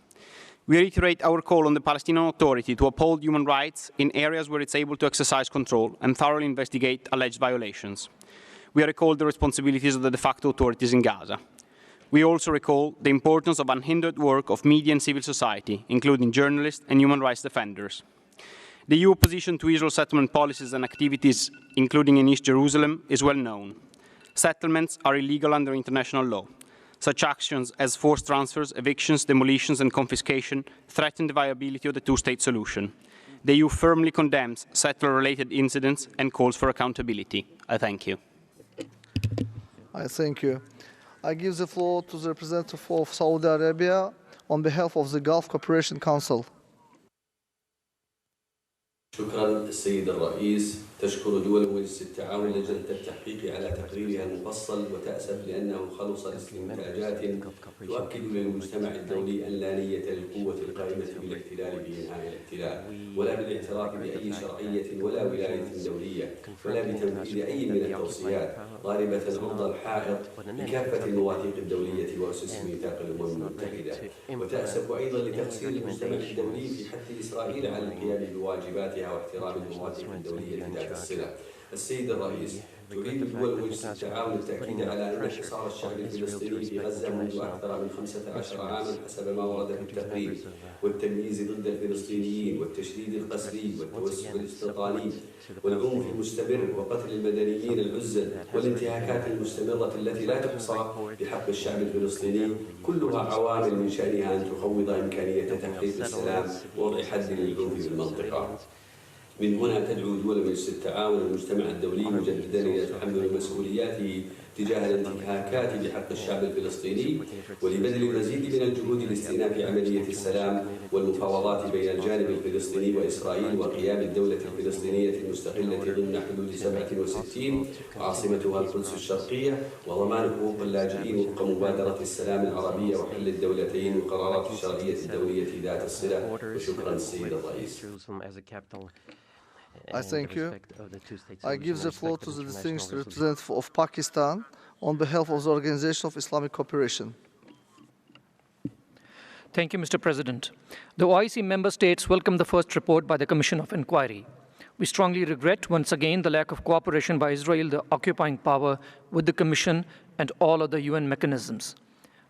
We reiterate our call on the Palestinian Authority to uphold human rights in areas where it's able to exercise control and thoroughly investigate alleged violations. We recall the responsibilities of the de facto authorities in Gaza. We also recall the importance of unhindered work of media and civil society, including journalists and human rights defenders. The EU opposition to Israel's settlement policies and activities, including in East Jerusalem, is well known. Settlements are illegal under international law. Such actions as forced transfers, evictions, demolitions and confiscation threaten the viability of the two-state solution. The EU firmly condemns settler-related incidents and calls for accountability. I thank you. I thank you. I give the floor to the representative of Saudi Arabia on behalf of the Gulf Cooperation Council. شكرا السيد الرئيس. تشكر دول مجلس التعاون لجنة التحقيق على تقريرها المفصل وتأسف لأنه خلص لاستنتاجات تؤكد للمجتمع الدولي أن لا نية للقوة القائمة بالاحتلال بإنهاء الاحتلال ولا بالاعتراف بأي شرعية ولا ولاية دولية ولا بتنفيذ أي من التوصيات، ضاربة عرض الحائط بكافة المواثيق الدولية وأسس ميثاق الأمم المتحدة. وتأسف أيضا لتقصير المجتمع الدولي في حث إسرائيل على القيام بواجباتها واحترام المواثيق الدولية ذات الصلة. السيد الرئيس، تريد دول مجلس التعاون التأكيد على أن حصار الشعب الفلسطيني في غزة منذ أكثر من 15 عاما حسب ما ورد في التقرير، والتمييز ضد الفلسطينيين والتشديد القسري والتوسع الاستيطاني والعنف المستمر وقتل المدنيين العزل والانتهاكات المستمرة التي لا تحصى بحق الشعب الفلسطيني، كلها عوامل من شأنها أن تخوض إمكانية تحقيق السلام ووضع حد للعنف في المنطقة. من هنا تدعو دول مجلس التعاون والمجتمع الدولي مجددا إلى تحمل مسؤولياته تجاه الانتهاكات بحق الشعب الفلسطيني ولبذل المزيد من الجهود لاستئناف عملية السلام والمفاوضات بين الجانب الفلسطيني وإسرائيل وقيام الدولة الفلسطينية المستقلة ضمن حدود 67 عاصمتها القدس الشرقية وضمان حقوق اللاجئين وفق مبادرة السلام العربية وحل الدولتين وقرارات الشرعية الدولية ذات الصلة. وشكرا السيد الرئيس. I thank you. I give the floor to the distinguished representative of Pakistan on behalf of the Organization of Islamic Cooperation. Thank you, Mr. President. The OIC member states welcome the first report by the Commission of Inquiry. We strongly regret, once again, the lack of cooperation by Israel, the occupying power, with the Commission and all other UN mechanisms.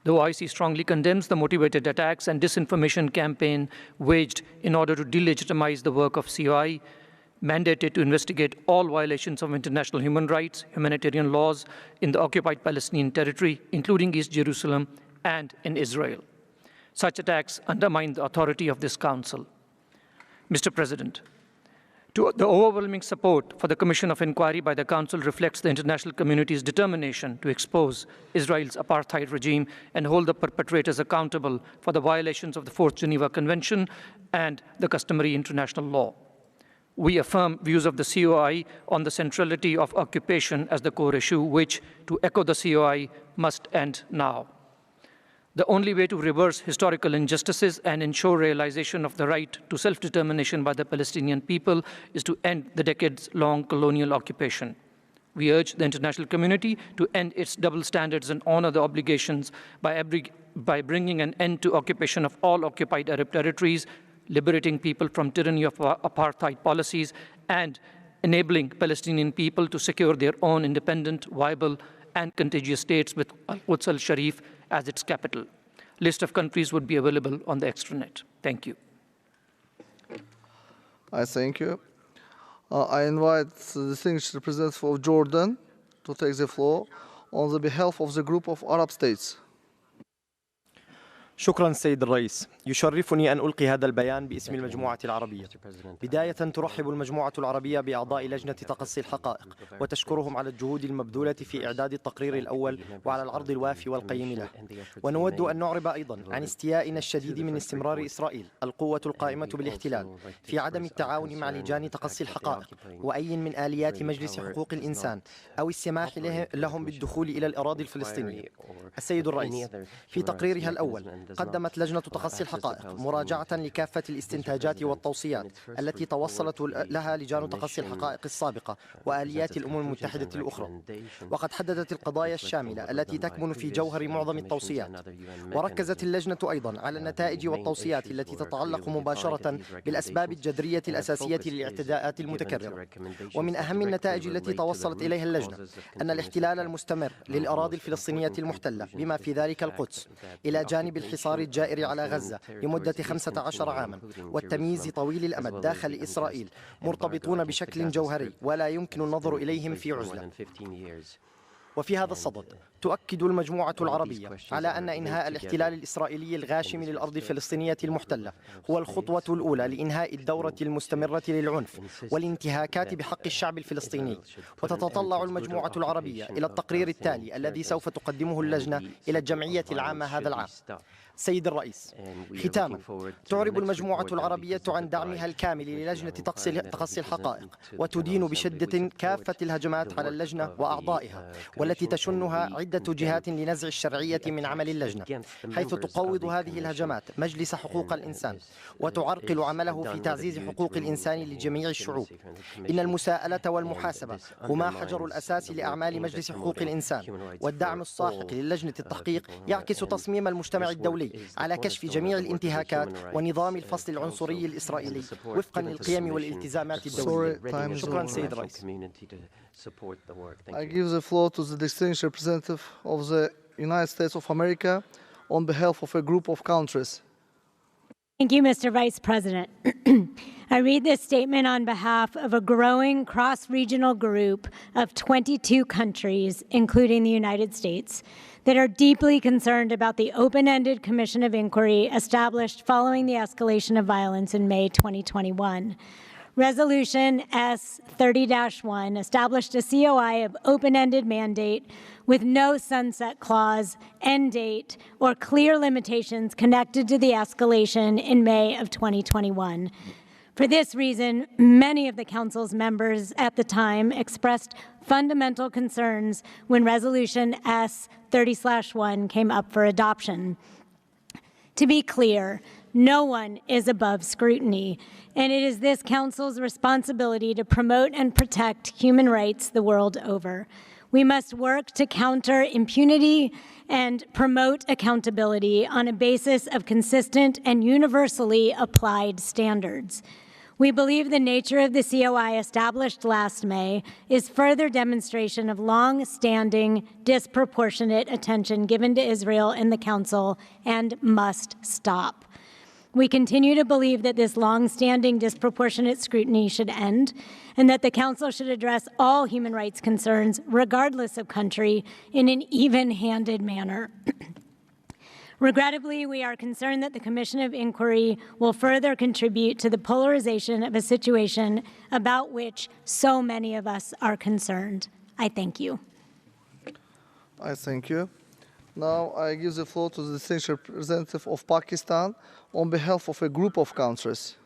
The OIC strongly condemns the motivated attacks and disinformation campaign waged in order to delegitimize the work of COI, mandated to investigate all violations of international human rights, humanitarian laws in the occupied Palestinian territory, including East Jerusalem and in Israel. Such attacks undermine the authority of this Council. Mr. President, the overwhelming support for the Commission of Inquiry by the Council reflects the international community's determination to expose Israel's apartheid regime and hold the perpetrators accountable for the violations of the Fourth Geneva Convention and the customary international law. We affirm views of the COI on the centrality of occupation as the core issue, which, to echo the COI, must end now. The only way to reverse historical injustices and ensure realization of the right to self-determination by the Palestinian people is to end the decades-long colonial occupation. We urge the international community to end its double standards and honor the obligations by bringing an end to occupation of all occupied Arab territories, liberating people from tyranny of apartheid policies, and enabling Palestinian people to secure their own independent, viable, and contiguous states with Al-Quds al-Sharif as its capital. List of countries would be available on the extranet. Thank you. I thank you. I invite the distinguished representative of Jordan to take the floor on the behalf of the group of Arab states. شكرا سيد الرئيس. يشرفني أن ألقي هذا البيان باسم المجموعة العربية. بداية ترحب المجموعة العربية بأعضاء لجنة تقصي الحقائق وتشكرهم على الجهود المبذولة في إعداد التقرير الأول وعلى العرض الوافي والقيم له. ونود أن نعرب أيضا عن استيائنا الشديد من استمرار إسرائيل القوة القائمة بالاحتلال في عدم التعاون مع لجان تقصي الحقائق وأي من آليات مجلس حقوق الإنسان أو السماح لهم بالدخول إلى الأراضي الفلسطينية. السيد الرئيس، في تقريرها الأول قدمت لجنة تقصي الحقائق مراجعة لكافة الاستنتاجات والتوصيات التي توصلت لها لجان تقصي الحقائق السابقة وآليات الأمم المتحدة الأخرى، وقد حددت القضايا الشاملة التي تكمن في جوهر معظم التوصيات. وركزت اللجنة أيضا على النتائج والتوصيات التي تتعلق مباشرة بالأسباب الجذرية الأساسية للاعتداءات المتكررة. ومن أهم النتائج التي توصلت إليها اللجنة أن الاحتلال المستمر للأراضي الفلسطينية المحتلة بما في ذلك القدس إلى جانب الحصار الجائر على غزة لمدة 15 عاما والتمييز طويل الأمد داخل إسرائيل مرتبطون بشكل جوهري ولا يمكن النظر إليهم في عزلة. وفي هذا الصدد تؤكد المجموعة العربية على أن إنهاء الاحتلال الإسرائيلي الغاشم للأرض الفلسطينية المحتلة هو الخطوة الأولى لإنهاء الدورة المستمرة للعنف والانتهاكات بحق الشعب الفلسطيني. وتتطلع المجموعة العربية إلى التقرير التالي الذي سوف تقدمه اللجنة إلى الجمعية العامة هذا العام. سيد الرئيس، ختاما تعرب المجموعة العربية عن دعمها الكامل للجنة تقصي الحقائق وتدين بشدة كافة الهجمات على اللجنة وأعضائها والتي تشنها عدة جهات لنزع الشرعية من عمل اللجنة، حيث تقوض هذه الهجمات مجلس حقوق الإنسان وتعرقل عمله في تعزيز حقوق الإنسان لجميع الشعوب. إن المساءلة والمحاسبة هما حجر الأساس لأعمال مجلس حقوق الإنسان، والدعم الساحق للجنة التحقيق يعكس تصميم المجتمع الدولي على كشف جميع الانتهاكات ونظام الفصل العنصري الإسرائيلي وفقا للقيم والالتزامات الدولية. شكرا سيد الرئيس. I give the floor to the distinguished representative of the United States of America on behalf of a group of countries. Thank you, Mr. Vice President. I read this statement on behalf of a growing cross-regional group of 22 countries, including the United States, that are deeply concerned about the open-ended commission of inquiry established following the escalation of violence in May 2021. Resolution S-30-1 established a COI of open-ended mandate with no sunset clause, end date, or clear limitations connected to the escalation in May of 2021. For this reason, many of the Council's members at the time expressed fundamental concerns when Resolution S-30-1 came up for adoption. To be clear, no one is above scrutiny, and it is this Council's responsibility to promote and protect human rights the world over. We must work to counter impunity and promote accountability on a basis of consistent and universally applied standards. We believe the nature of the COI established last May is further demonstration of long-standing disproportionate attention given to Israel in the Council and must stop. We continue to believe that this long-standing disproportionate scrutiny should end and that the Council should address all human rights concerns, regardless of country, in an even-handed manner. Regrettably, we are concerned that the Commission of Inquiry will further contribute to the polarization of a situation about which so many of us are concerned. I thank you. I thank you. Now I give the floor to the distinguished representative of Pakistan on behalf of a group of countries.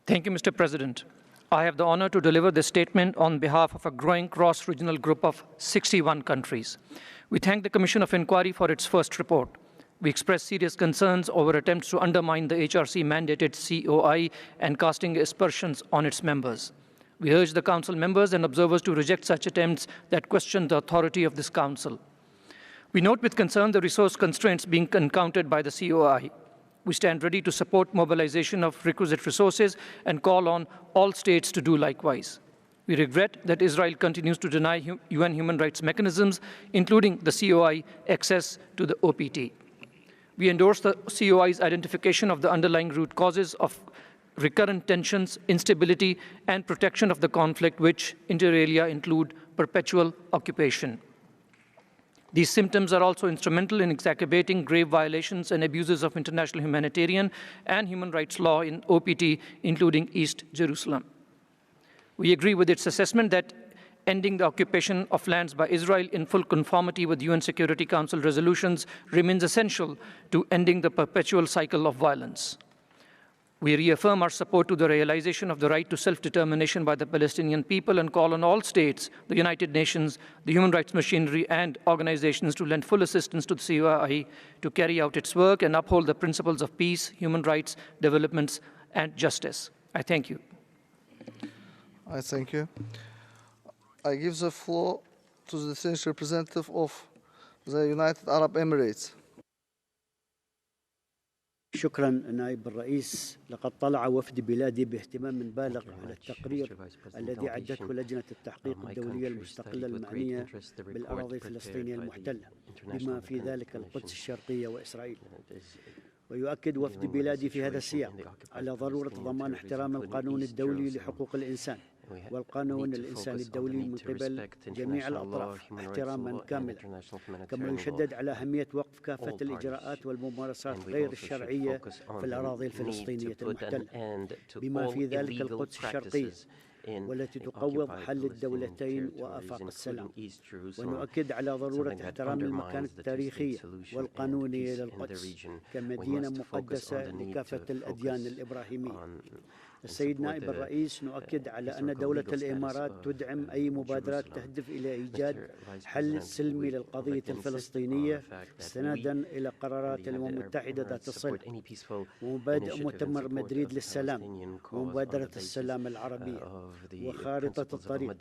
Thank you, Mr. President. I have the honor to deliver this statement on behalf of a growing cross-regional group of 61 countries. We thank the Commission of Inquiry for its first report. We express serious concerns over attempts to undermine the HRC-mandated COI and casting aspersions on its members. We urge the Council members and observers to reject such attempts that question the authority of this Council. We note with concern the resource constraints being encountered by the COI. We stand ready to support mobilization of requisite resources and call on all states to do likewise. We regret that Israel continues to deny UN human rights mechanisms, including the COI, access to the OPT. We endorse the COI's identification of the underlying root causes of recurrent tensions, instability, and protection of the conflict, which inter alia include perpetual occupation. These symptoms are also instrumental in exacerbating grave violations and abuses of international humanitarian and human rights law in OPT, including East Jerusalem. We agree with its assessment that ending the occupation of lands by Israel in full conformity with UN Security Council resolutions remains essential to ending the perpetual cycle of violence. We reaffirm our support to the realization of the right to self-determination by the Palestinian people and call on all states, the United Nations, the human rights machinery, and organizations to lend full assistance to the COI to carry out its work and uphold the principles of peace, human rights, development, and justice. I thank you. I thank you. I give the floor to the distinguished representative of the United Arab Emirates. شكرا نائب الرئيس. لقد طلع وفد بلادي باهتمام بالغ على التقرير الذي عدته لجنة التحقيق الدولية المستقلة المعنية بالأراضي الفلسطينية المحتلة بما في ذلك القدس الشرقية وإسرائيل. ويؤكد وفد بلادي في هذا السياق على ضرورة ضمان احترام القانون الدولي لحقوق الإنسان والقانون الإنساني الدولي من قبل جميع الأطراف احتراما كاملا، كما يشدد على أهمية وقف كافة الإجراءات والممارسات غير الشرعية في الأراضي الفلسطينية المحتلة بما في ذلك القدس الشرقية والتي تقوض حل الدولتين وآفاق السلام. ونؤكد على ضرورة احترام المكانة التاريخية والقانونية للقدس كمدينة مقدسة لكافة الأديان الإبراهيمية. السيد نائب الرئيس، نؤكد على أن دولة الإمارات تدعم أي مبادرات تهدف إلى إيجاد حل سلمي للقضية الفلسطينية استنادا إلى قرارات الأمم المتحدة ذات الصلة ومبادئ مؤتمر مدريد للسلام ومبادرة السلام العربية وخارطة الطريق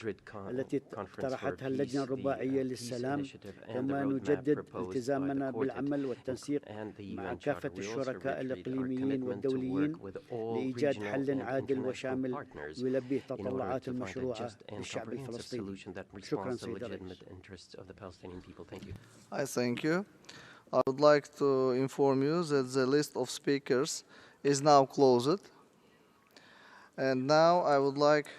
التي اقترحتها اللجنة الرباعية للسلام. كما نجدد التزامنا بالعمل والتنسيق مع كافة الشركاء الإقليميين والدوليين لإيجاد حل عادل وشامل يلبي تطلعات المشروعة للشعب الفلسطيني. شكرا سيد الرئيس. I thank you. I would like to inform you that the list of speakers is now closed. And now I would like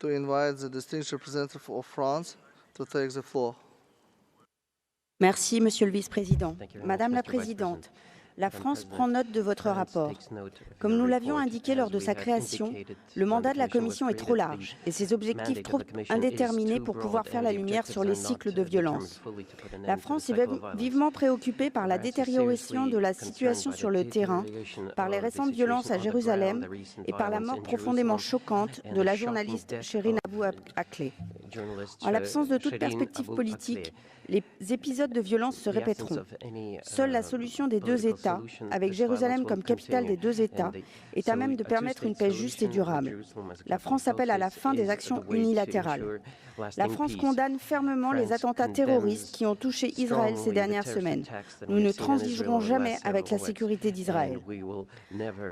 to invite the distinguished representative of France to take the floor. Merci, Monsieur le Vice-président. Madame la Présidente, la France prend note de votre rapport. Comme nous l'avions indiqué lors de sa création, le mandat de la Commission est trop large et ses objectifs trop indéterminés pour pouvoir faire la lumière sur les cycles de violence. La France est vivement préoccupée par la détérioration de la situation sur le terrain, par les récentes violences à Jérusalem et par la mort profondément choquante de la journaliste Shirin Abu Akleh. En l'absence de toute perspective politique, les épisodes de violence se répéteront. Seule la solution des deux États, avec Jérusalem comme capitale des deux États, est à même de permettre une paix juste et durable. La France appelle à la fin des actions unilatérales. La France condamne fermement les attentats terroristes qui ont touché Israël ces dernières semaines. Nous ne transigerons jamais avec la sécurité d'Israël.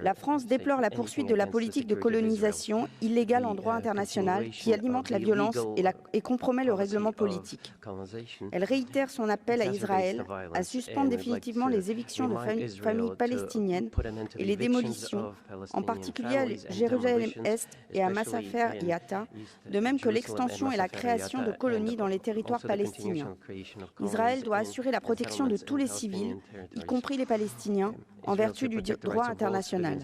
La France déplore la poursuite de la politique de colonisation illégale en droit international qui alimente la violence et compromet le règlement politique. Elle réitère son appel à Israël à suspendre définitivement les évictions de familles palestiniennes et les démolitions, en particulier à Jérusalem-Est et à Massafer et Ata, de même que l'extension et la création de colonies dans les territoires palestiniens. Israël doit assurer la protection de tous les civils, y compris les Palestiniens, en vertu du droit international.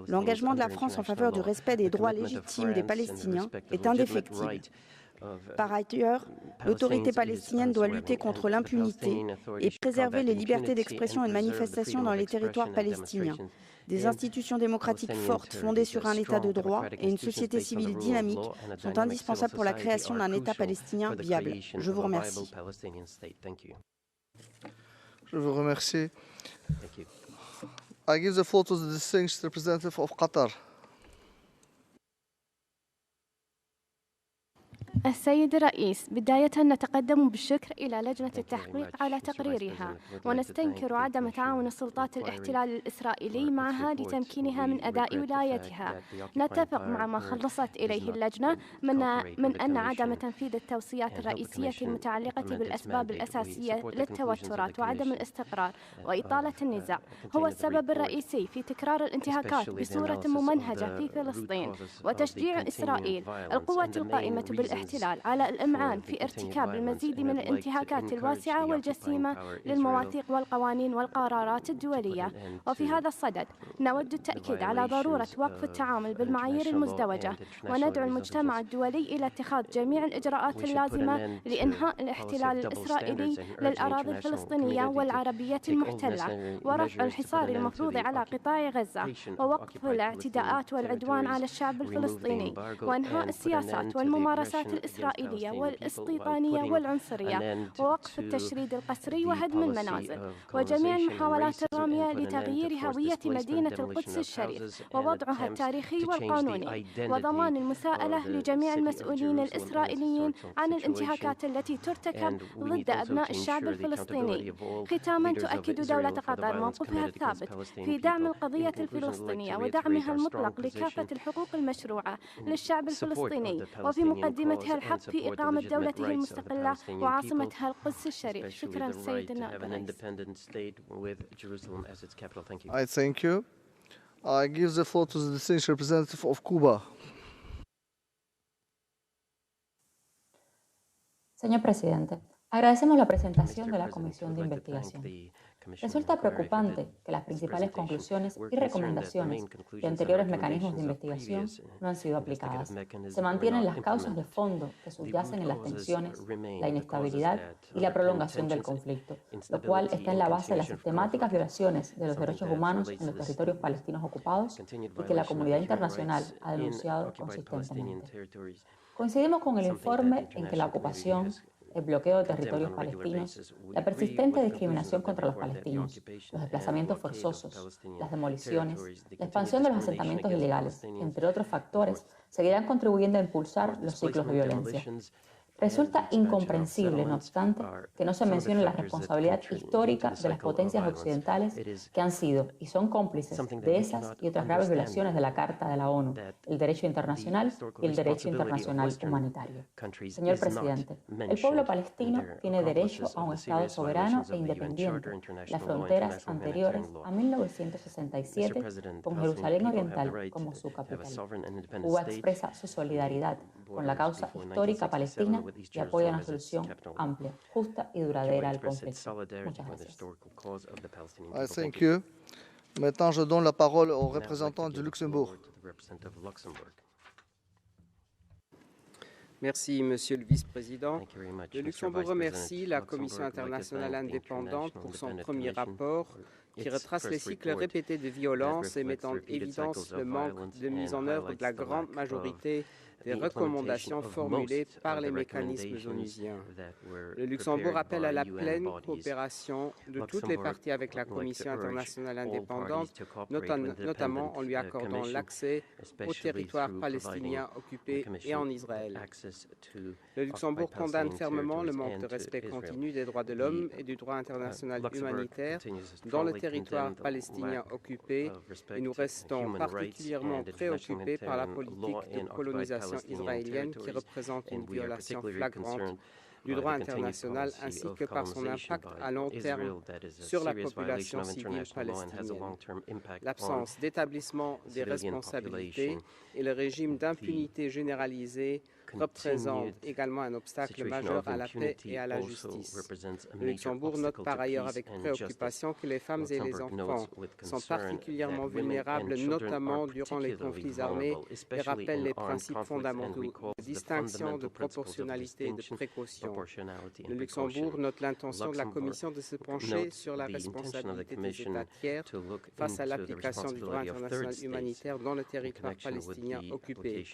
L'engagement de la France en faveur du respect des droits légitimes des Palestiniens est indéfectible. Par ailleurs, l'autorité palestinienne doit lutter contre l'impunité et préserver les libertés d'expression et de manifestation dans les territoires palestiniens. Des institutions démocratiques fortes fondées sur un État de droit et une société civile dynamique sont indispensables pour la création d'un État palestinien viable. Je vous remercie. Je vous remercie. I give the floor to the distinguished representative of Qatar. السيد الرئيس، بداية نتقدم بالشكر إلى لجنة التحقيق على تقريرها، ونستنكر عدم تعاون السلطات الاحتلال الإسرائيلي معها لتمكينها من أداء ولايتها. نتفق مع ما خلصت إليه اللجنة من أن عدم تنفيذ التوصيات الرئيسية المتعلقة بالأسباب الأساسية للتوترات وعدم الاستقرار وإطالة النزاع هو السبب الرئيسي في تكرار الانتهاكات بصورة ممنهجة في فلسطين، وتشجيع إسرائيل القوات القائمة بالاحتلال على الإمعان في ارتكاب المزيد من الانتهاكات الواسعة والجسيمة للمواثيق والقوانين والقرارات الدولية. وفي هذا الصدد نود التأكيد على ضرورة وقف التعامل بالمعايير المزدوجة، وندعو المجتمع الدولي إلى اتخاذ جميع الإجراءات اللازمة لإنهاء الاحتلال الإسرائيلي للأراضي الفلسطينية والعربية المحتلة، ورفع الحصار المفروض على قطاع غزة، ووقف الاعتداءات والعدوان على الشعب الفلسطيني، وإنهاء السياسات والممارسات الإسرائيلية والاستيطانية والعنصرية، ووقف التشريد القسري وهدم المنازل، وجميع المحاولات الرامية لتغيير هوية مدينة القدس الشريف ووضعها التاريخي والقانوني، وضمان المساءلة لجميع المسؤولين الإسرائيليين عن الانتهاكات التي ترتكب ضد أبناء الشعب الفلسطيني. ختاما، تؤكد دولة قطر موقفها الثابت في دعم القضية الفلسطينية ودعمها المطلق لكافة الحقوق المشروعة للشعب الفلسطيني، وفي مقدمتها الحق في إقامة دولته المستقلة وعاصمتها القدس الشريف. شكرا سيد النائب الرئيس. I thank you. I give the floor to the distinguished representative of Cuba. Señor presidente, agradecemos la presentación de la Comisión de Investigación. Resulta preocupante que las principales conclusiones y recomendaciones de anteriores mecanismos de investigación no han sido aplicadas. Se mantienen las causas de fondo que subyacen en las tensiones, la inestabilidad y la prolongación del conflicto, lo cual está en la base de las sistemáticas violaciones de los derechos humanos en los territorios palestinos ocupados y que la comunidad internacional ha denunciado consistentemente. Coincidimos con el informe en que la ocupación, el bloqueo de territorios palestinos, la persistente discriminación contra los palestinos, los desplazamientos forzosos, las demoliciones, la expansión de los asentamientos ilegales, entre otros factores, seguirán contribuyendo a impulsar los ciclos de violencia. Resulta incomprensible, no obstante, que no se mencione la responsabilidad histórica de las potencias occidentales que han sido y son cómplices de esas y otras graves violaciones de la Carta de la ONU, el derecho internacional y el derecho internacional humanitario. Señor presidente, el pueblo palestino tiene derecho a un Estado soberano e independiente. Las fronteras anteriores a 1967, con Jerusalén Oriental como su capital. Cuba expresa su solidaridad con la causa histórica palestina y apoya una solución amplia, justa y duradera al conflicto. Muchas gracias. I thank you. Maintenant, je donne la parole au représentant du Luxembourg. Merci, Monsieur le Vice-président. Le Luxembourg remercie la Commission internationale indépendante pour son premier rapport qui retrace les cycles répétés de violence et met en évidence le manque de mise en œuvre de la grande majorité des recommandations formulées par les mécanismes onusiens. Le Luxembourg appelle à la pleine coopération de toutes les parties avec la Commission internationale indépendante, notamment en lui accordant l'accès aux territoires palestiniens occupés et en Israël. Le Luxembourg condamne fermement le manque de respect continu des droits de l'homme et du droit international humanitaire dans le territoire palestinien occupé et nous restons particulièrement préoccupés par la politique de colonisation israélienne qui représente une violation flagrante du droit international ainsi que par son impact à long terme sur la population civile palestinienne. L'absence d'établissement des responsabilités et le régime d'impunité généralisée représente également un obstacle majeur à la paix et à la justice. Le Luxembourg note par ailleurs avec préoccupation que les femmes et les enfants sont particulièrement vulnérables, notamment durant les conflits armés, et rappelle les principes fondamentaux de distinction, de proportionnalité et de précaution. Le Luxembourg note l'intention de la Commission de se pencher sur la responsabilité des États tiers face à l'application du droit international humanitaire dans le territoire palestinien occupé.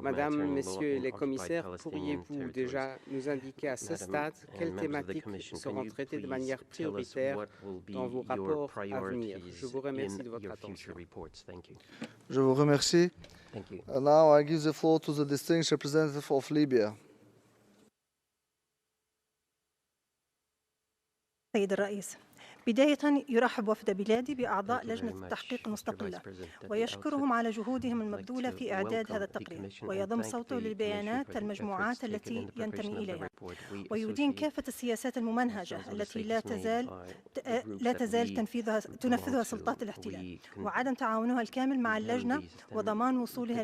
Madame, Messieurs les commissaires, pourriez-vous déjà nous indiquer à ce stade quelles thématiques seront traitées de manière prioritaire dans vos rapports à venir? Je vous remercie de votre attention. Je vous remercie. Now I give the floor to the distinguished representative of Libya. سيد الرئيس، بداية يرحب وفد بلادي بأعضاء لجنة التحقيق المستقلة ويشكرهم على جهودهم المبذولة في إعداد هذا التقرير ويضم صوته للبيانات المجموعات التي ينتمي إليها ويدين كافة السياسات الممنهجة التي لا تزال تنفذها سلطات الاحتلال وعدم تعاونها الكامل مع اللجنة وضمان وصولها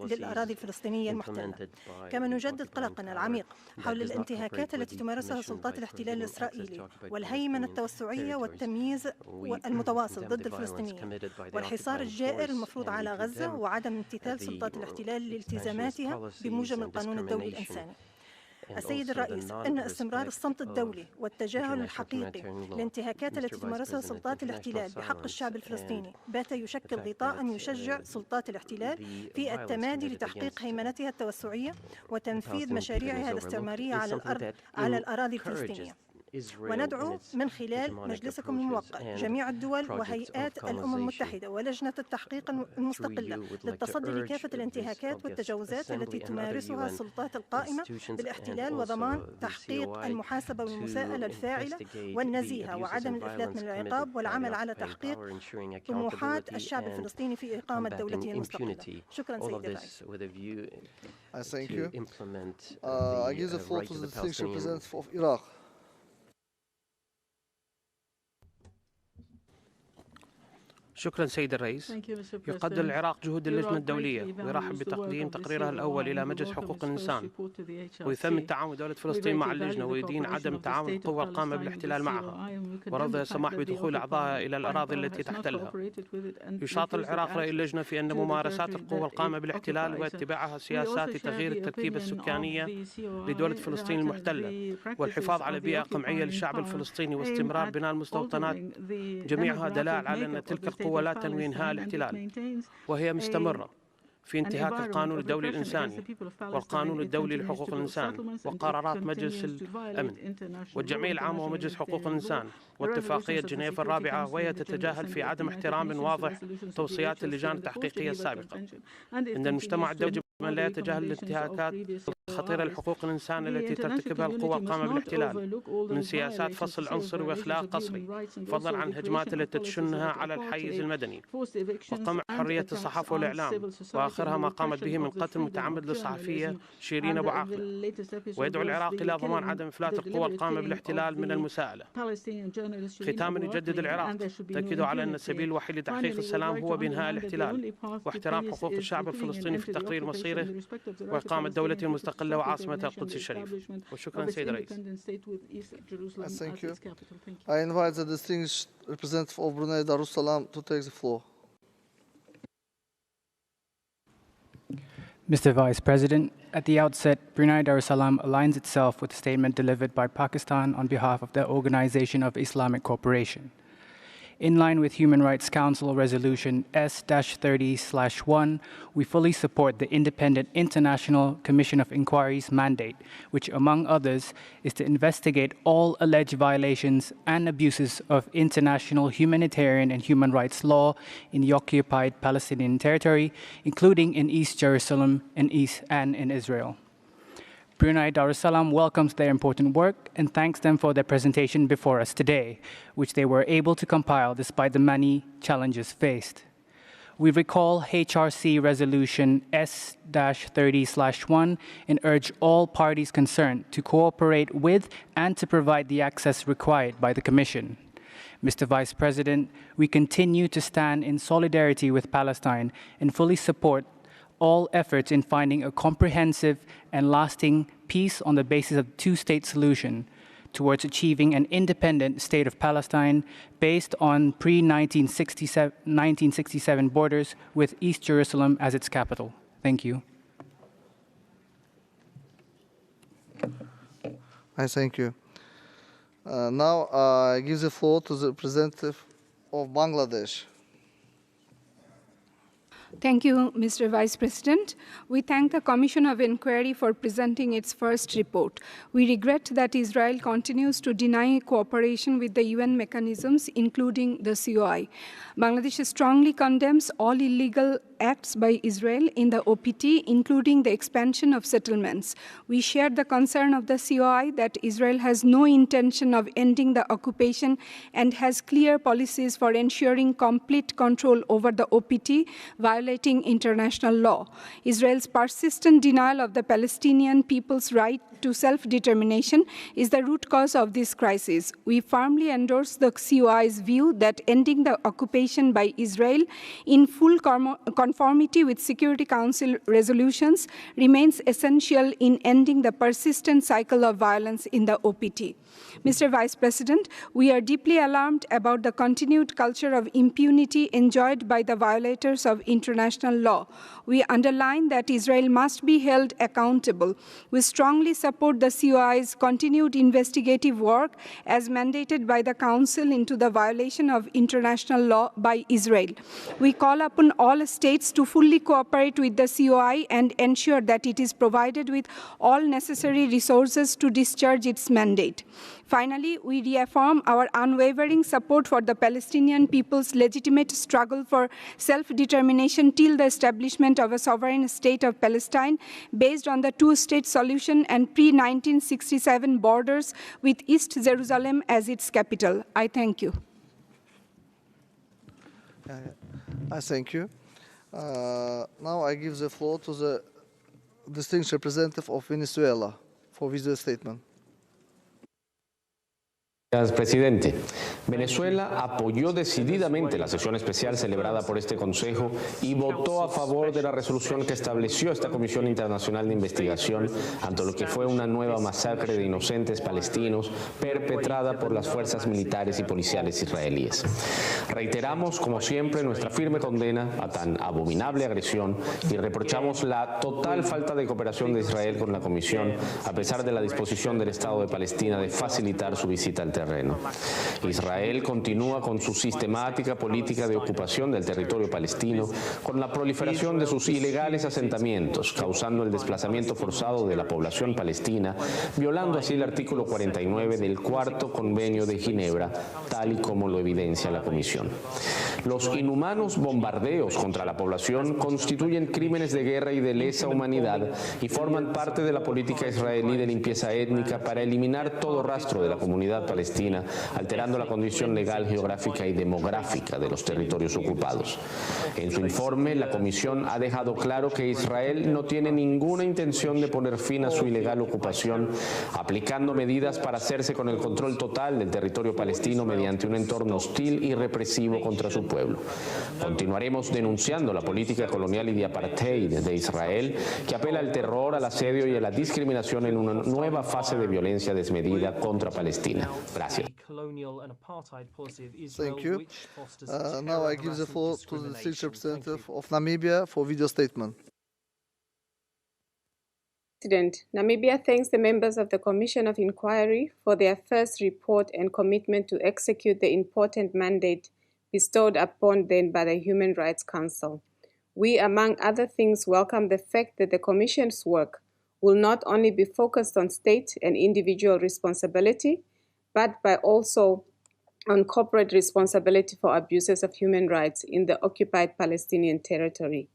للأراضي الفلسطينية المحتلة. كما نجدد قلقنا العميق حول الانتهاكات التي تمارسها سلطات الاحتلال الإسرائيلي والهيمنة التوسعية والتمييز المتواصل ضد الفلسطينيين والحصار الجائر المفروض على غزة وعدم امتثال سلطات الاحتلال لالتزاماتها بموجب القانون الدولي الإنساني. السيد الرئيس، إن استمرار الصمت الدولي والتجاهل الحقيقي للانتهاكات التي تمارسها سلطات الاحتلال بحق الشعب الفلسطيني بات يشكل غطاء يشجع سلطات الاحتلال في التمادي لتحقيق هيمنتها التوسعية وتنفيذ مشاريعها الاستعمارية على الأراضي الفلسطينية. وندعو من خلال مجلسكم الموقر جميع الدول وهيئات الأمم المتحدة ولجنة التحقيق المستقلة للتصدي لكافة الانتهاكات والتجاوزات التي تمارسها السلطات القائمة بالاحتلال وضمان تحقيق المحاسبة والمساءلة الفاعلة والنزيهة وعدم الإفلات من العقاب والعمل على تحقيق طموحات الشعب الفلسطيني في إقامة دولته المستقلة. شكرا سيدي الرئيس. Thank you. I give the floor to the distinguished representative of Iraq. شكرا سيد الرئيس. يقدر العراق جهود اللجنة الدولية ويرحب بتقديم تقريرها الأول إلى مجلس حقوق الإنسان ويثمن تعاون دولة فلسطين مع اللجنة ويدين عدم تعاون القوى القائمة بالاحتلال معها ورفض السماح بدخول أعضائها إلى الأراضي التي تحتلها. يشاطر العراق رأي اللجنة في أن ممارسات القوى القائمة بالاحتلال واتباعها سياسات تغيير التركيبة السكانية لدولة فلسطين المحتلة والحفاظ على بيئة قمعية للشعب الفلسطيني واستمرار بناء المستوطنات جميعها دلائل على أن تلك القوى لا تنوي إنهاء الاحتلال وهي مستمرة في انتهاك القانون الدولي الإنساني والقانون الدولي لحقوق الإنسان وقرارات مجلس الأمن والجمعية العامة ومجلس حقوق الإنسان واتفاقية جنيف الرابعة وهي تتجاهل في عدم احترام واضح توصيات اللجان التحقيقية السابقة. إن المجتمع الدولي من لا يتجاهل الانتهاكات الخطيرة لحقوق الإنسان التي ترتكبها القوى القائمة بالاحتلال من سياسات فصل عنصري وإخلاء قسري فضلا عن الهجمات التي تشنها على الحيز المدني وقمع حرية الصحافة والإعلام وآخرها ما قامت به من قتل متعمد للصحفية شيرين أبو عاقل. ويدعو العراق إلى ضمان عدم إفلات القوى القائمة بالاحتلال من المساءلة. ختاما يجدد العراق تأكيده على أن السبيل الوحيد لتحقيق السلام هو بإنهاء الاحتلال واحترام حقوق الشعب الفلسطيني في تقرير مصيره وإقامة دولة مستقلة وعاصمة القدس الشريف. وشكرا سيد الرئيس. Thank you. I invite the distinguished representative of Brunei Darussalam to take the floor. Mr. Vice President, at the outset, Brunei Darussalam aligns itself with the statement delivered by Pakistan on behalf of the Organization of Islamic Cooperation. In line with Human Rights Council Resolution S-30/1, we fully support the Independent International Commission of Inquiry's mandate, which, among others, is to investigate all alleged violations and abuses of international humanitarian and human rights law in the occupied Palestinian territory, including in East Jerusalem and in Israel. Brunei Darussalam welcomes their important work and thanks them for their presentation before us today, which they were able to compile despite the many challenges faced. We recall HRC Resolution S-30/1 and urge all parties concerned to cooperate with and to provide the access required by the Commission. Mr. Vice President, we continue to stand in solidarity with Palestine and fully support all efforts in finding a comprehensive and lasting peace on the basis of a two-state solution towards achieving an independent state of Palestine based on pre-1967 borders with East Jerusalem as its capital. Thank you. I thank you. Now I give the floor to the representative of Bangladesh. Thank you, Mr. Vice President. We thank the Commission of Inquiry for presenting its first report. We regret that Israel continues to deny cooperation with the UN mechanisms, including the COI. Bangladesh strongly condemns all illegal acts by Israel in the OPT, including the expansion of settlements. We share the concern of the COI that Israel has no intention of ending the occupation and has clear policies for ensuring complete control over the OPT, violating international law. Israel's persistent denial of the Palestinian people's right to self-determination is the root cause of this crisis. We firmly endorse the COI's view that ending the occupation by Israel in full conformity with Security Council resolutions remains essential in ending the persistent cycle of violence in the OPT. Mr. Vice President, we are deeply alarmed about the continued culture of impunity enjoyed by the violators of international law. We underline that Israel must be held accountable. We strongly support the COI's continued investigative work as mandated by the Council into the violation of international law by Israel. We call upon all states to fully cooperate with the COI and ensure that it is provided with all necessary resources to discharge its mandate. Finally, we reaffirm our unwavering support for the Palestinian people's legitimate struggle for self-determination till the establishment of a sovereign state of Palestine based on the two-state solution and pre-1967 borders with East Jerusalem as its capital. I thank you. I thank you. Now I give the floor to the distinguished representative of Venezuela for visual statement. Gracias, presidente. Venezuela apoyó decididamente la sesión especial celebrada por este Consejo y votó a favor de la resolución que estableció esta Comisión Internacional de Investigación ante lo que fue una nueva masacre de inocentes palestinos perpetrada por las fuerzas militares y policiales israelíes. Reiteramos, como siempre, nuestra firme condena a tan abominable agresión y reprochamos la total falta de cooperación de Israel con la Comisión, a pesar de la disposición del Estado de Palestina de facilitar su visita al terreno. Israel continúa con su sistemática política de ocupación del territorio palestino, con la proliferación de sus ilegales asentamientos, causando el desplazamiento forzado de la población palestina, violando así el artículo 49 del Cuarto Convenio de Ginebra, tal y como lo evidencia la Comisión. Los inhumanos bombardeos contra la población constituyen crímenes de guerra y de lesa humanidad y forman parte de la política israelí de limpieza étnica para eliminar todo rastro de la comunidad palestina, alterando la condición legal, geográfica y demográfica de los territorios ocupados. En su informe, la Comisión ha dejado claro que Israel no tiene ninguna intención de poner fin a su ilegal ocupación, aplicando medidas para hacerse con el control total del territorio palestino mediante un entorno hostil y represivo contra su pueblo. Continuaremos denunciando la política colonial y de apartheid de Israel, que apela al terror, al asedio y a la discriminación en una nueva fase de violencia desmedida contra Palestina. Gracias. Thank you. Now I give the floor to the distinguished representative of Namibia for video statement. President, Namibia thanks the members of the Commission of Inquiry for their first report and commitment to execute the important mandate bestowed upon them by the Human Rights Council. We, among other things, welcome the fact that the Commission's work will not only be focused on state and individual responsibility, but by also on corporate responsibility for abuses of human rights in the occupied Palestinian territory.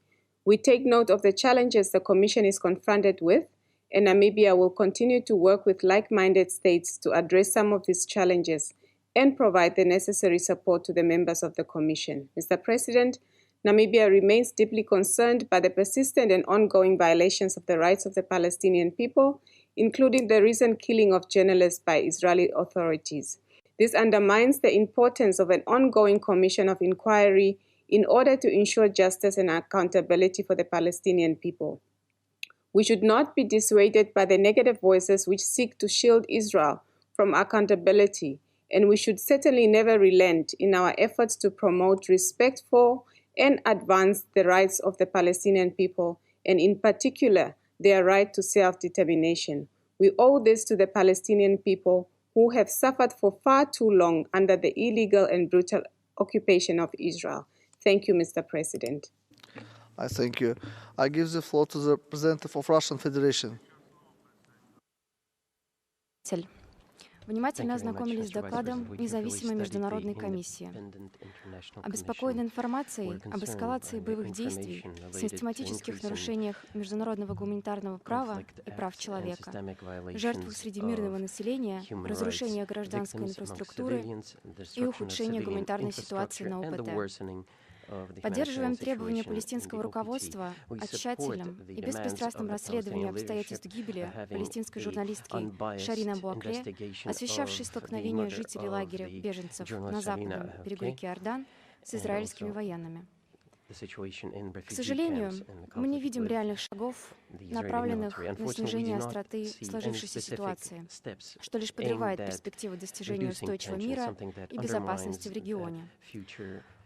We take note of the challenges the Commission is confronted with, and Namibia will continue to work with like-minded states to address some of these challenges and provide the necessary support to the members of the Commission. Mr. President, Namibia remains deeply concerned by the persistent and ongoing violations of the rights of the Palestinian people, including the recent killing of journalists by Israeli authorities. This undermines the importance of an ongoing commission of inquiry in order to ensure justice and accountability for the Palestinian people. We should not be dissuaded by the negative voices which seek to shield Israel from accountability, and we should certainly never relent in our efforts to promote respect for and advance the rights of the Palestinian people, and in particular, their right to self-determination. We owe this to the Palestinian people who have suffered for far too long under the illegal and brutal occupation of Israel. Thank you, Mr. President. I thank you. I give the floor to the representative of Russian Federation. Внимательно ознакомились с докладом независимой международной комиссии. Обеспокоены информацией об эскалации боевых действий, систематических нарушениях международного гуманитарного права и прав человека, жертвах среди мирного населения, разрушения гражданской инфраструктуры и ухудшения гуманитарной ситуации на ОПТ. Поддерживаем требования палестинского руководства о тщательном и беспристрастном расследовании обстоятельств гибели палестинской журналистки Шарин Абу-Акле, освещавшей столкновение жителей лагеря беженцев на западном берегу реки Иордан с израильскими военными. К сожалению, мы не видим реальных шагов, направленных на снижение остроты сложившейся ситуации, что лишь подрывает перспективы достижения устойчивого мира и безопасности в регионе.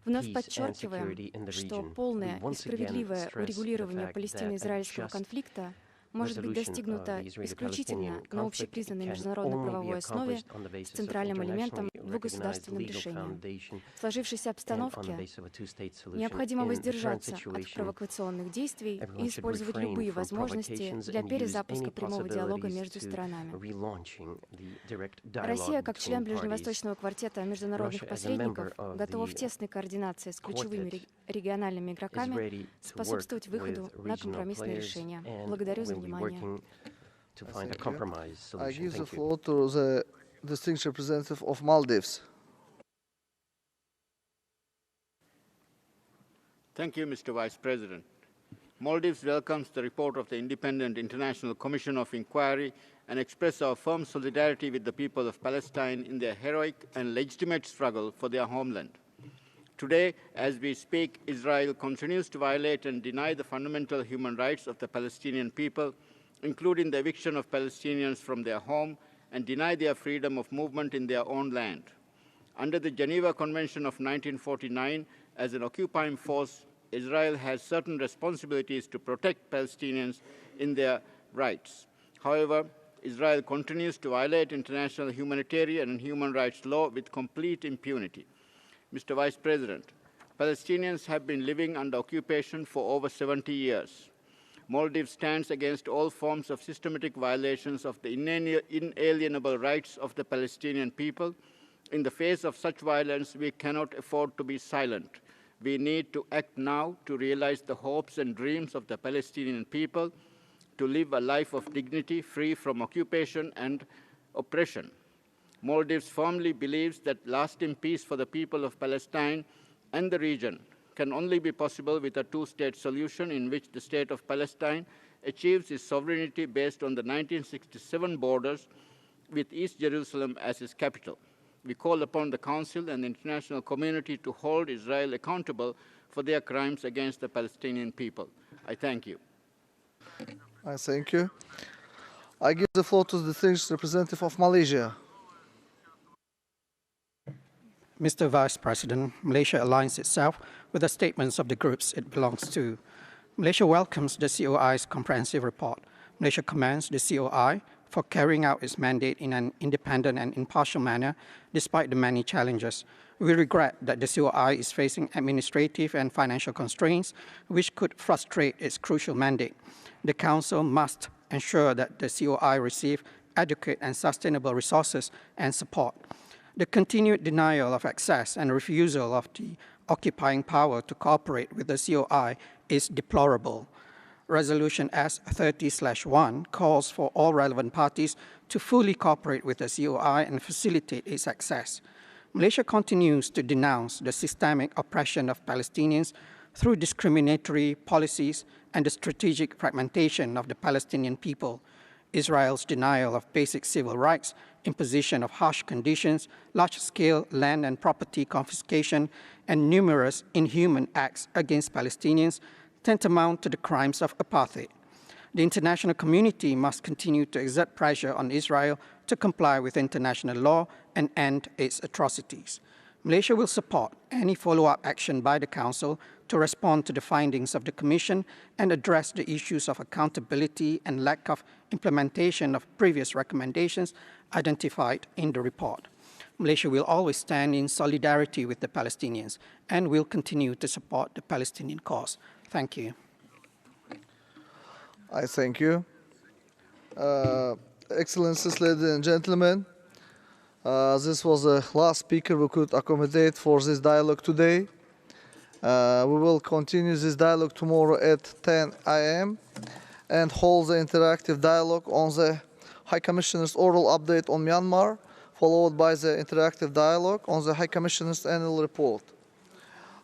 Вновь подчеркиваем, что полное и справедливое урегулирование палестино-израильского конфликта может быть достигнуто исключительно на общепризнанной международной правовой основе с центральным элементом двугосударственным решением. В сложившейся обстановке необходимо воздержаться от провокационных действий и использовать любые возможности для перезапуска прямого диалога между сторонами. Россия, как член Ближневосточного квартета международных посредников, готова в тесной координации с ключевыми региональными игроками способствовать выходу на компромиссные решения. Благодарю за внимание. I give the floor to the distinguished representative of Maldives. Thank you, Mr. Vice President. Maldives welcomes the report of the Independent International Commission of Inquiry and expresses our firm solidarity with the people of Palestine in their heroic and legitimate struggle for their homeland. Today, as we speak, Israel continues to violate and deny the fundamental human rights of the Palestinian people, including the eviction of Palestinians from their home and deny their freedom of movement in their own land. Under the Geneva Convention of 1949, as an occupying force, Israel has certain responsibilities to protect Palestinians in their rights. However, Israel continues to violate international humanitarian and human rights law with complete impunity. Mr. Vice President, Palestinians have been living under occupation for over 70 years. Maldives stands against all forms of systematic violations of the inalienable rights of the Palestinian people. In the face of such violence, we cannot afford to be silent. We need to act now to realize the hopes and dreams of the Palestinian people, to live a life of dignity free from occupation and oppression. Maldives firmly believes that lasting peace for the people of Palestine and the region can only be possible with a two-state solution in which the state of Palestine achieves its sovereignty based on the 1967 borders with East Jerusalem as its capital. We call upon the Council and the international community to hold Israel accountable for their crimes against the Palestinian people. I thank you. I thank you. I give the floor to the distinguished representative of Malaysia. Mr. Vice President, Malaysia aligns itself with the statements of the groups it belongs to. Malaysia welcomes the COI's comprehensive report. Malaysia commends the COI for carrying out its mandate in an independent and impartial manner, despite the many challenges. We regret that the COI is facing administrative and financial constraints, which could frustrate its crucial mandate. The Council must ensure that the COI receive adequate and sustainable resources and support. The continued denial of access and refusal of the occupying power to cooperate with the COI is deplorable. Resolution S30/1 calls for all relevant parties to fully cooperate with the COI and facilitate its access. Malaysia continues to denounce the systemic oppression of Palestinians through discriminatory policies and the strategic fragmentation of the Palestinian people, Israel's denial of basic civil rights, imposition of harsh conditions, large-scale land and property confiscation, and numerous inhuman acts against Palestinians tantamount to the crimes of apartheid. The international community must continue to exert pressure on Israel to comply with international law and end its atrocities. Malaysia will support any follow-up action by the Council to respond to the findings of the Commission and address the issues of accountability and lack of implementation of previous recommendations identified in the report. Malaysia will always stand in solidarity with the Palestinians and will continue to support the Palestinian cause. Thank you. I thank you. Excellencies, ladies and gentlemen, this was the last speaker we could accommodate for this dialogue today. We will continue this dialogue tomorrow at 10 a.m. and hold the interactive dialogue on the High Commissioner's oral update on Myanmar, followed by the interactive dialogue on the High Commissioner's annual report.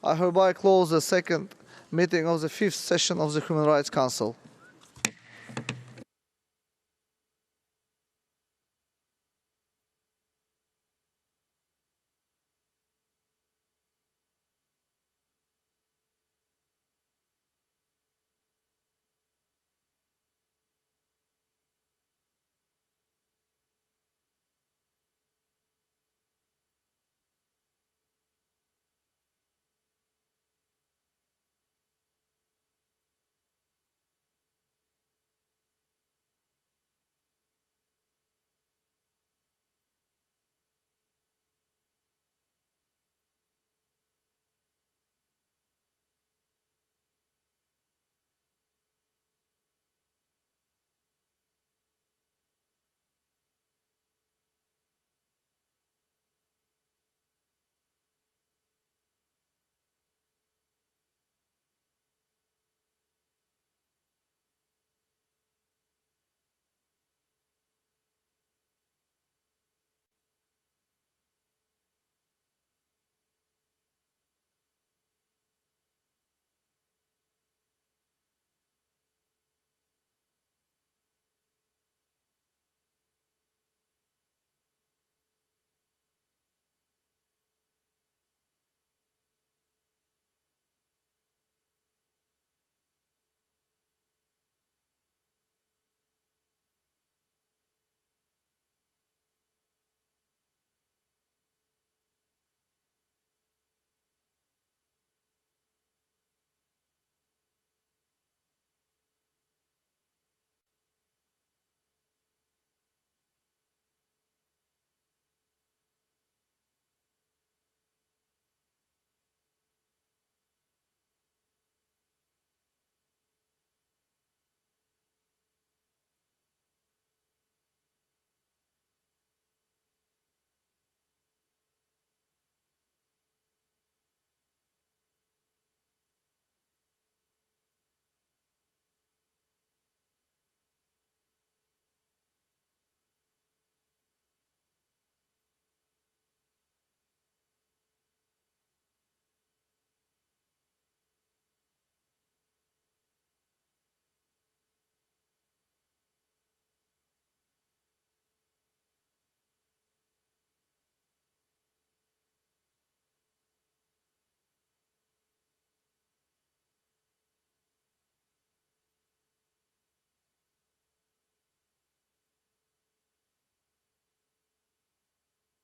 I hereby close the second meeting of the 5th session of the Human Rights Council.